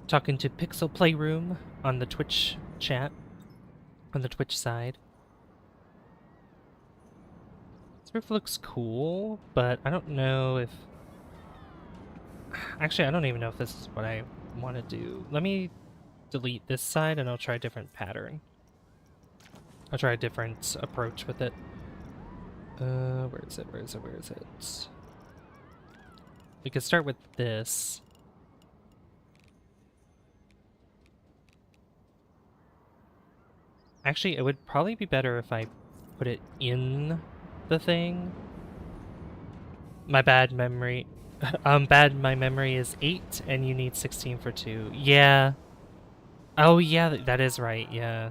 talking to Pixel Playroom on the Twitch chat, on the Twitch side. This roof looks cool, but I don't know if... Actually, I don't even know if this is what I want to do. Let me delete this side and I'll try a different pattern. I'll try a different approach with it. Where is it? Where is it? Where is it? We could start with this. Actually, it would probably be better if I put it in the thing. My bad memory. My memory is 8 and you need 16 for 2. Yeah. Oh, yeah, that is right, yeah.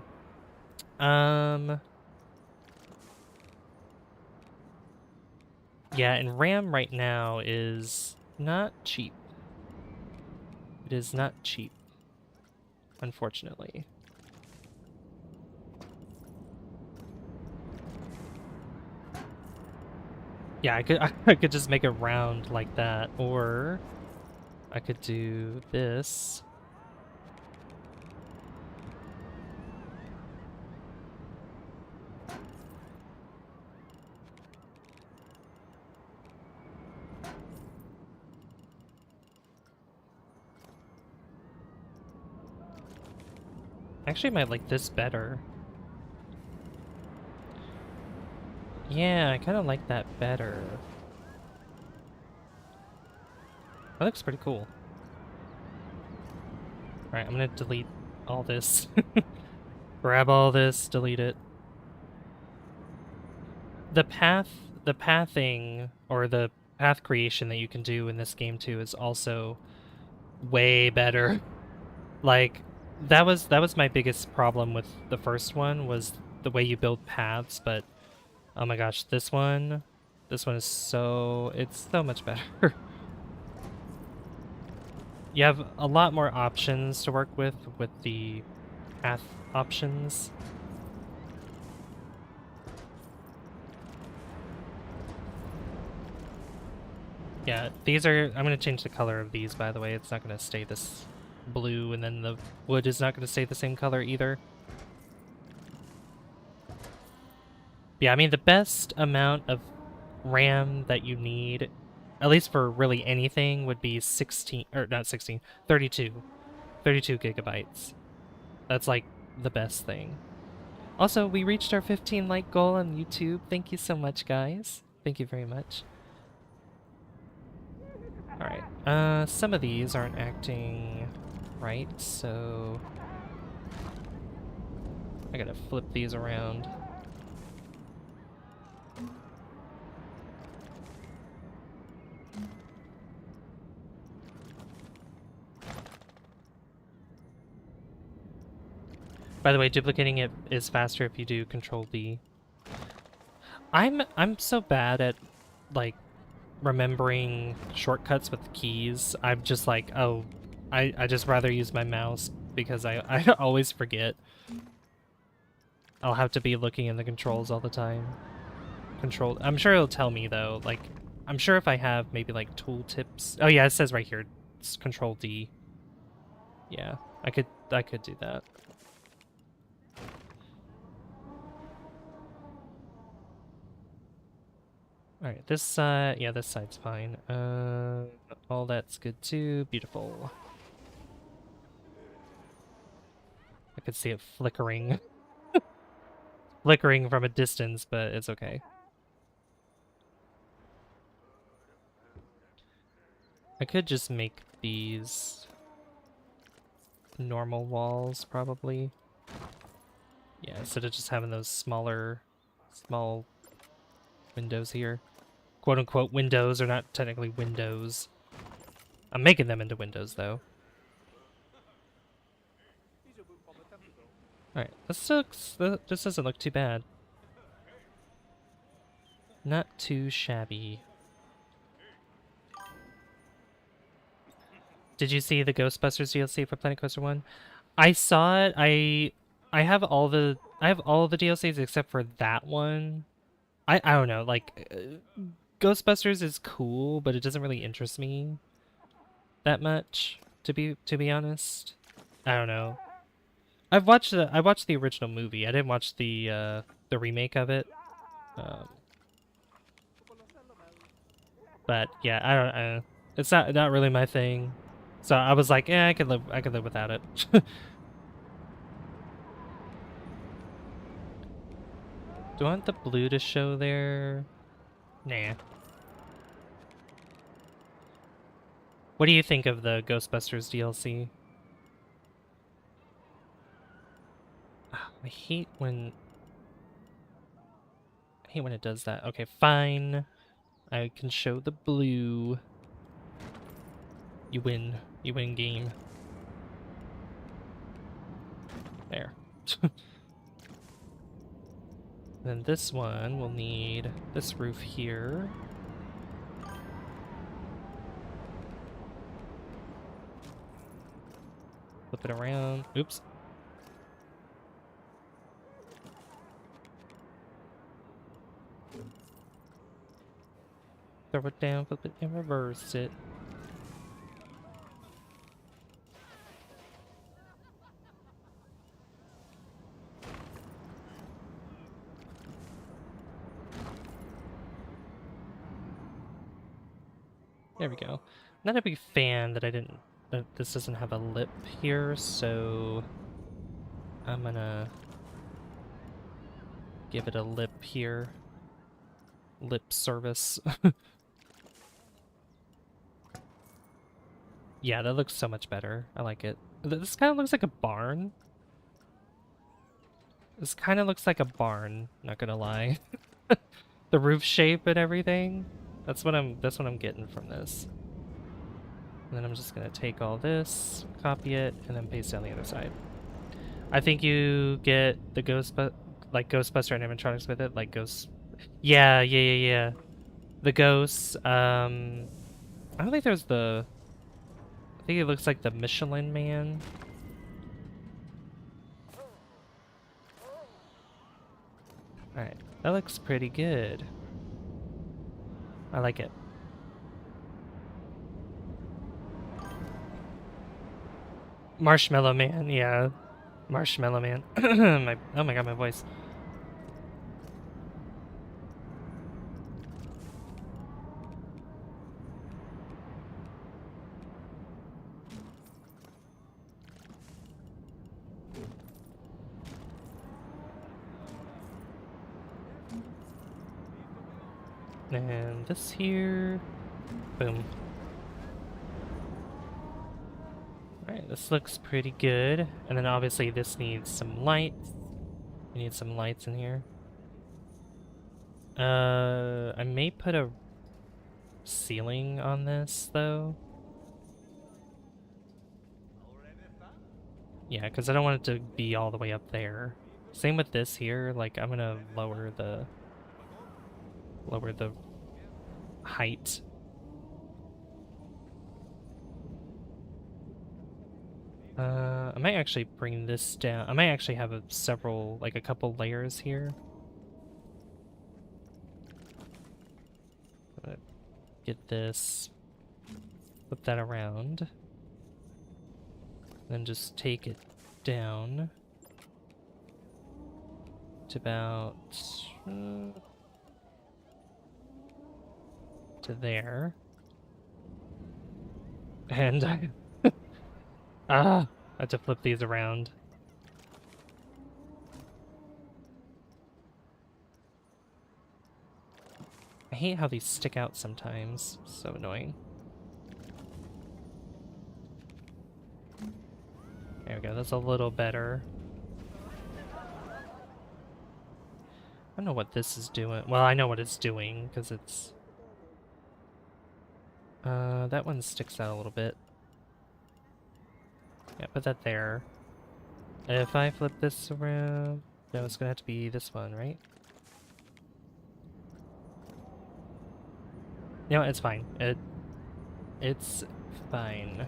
Yeah, and RAM right now is not cheap. It is not cheap, unfortunately. Yeah, I could just make it round like that, or I could do this. Actually, I might like this better. Yeah, I kind of like that better. That looks pretty cool. Alright, I'm gonna delete all this. Grab all this, delete it. The pathing, or the path creation that you can do in this game too is also way better. Like, that was my biggest problem with the first one, was the way you build paths, but oh my gosh, this one is it's so much better. You have a lot more options to work with the path options. Yeah, these are, I'm going to change the color of these, by the way. It's not going to stay this blue, and then the wood is not going to stay the same color either. Yeah, I mean, the best amount of RAM that you need, at least for really anything, would be 16, or not 16, 32. 32 gigabytes. That's like the best thing. Also, we reached our 15 like goal on YouTube. Thank you so much, guys. Thank you very much. Alright, some of these aren't acting right, so I gotta flip these around. By the way, duplicating it is faster if you do Control D. I'm so bad at, like, remembering shortcuts with keys. I'm just like, oh, I just rather use my mouse because I always forget. I'll have to be looking in the controls all the time. I'm sure it'll tell me though, like, I'm sure if I have maybe like tool tips. Oh yeah, it says right here, it's Control D. Yeah, I could do that. Alright, this side, yeah, this side's fine. All that's good too. Beautiful. I could see it flickering. Flickering from a distance, but it's okay. I could just make these normal walls, probably. Yeah, instead of just having those small windows here. Quote-unquote windows are not technically windows. I'm making them into windows, though. Alright, this doesn't look too bad. Not too shabby. Did you see the Ghostbusters DLC for Planet Coaster 1? I saw it. I have all the DLCs except for that one. I don't know, like Ghostbusters is cool, but it doesn't really interest me that much, to be honest. I don't know. I watched the original movie. I didn't watch the remake of it. Um, but yeah, I don't. It's not really my thing. So I was like, yeah, I could live without it. Do I want the blue to show there? Nah. What do you think of the Ghostbusters DLC? I hate when it does that. Okay, fine. I can show the blue. You win. You win game. There. Then this one will need this roof here. Flip it around. Oops. Throw it down, flip it, and reverse it. There we go. Not a big fan that this doesn't have a lip here, so I'm gonna give it a lip here. Lip service. Yeah, that looks so much better. I like it. This kind of looks like a barn. This kind of looks like a barn, not gonna lie. The roof shape and everything. That's what I'm getting from this. And then I'm just gonna take all this, copy it, and then paste it on the other side. I think you get the Ghostbuster animatronics with it, like ghosts. Yeah. The ghosts. I don't think there's the. I think it looks like the Michelin Man. All right, that looks pretty good. I like it. Marshmallow Man, yeah. Marshmallow Man. Oh my god, my voice. And this here. Boom. Alright, this looks pretty good. And then obviously this needs some lights. We need some lights in here. I may put a ceiling on this, though. Yeah, because I don't want it to be all the way up there. Same with this here. Like, I'm gonna lower the height. I might actually bring this down. I might actually have a couple layers here. Get this, flip that around, then just take it down to about to there, and I I have to flip these around. I hate how these stick out sometimes. So annoying. There we go. That's a little better. I don't know what this is doing. Well, I know what it's doing because it's... that one sticks out a little bit. Yeah, put that there. If I flip this around... No, it's gonna have to be this one, right? No, it's fine. It's fine.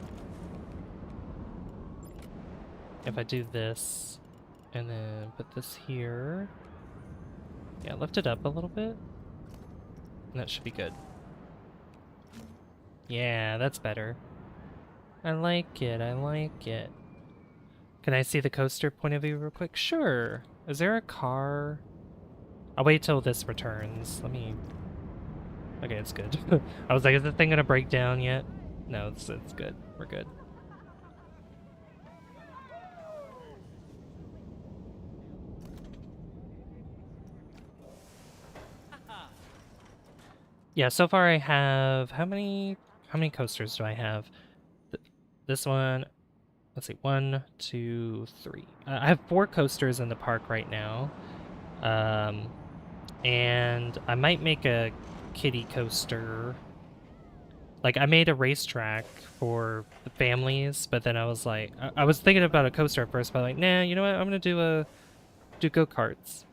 If I do this, and then put this here... Yeah, lift it up a little bit. And that should be good. Yeah, that's better. I like it, I like it. Can I see the coaster point of view real quick? Sure. Is there a car? I'll wait till this returns. Let me... Okay, it's good. I was like, is the thing gonna break down yet? No, it's good. We're good. Yeah, so far I have... How many coasters do I have? This one... Let's see, 1, 2, 3. I have 4 coasters in the park right now. And I might make a kiddie coaster. Like, I made a racetrack for the families, but then I was like... I was thinking about a coaster at first, but like, nah, you know what? I'm gonna do go-karts.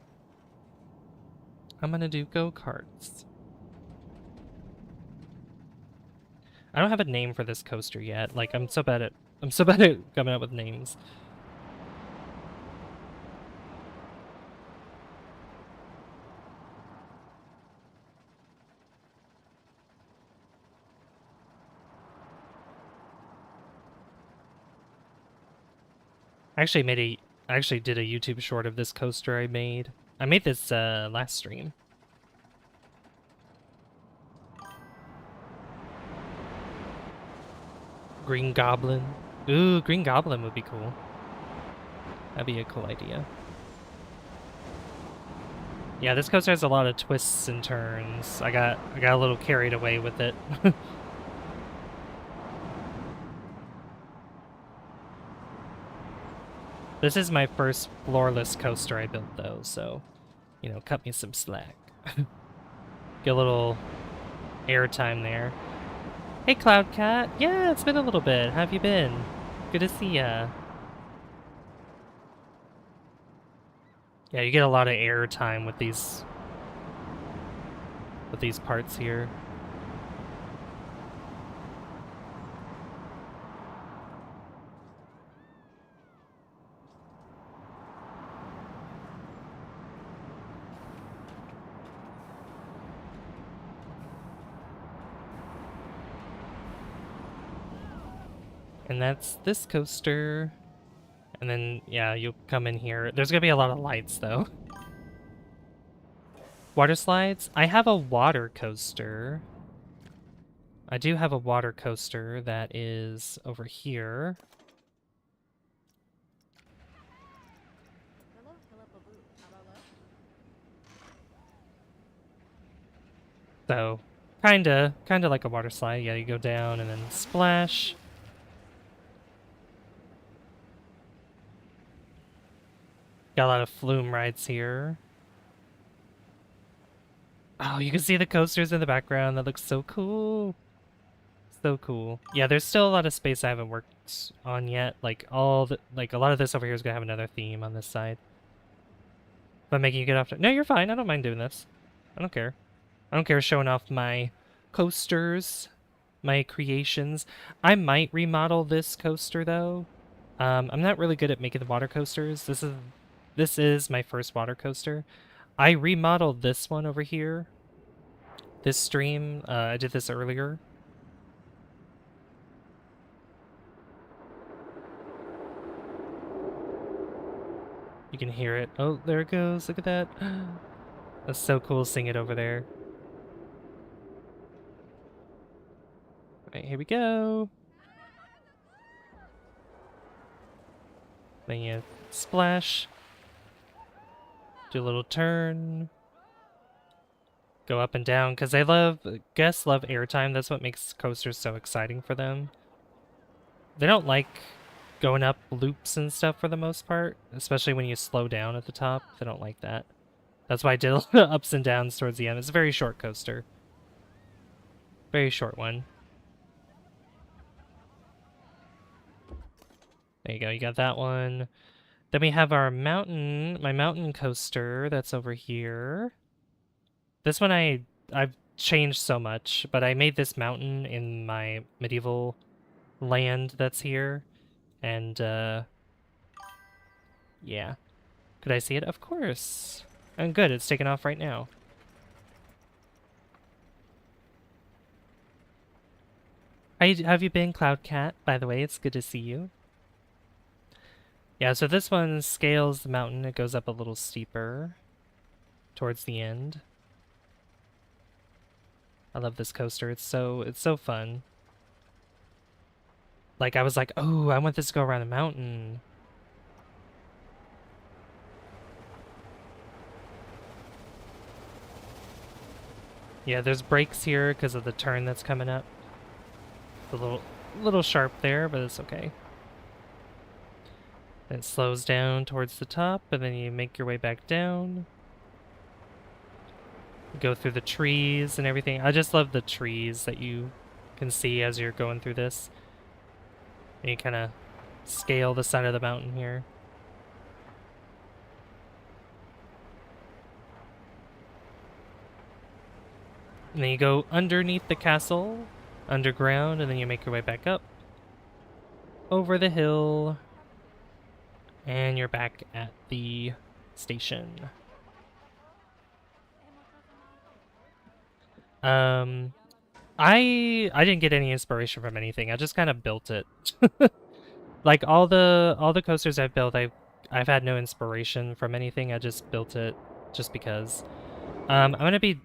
I'm gonna do go-karts. I don't have a name for this coaster yet. Like, I'm so bad at coming up with names. I actually did a YouTube short of this coaster I made. I made this last stream. Green Goblin. Ooh, Green Goblin would be cool. That'd be a cool idea. Yeah, this coaster has a lot of twists and turns. I got a little carried away with it. This is my first floorless coaster I built though, so, you know, cut me some slack. Get a little airtime there. Hey Cloud Cat! Yeah, it's been a little bit. How have you been? Good to see ya. Yeah, you get a lot of airtime with these parts here. And that's this coaster. And then, yeah, you'll come in here. There's gonna be a lot of lights, though. Water slides? I have a water coaster. I do have a water coaster that is over here. So, kinda like a water slide. Yeah, you go down and then splash. Got a lot of flume rides here. Oh, you can see the coasters in the background. That looks so cool. So cool. Yeah, there's still a lot of space I haven't worked on yet. Like a lot of this over here is gonna have another theme on this side. If I'm making you get off to... No, you're fine. I don't mind doing this. I don't care. I don't care showing off my coasters, my creations. I might remodel this coaster though. I'm not really good at making the water coasters. This is my first water coaster. I remodeled this one over here. This stream, I did this earlier. You can hear it. Oh, there it goes. Look at that. That's so cool seeing it over there. Alright, here we go. Then you splash. Do a little turn. Go up and down, because guests love airtime. That's what makes coasters so exciting for them. They don't like going up loops and stuff for the most part, especially when you slow down at the top. They don't like that. That's why I did a lot of ups and downs towards the end. It's a very short coaster. Very short one. There you go, you got that one. Then we have our mountain, my mountain coaster that's over here. This one I've changed so much, but I made this mountain in my medieval land that's here. And yeah. Could I see it? Of course. And good, it's taken off right now. How have you been, Cloud Cat? By the way, it's good to see you. Yeah, so this one scales the mountain. It goes up a little steeper towards the end. I love this coaster. It's so fun. Like, I was like, oh, I want this to go around the mountain. Yeah, there's brakes here because of the turn that's coming up. A little sharp there, but it's okay. Then it slows down towards the top, and then you make your way back down. You go through the trees and everything. I just love the trees that you can see as you're going through this. And you kind of scale the side of the mountain here. And then you go underneath the castle, underground, and then you make your way back up, over the hill, and you're back at the station. I didn't get any inspiration from anything. I just kind of built it. Like all the coasters I've built, I've had no inspiration from anything. I just built it just because. I'm gonna be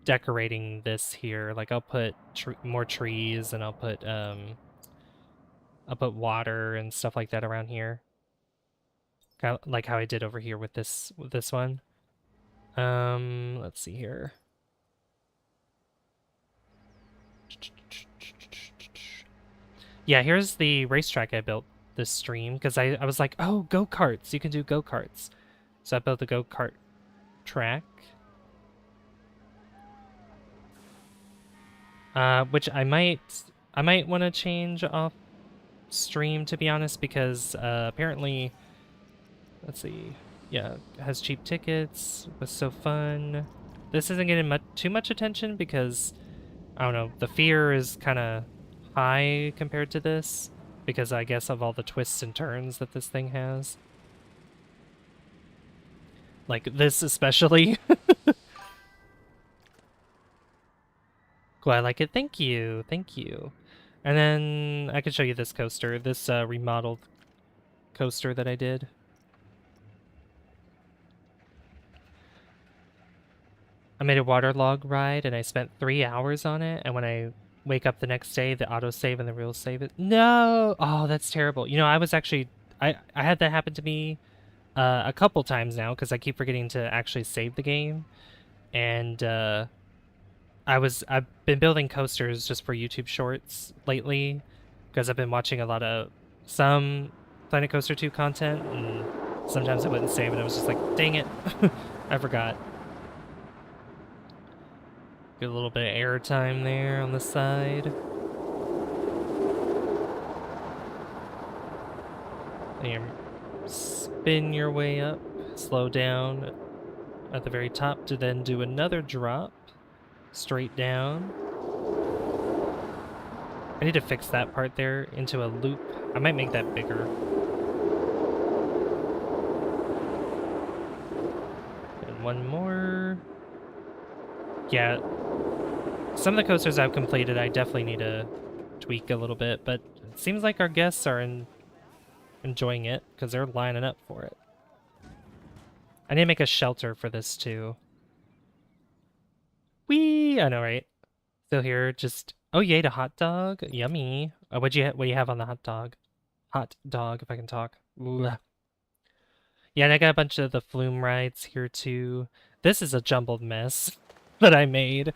decorating this here. Like I'll put more trees, and I'll put water and stuff like that around here. Kind of like how I did over here with this one. Let's see here. Yeah, here's the racetrack I built this stream because I was like, oh, go-karts. You can do go-karts. So I built a go-kart track. Which I might want to change off stream, to be honest, because apparently, let's see, yeah, it has cheap tickets, was so fun. This isn't getting too much attention because, I don't know, the fear is kind of high compared to this, because I guess of all the twists and turns that this thing has. Like this especially. Cool, I like it. Thank you. Thank you. And then I can show you this coaster, this remodeled coaster that I did. I made a waterlog ride and I spent 3 hours on it, and when I wake up the next day, the autosave and the real save it. No! Oh, that's terrible. You know, I was actually I had that happen to me a couple times now because I keep forgetting to actually save the game. And I've been building coasters just for YouTube shorts lately because I've been watching a lot of some Planet Coaster 2 content, and sometimes I wouldn't save it. I was just like, dang it, I forgot. Get a little bit of air time there on the side. And you spin your way up, slow down at the very top to then do another drop. Straight down. I need to fix that part there into a loop. I might make that bigger. And one more. Yeah. Some of the coasters I've completed, I definitely need to tweak a little bit, but it seems like our guests are enjoying it because they're lining up for it. I need to make a shelter for this too. Whee! I know, right? Still here, just... Oh, you ate a hot dog? Yummy. What do you have on the hot dog? Hot dog, if I can talk. Blah. Yeah, and I got a bunch of the flume rides here, too. This is a jumbled mess that I made.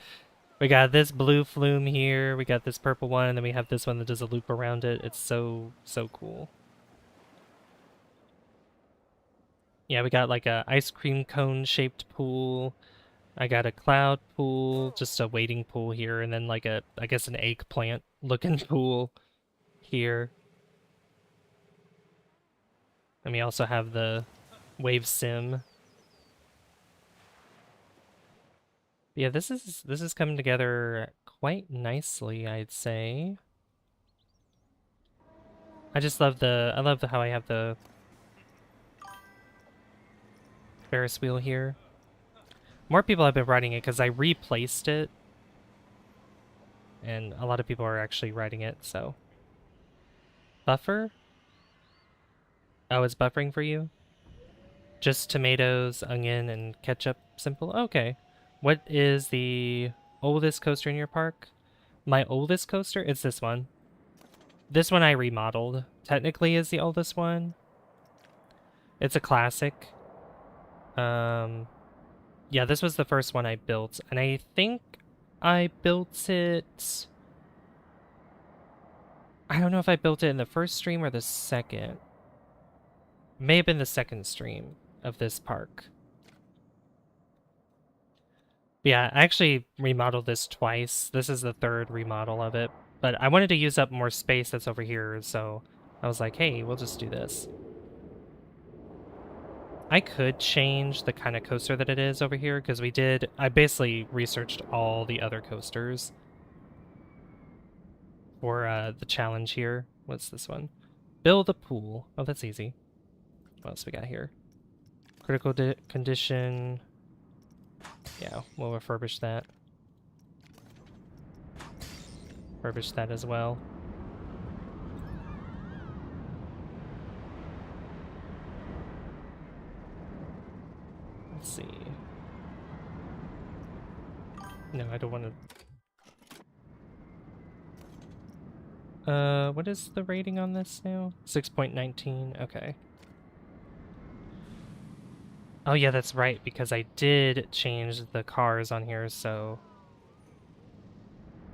We got this blue flume here, we got this purple one, and then we have this one that does a loop around it. It's so cool. Yeah, we got like a ice cream cone shaped pool. I got a cloud pool, just a waiting pool here, and then like I guess an eggplant looking pool here. And we also have the wave sim. Yeah, this is coming together quite nicely, I'd say. I love how I have the Ferris wheel here. More people have been riding it because I replaced it, and a lot of people are actually riding it, so. Buffer? Oh, it's buffering for you? Just tomatoes, onion, and ketchup simple? Okay. What is the oldest coaster in your park? My oldest coaster? It's this one. This one I remodeled. Technically is the oldest one. It's a classic. Um, yeah, this was the first one I built, and I think I built it... I don't know if I built it in the first stream or the second. May have been the second stream of this park. Yeah, I actually remodeled this twice. This is the third remodel of it, but I wanted to use up more space that's over here, so I was like, hey, we'll just do this. I could change the kind of coaster that it is over here, because I basically researched all the other coasters for the challenge here. What's this one? Build a pool. Oh, that's easy. What else we got here? Critical condition. Yeah, we'll refurbish that. Refurbish that as well. Let's see. No, I don't want to... what is the rating on this now? 6.19, okay. Oh yeah, that's right, because I did change the cars on here, so...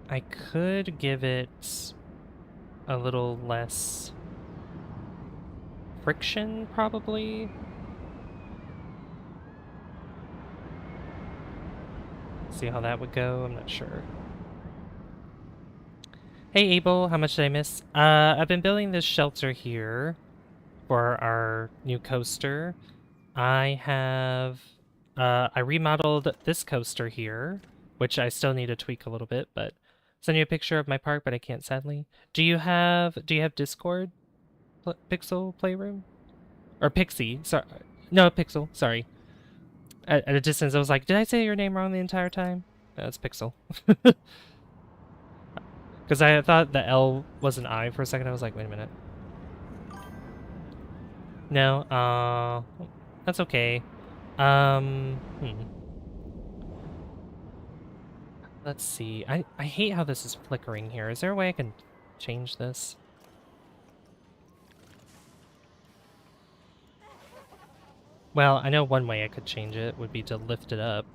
I could give it a little less friction, probably? See how that would go? I'm not sure. Hey Abel, how much did I miss? I've been building this shelter here for our new coaster. I remodeled this coaster here, which I still need to tweak a little bit, but send you a picture of my park, but I can't sadly. Do you have Discord? Pixel Playroom? Or Pixie, sorry. No, Pixel, sorry. At a distance, I was like, did I say your name wrong the entire time? No, it's Pixel. Because I thought the L was an I for a second. I was like, wait a minute. No, that's okay. Hmm. Let's see. I hate how this is flickering here. Is there a way I can change this? Well, I know one way I could change it would be to lift it up.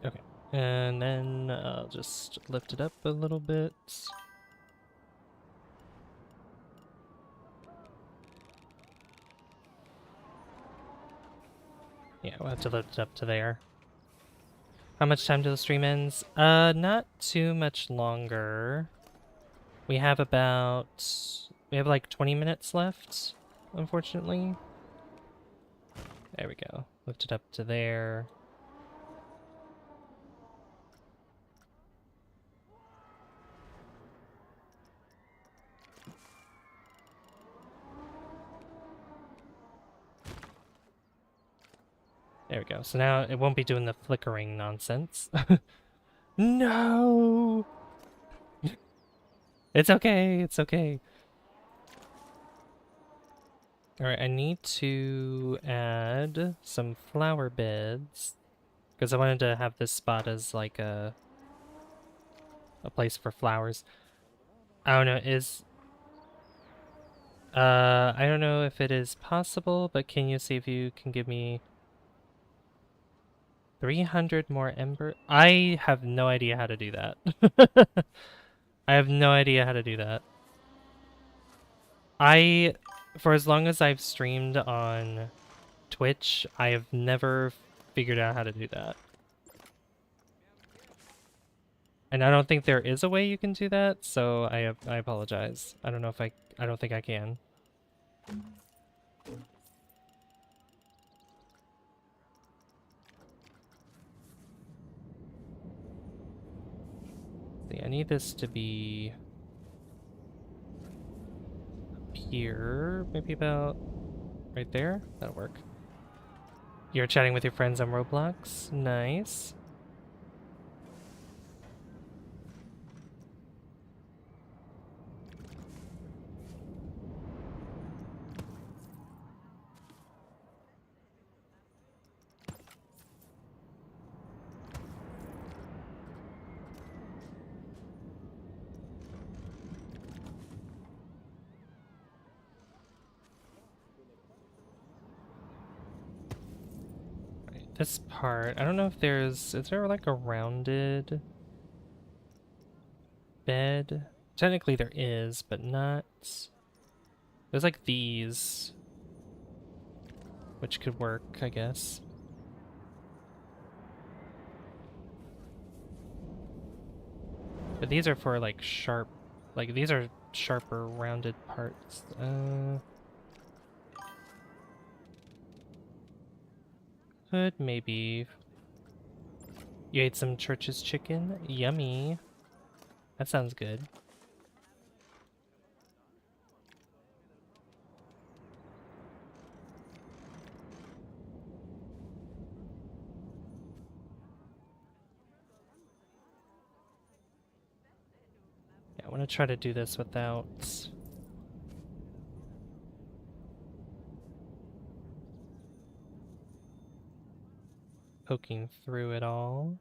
Okay. And then I'll just lift it up a little bit. Yeah, we'll have to lift it up to there. How much time till the stream ends? Not too much longer. We have like 20 minutes left, unfortunately. There we go. Lift it up to there. There we go. So now it won't be doing the flickering nonsense. No! It's okay, it's okay. Alright, I need to add some flower beds. Because I wanted to have this spot as like a a place for flowers. I don't know, I don't know if it is possible, but can you see if you can give me 300 more ember? I have no idea how to do that. I have no idea how to do that. For as long as I've streamed on Twitch, I have never figured out how to do that. And I don't think there is a way you can do that, so I apologize. I don't know if I don't think I can. See, I need this to be up here, maybe about right there. That'll work. You're chatting with your friends on Roblox? Nice. This part, I don't know if is there like a rounded bed? Technically there is, but not. There's like these, which could work, I guess. But these are for like these are sharper rounded parts. Could maybe. You ate some Church's chicken? Yummy. That sounds good. Yeah, I want to try to do this without poking through it all.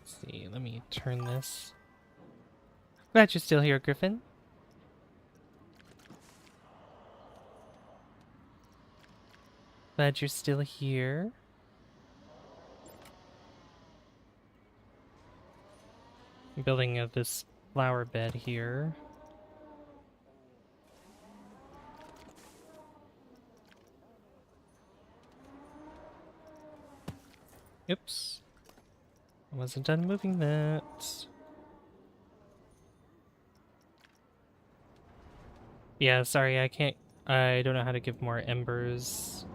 See, let me turn this. Glad you're still here, Griffin. Glad you're still here. I'm building this flower bed here. Oops. I wasn't done moving that. Yeah, sorry, I don't know how to give more embers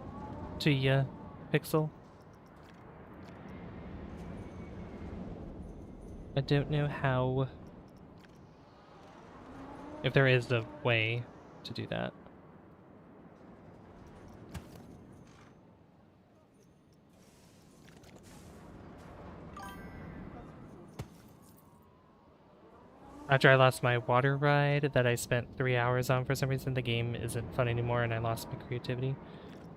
to ya, Pixel. I don't know how. If there is a way to do that. After I lost my water ride that I spent 3 hours on for some reason, the game isn't fun anymore and I lost my creativity.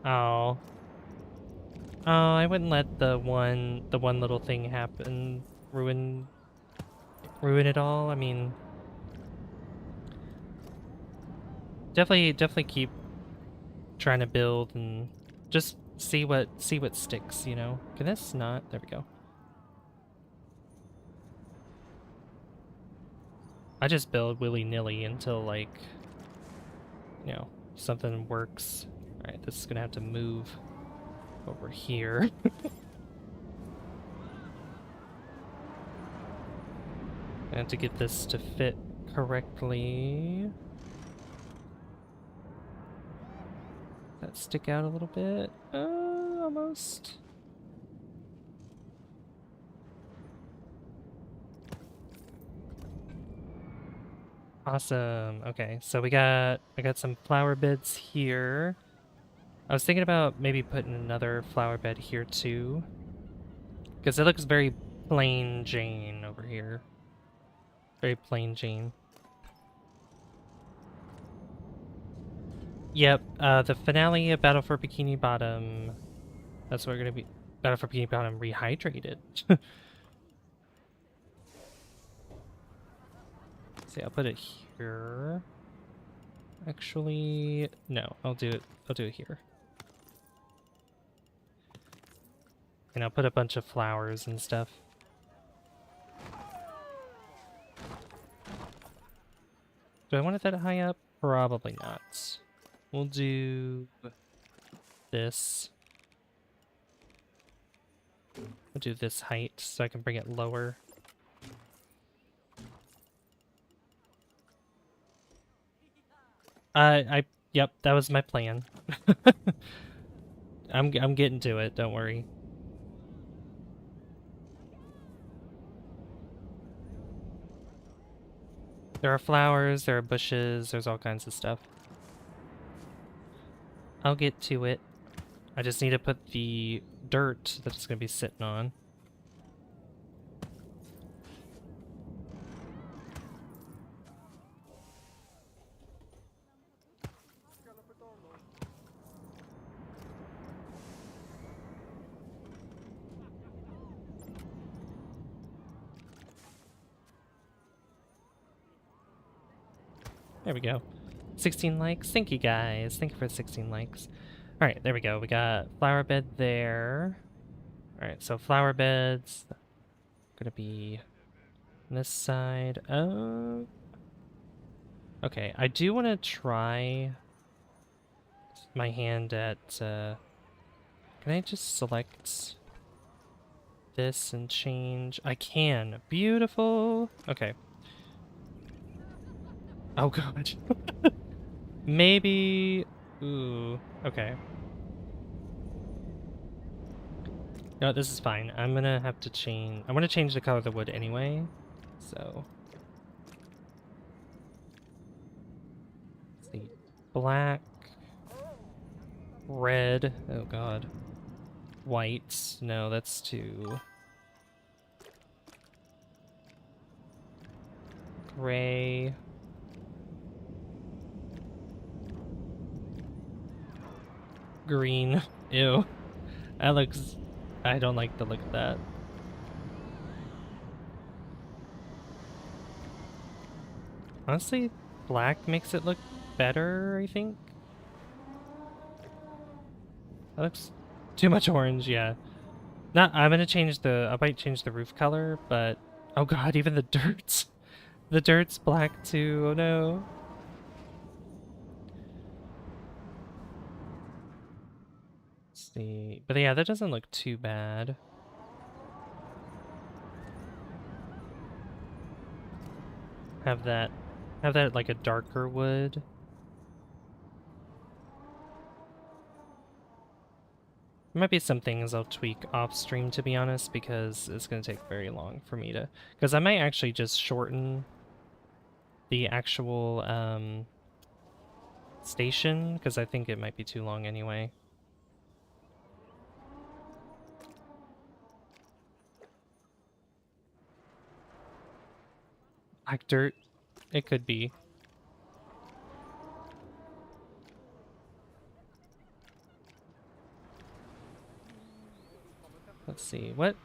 Oh. Oh, I wouldn't let the one little thing happen ruin it all. I mean, definitely keep trying to build and just see what sticks, you know. Can this not? There we go. I just build willy-nilly until, like, you know, something works. Alright, this is gonna have to move over here. I have to get this to fit correctly. it stick out a little bit. Almost. Awesome. Okay, so I got some flower beds here. I was thinking about maybe putting another flower bed here too, because it looks very plain Jane over here. Very plain Jane. Yep, the finale of Battle for Bikini Bottom. That's what we're gonna be. Battle for Bikini Bottom rehydrated. See, I'll put it here. Actually, no, I'll do it here. And I'll put a bunch of flowers and stuff. Do I want it that high up? Probably not. We'll do this. We'll do this height so I can bring it lower. Yep, that was my plan. I'm getting to it, don't worry. There are flowers, there are bushes, there's all kinds of stuff. I'll get to it. I just need to put the dirt that it's going to be sitting on. There we go. 16 likes. Thank you guys. Thank you for 16 likes. Alright, there we go. We got flower bed there. Alright, so flower beds. Gonna be on this side. Oh. Okay, I do want to try my hand at... Can I just select this and change? I can. Beautiful. Okay. Oh god. Maybe... Ooh. Okay. No, this is fine. I'm gonna have to change... I want to change the color of the wood anyway, so... Let's see. Black. Red. Oh god. White. No, that's too... Gray. Green. Ew. That looks... I don't like the look of that. Honestly, black makes it look better, I think. That looks too much orange, yeah. I'm gonna change the... I might change the roof color, but... Oh god, even the dirt's... The dirt's black too, oh no. See, but yeah, that doesn't look too bad. Have that like a darker wood. There might be some things I'll tweak off stream, to be honest, because it's going to take very long for me to... Because I might actually just shorten the actual station, because I think it might be too long anyway. Black dirt? It could be. Let's see, what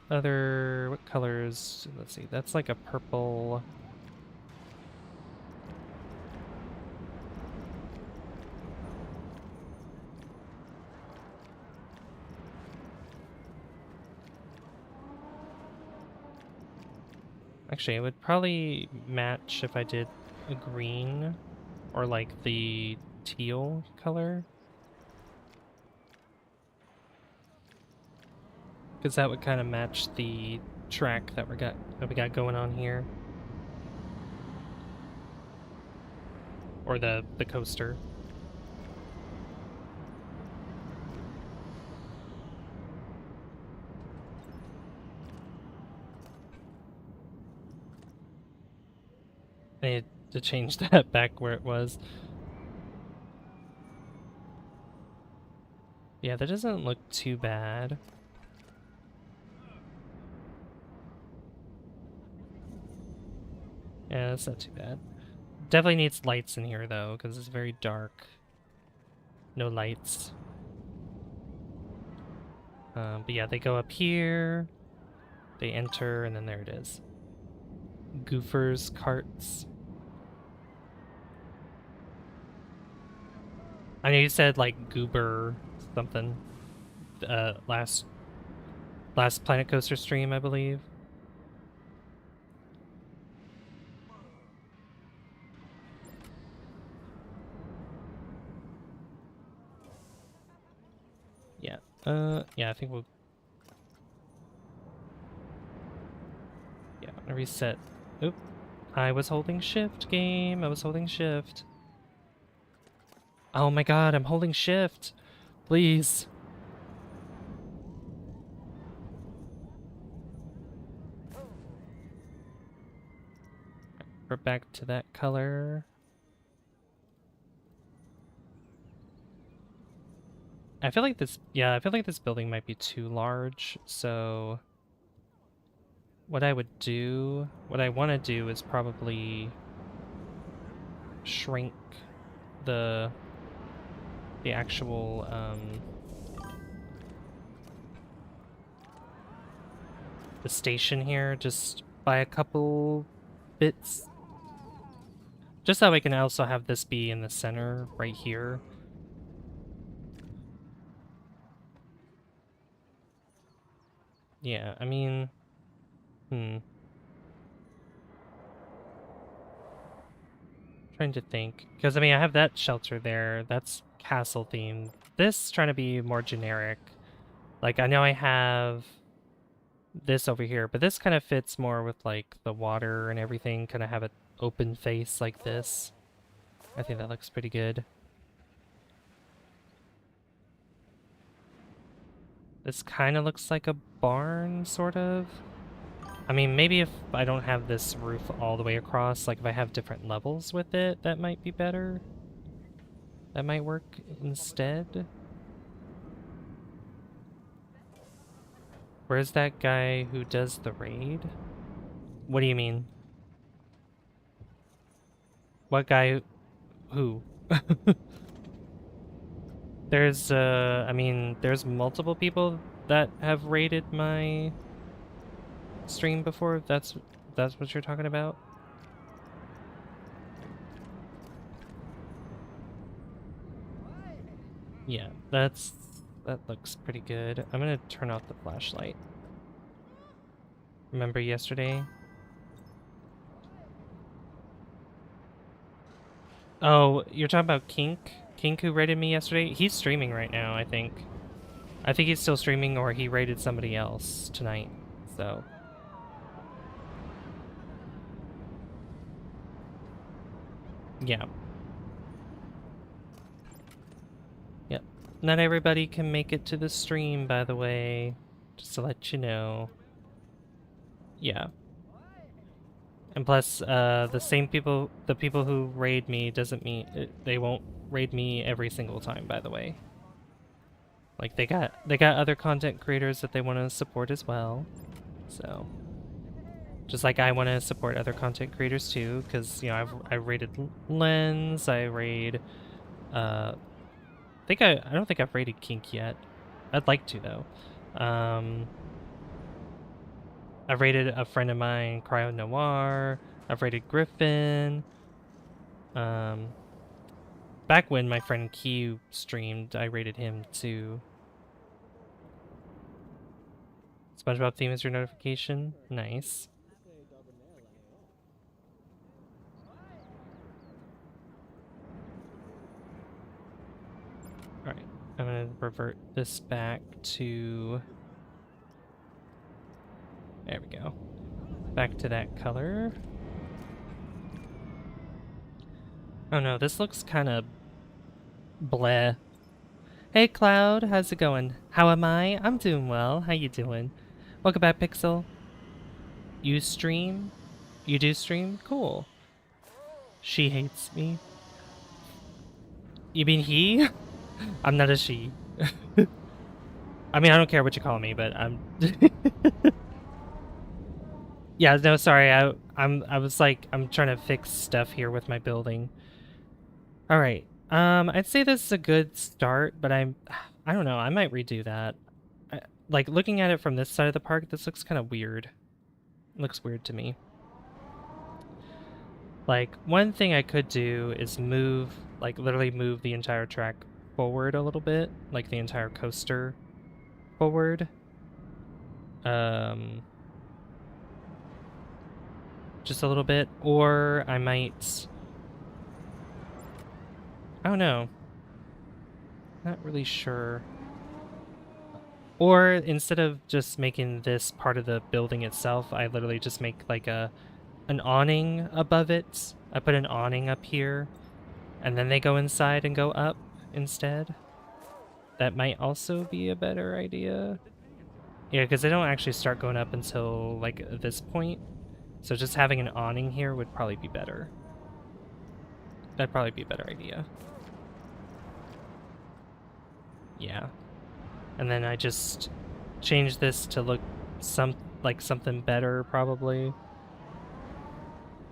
colors? Let's see, that's like a purple. Actually, it would probably match if I did a green or like the teal color. Because that would kind of match the track that we got going on here. Or the coaster. I need to change that back where it was. Yeah, that doesn't look too bad. Yeah, that's not too bad. Definitely needs lights in here, though, because it's very dark. No lights. But yeah, they go up here, they enter, and then there it is. Goofers, carts. I know you said, like, goober something, last Planet Coaster stream, I believe. Yeah. Yeah, I think we'll... Yeah, I'm gonna reset. Oop. I was holding shift, game. I was holding shift. Oh my god, I'm holding shift. Please. We're back to that color. I feel like this, yeah, I feel like this building might be too large, so what I want to do is probably shrink the actual, the station here just by a couple bits. Just so I can also have this be in the center right here. Yeah, I mean, trying to think. Because, I mean, I have that shelter there. That's castle themed. This trying to be more generic. Like, I know I have this over here, but this kind of fits more with, like, the water and everything. Kind of have an open face like this. I think that looks pretty good. This kind of looks like a barn, sort of. I mean, maybe if I don't have this roof all the way across, like if I have different levels with it, that might be better. That might work instead. Where's that guy who does the raid? What do you mean? What guy? Who? There's, I mean, there's multiple people that have raided my stream before. That's what you're talking about? Yeah, that looks pretty good. I'm gonna turn off the flashlight. Remember yesterday? Oh, you're talking about Kink? Kink who raided me yesterday? He's streaming right now, I think. I think he's still streaming, or he raided somebody else tonight, so... Yeah. Yep. Not everybody can make it to the stream, by the way. Just to let you know. Yeah. And plus, the same people, the people who raid me doesn't mean they won't raid me every single time, by the way. Like they got other content creators that they want to support as well. So just like I want to support other content creators too, because you know I raided Lens, I raid I don't think I've raided Kink yet. I'd like to though. I've rated a friend of mine, Cryo Noir. I've rated Griffin. Back when my friend Q streamed, I rated him too. SpongeBob theme is your notification. Nice. Alright, I'm gonna revert this back to... There we go. Back to that color. Oh no, this looks kind of bleh. Hey Cloud, how's it going? How am I? I'm doing well. How you doing? Welcome back, Pixel. You stream? You do stream? Cool. She hates me. You mean he? I'm not a she. I mean, I don't care what you call me, but I'm. Yeah, no, sorry. I was like, I'm trying to fix stuff here with my building. All right. I'd say this is a good start, but I don't know. I might redo that. Like looking at it from this side of the park, this looks kind of weird. It looks weird to me. Like one thing I could do is move, like literally move the entire track forward a little bit, like the entire coaster forward. Um, just a little bit, or I might. I don't know. Not really sure. Or instead of just making this part of the building itself, I literally just make like an awning above it. I put an awning up here, and then they go inside and go up instead. That might also be a better idea. Yeah, because they don't actually start going up until like this point. So just having an awning here would probably be better. That'd probably be a better idea. Yeah. And then I just change this to look like something better probably.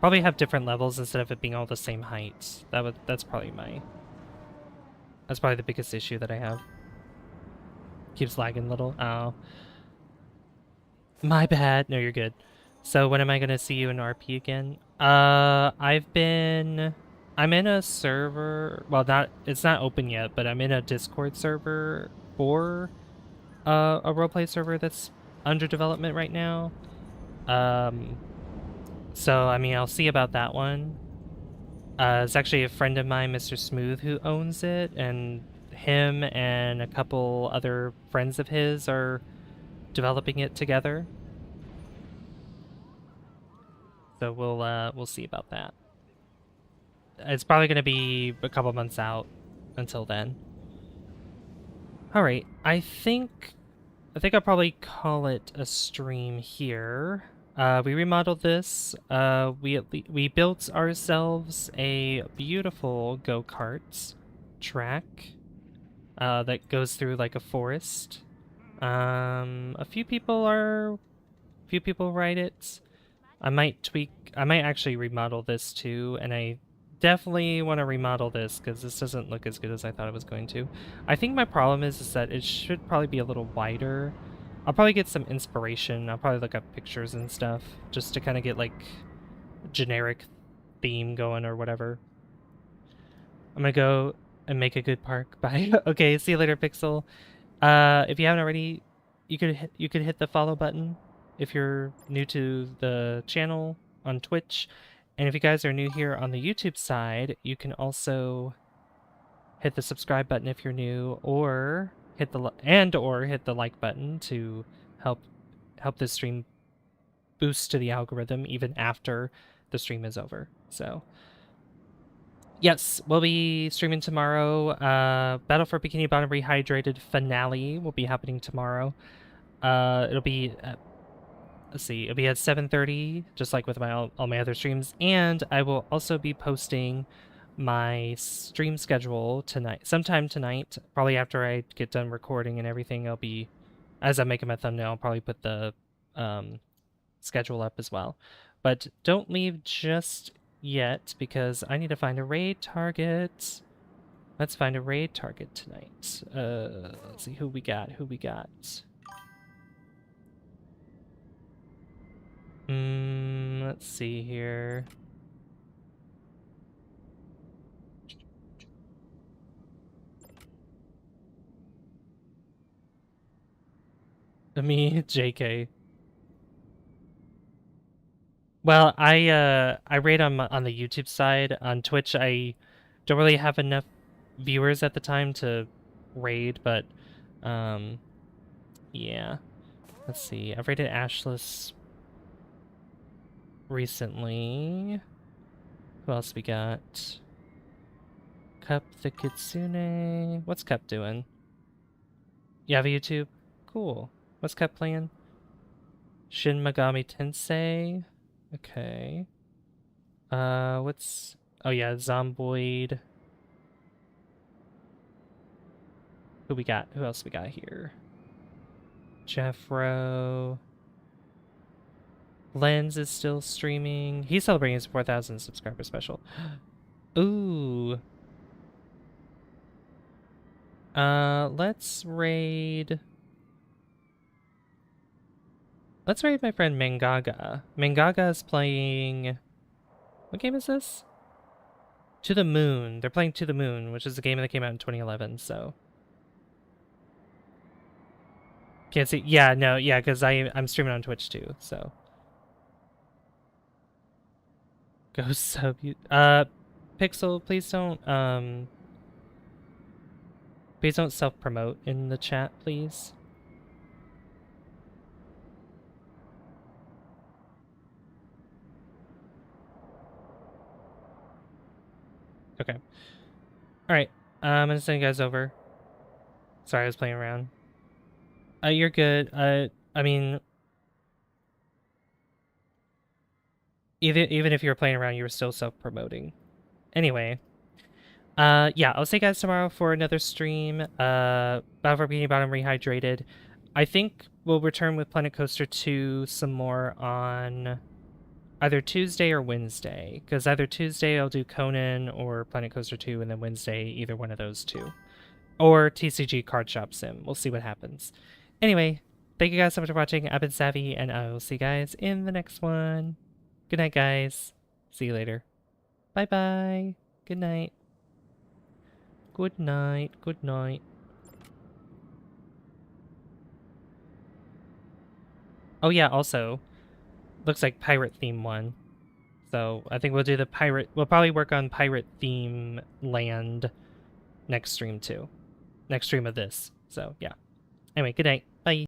Probably have different levels instead of it being all the same height. That's probably the biggest issue that I have. Keeps lagging a little. Oh. My bad. No, you're good. So when am I gonna see you in RP again? I'm in a server. Well, it's not open yet, but I'm in a Discord server for a roleplay server that's under development right now. Um, so I mean, I'll see about that one. It's actually a friend of mine, Mr. Smooth, who owns it, and him and a couple other friends of his are developing it together. So we'll see about that. It's probably going to be a couple months out until then. All right, I think I'll probably call it a stream here. We remodeled this. We built ourselves a beautiful go-kart track that goes through like a forest. A few people ride it. I might actually remodel this too, and I definitely want to remodel this because this doesn't look as good as I thought it was going to. I think my problem is that it should probably be a little wider. I'll probably get some inspiration. I'll probably look up pictures and stuff just to kind of get like a generic theme going or whatever. I'm gonna go and make a good park. Bye. Okay, see you later, Pixel. If you haven't already, you could hit the follow button if you're new to the channel on Twitch. And if you guys are new here on the YouTube side, you can also hit the subscribe button if you're new, or hit the like button to help this stream boost to the algorithm even after the stream is over. So yes, we'll be streaming tomorrow. Battle for Bikini Bottom Rehydrated finale will be happening tomorrow. It'll be let's see, it'll be at 7:30, just like with all my other streams. And I will also be posting my stream schedule sometime tonight, probably after I get done recording and everything. As I'm making my thumbnail, I'll probably put the schedule up as well. But don't leave just yet because I need to find a raid target. Let's find a raid target tonight. Let's see who we got. Let's see here. Me, JK. Well, I raid on the YouTube side. On Twitch, I don't really have enough viewers at the time to raid, but yeah. Let's see. I've raided Ashless recently. Who else we got? Cup the Kitsune. What's Cup doing? You have a YouTube? Cool. What's Cup playing? Shin Megami Tensei. Okay. What's Oh yeah, Zomboid. Who we got? Who else we got here? Jeffro. Lens is still streaming. He's celebrating his 4,000 subscriber special. Ooh. Let's raid. Let's raid my friend Mangaga. Mangaga is playing. What game is this? To the Moon. They're playing To the Moon, which is a game that came out in 2011. So can't see. Yeah, no, yeah, because I'm streaming on Twitch too. So go sub you. Pixel, please don't self promote in the chat, please. Okay. All right. I'm gonna send you guys over. Sorry, I was playing around. You're good. I mean, even if you were playing around, you were still self-promoting. Anyway, yeah, I'll see you guys tomorrow for another stream. Battle for Bikini Bottom Rehydrated. I think we'll return with Planet Coaster 2 some more on either Tuesday or Wednesday. Because either Tuesday I'll do Conan or Planet Coaster 2, and then Wednesday either one of those two. Or TCG Card Shop Sim. We'll see what happens. Anyway, thank you guys so much for watching. I've been Savvy, and I will see you guys in the next one. Good night, guys. See you later. Bye-bye. Good night. Good night. Good night. Oh yeah, also, looks like pirate theme one. So I think we'll do the pirate. We'll probably work on pirate theme land next stream too. Next stream of this. So yeah. Anyway, good night.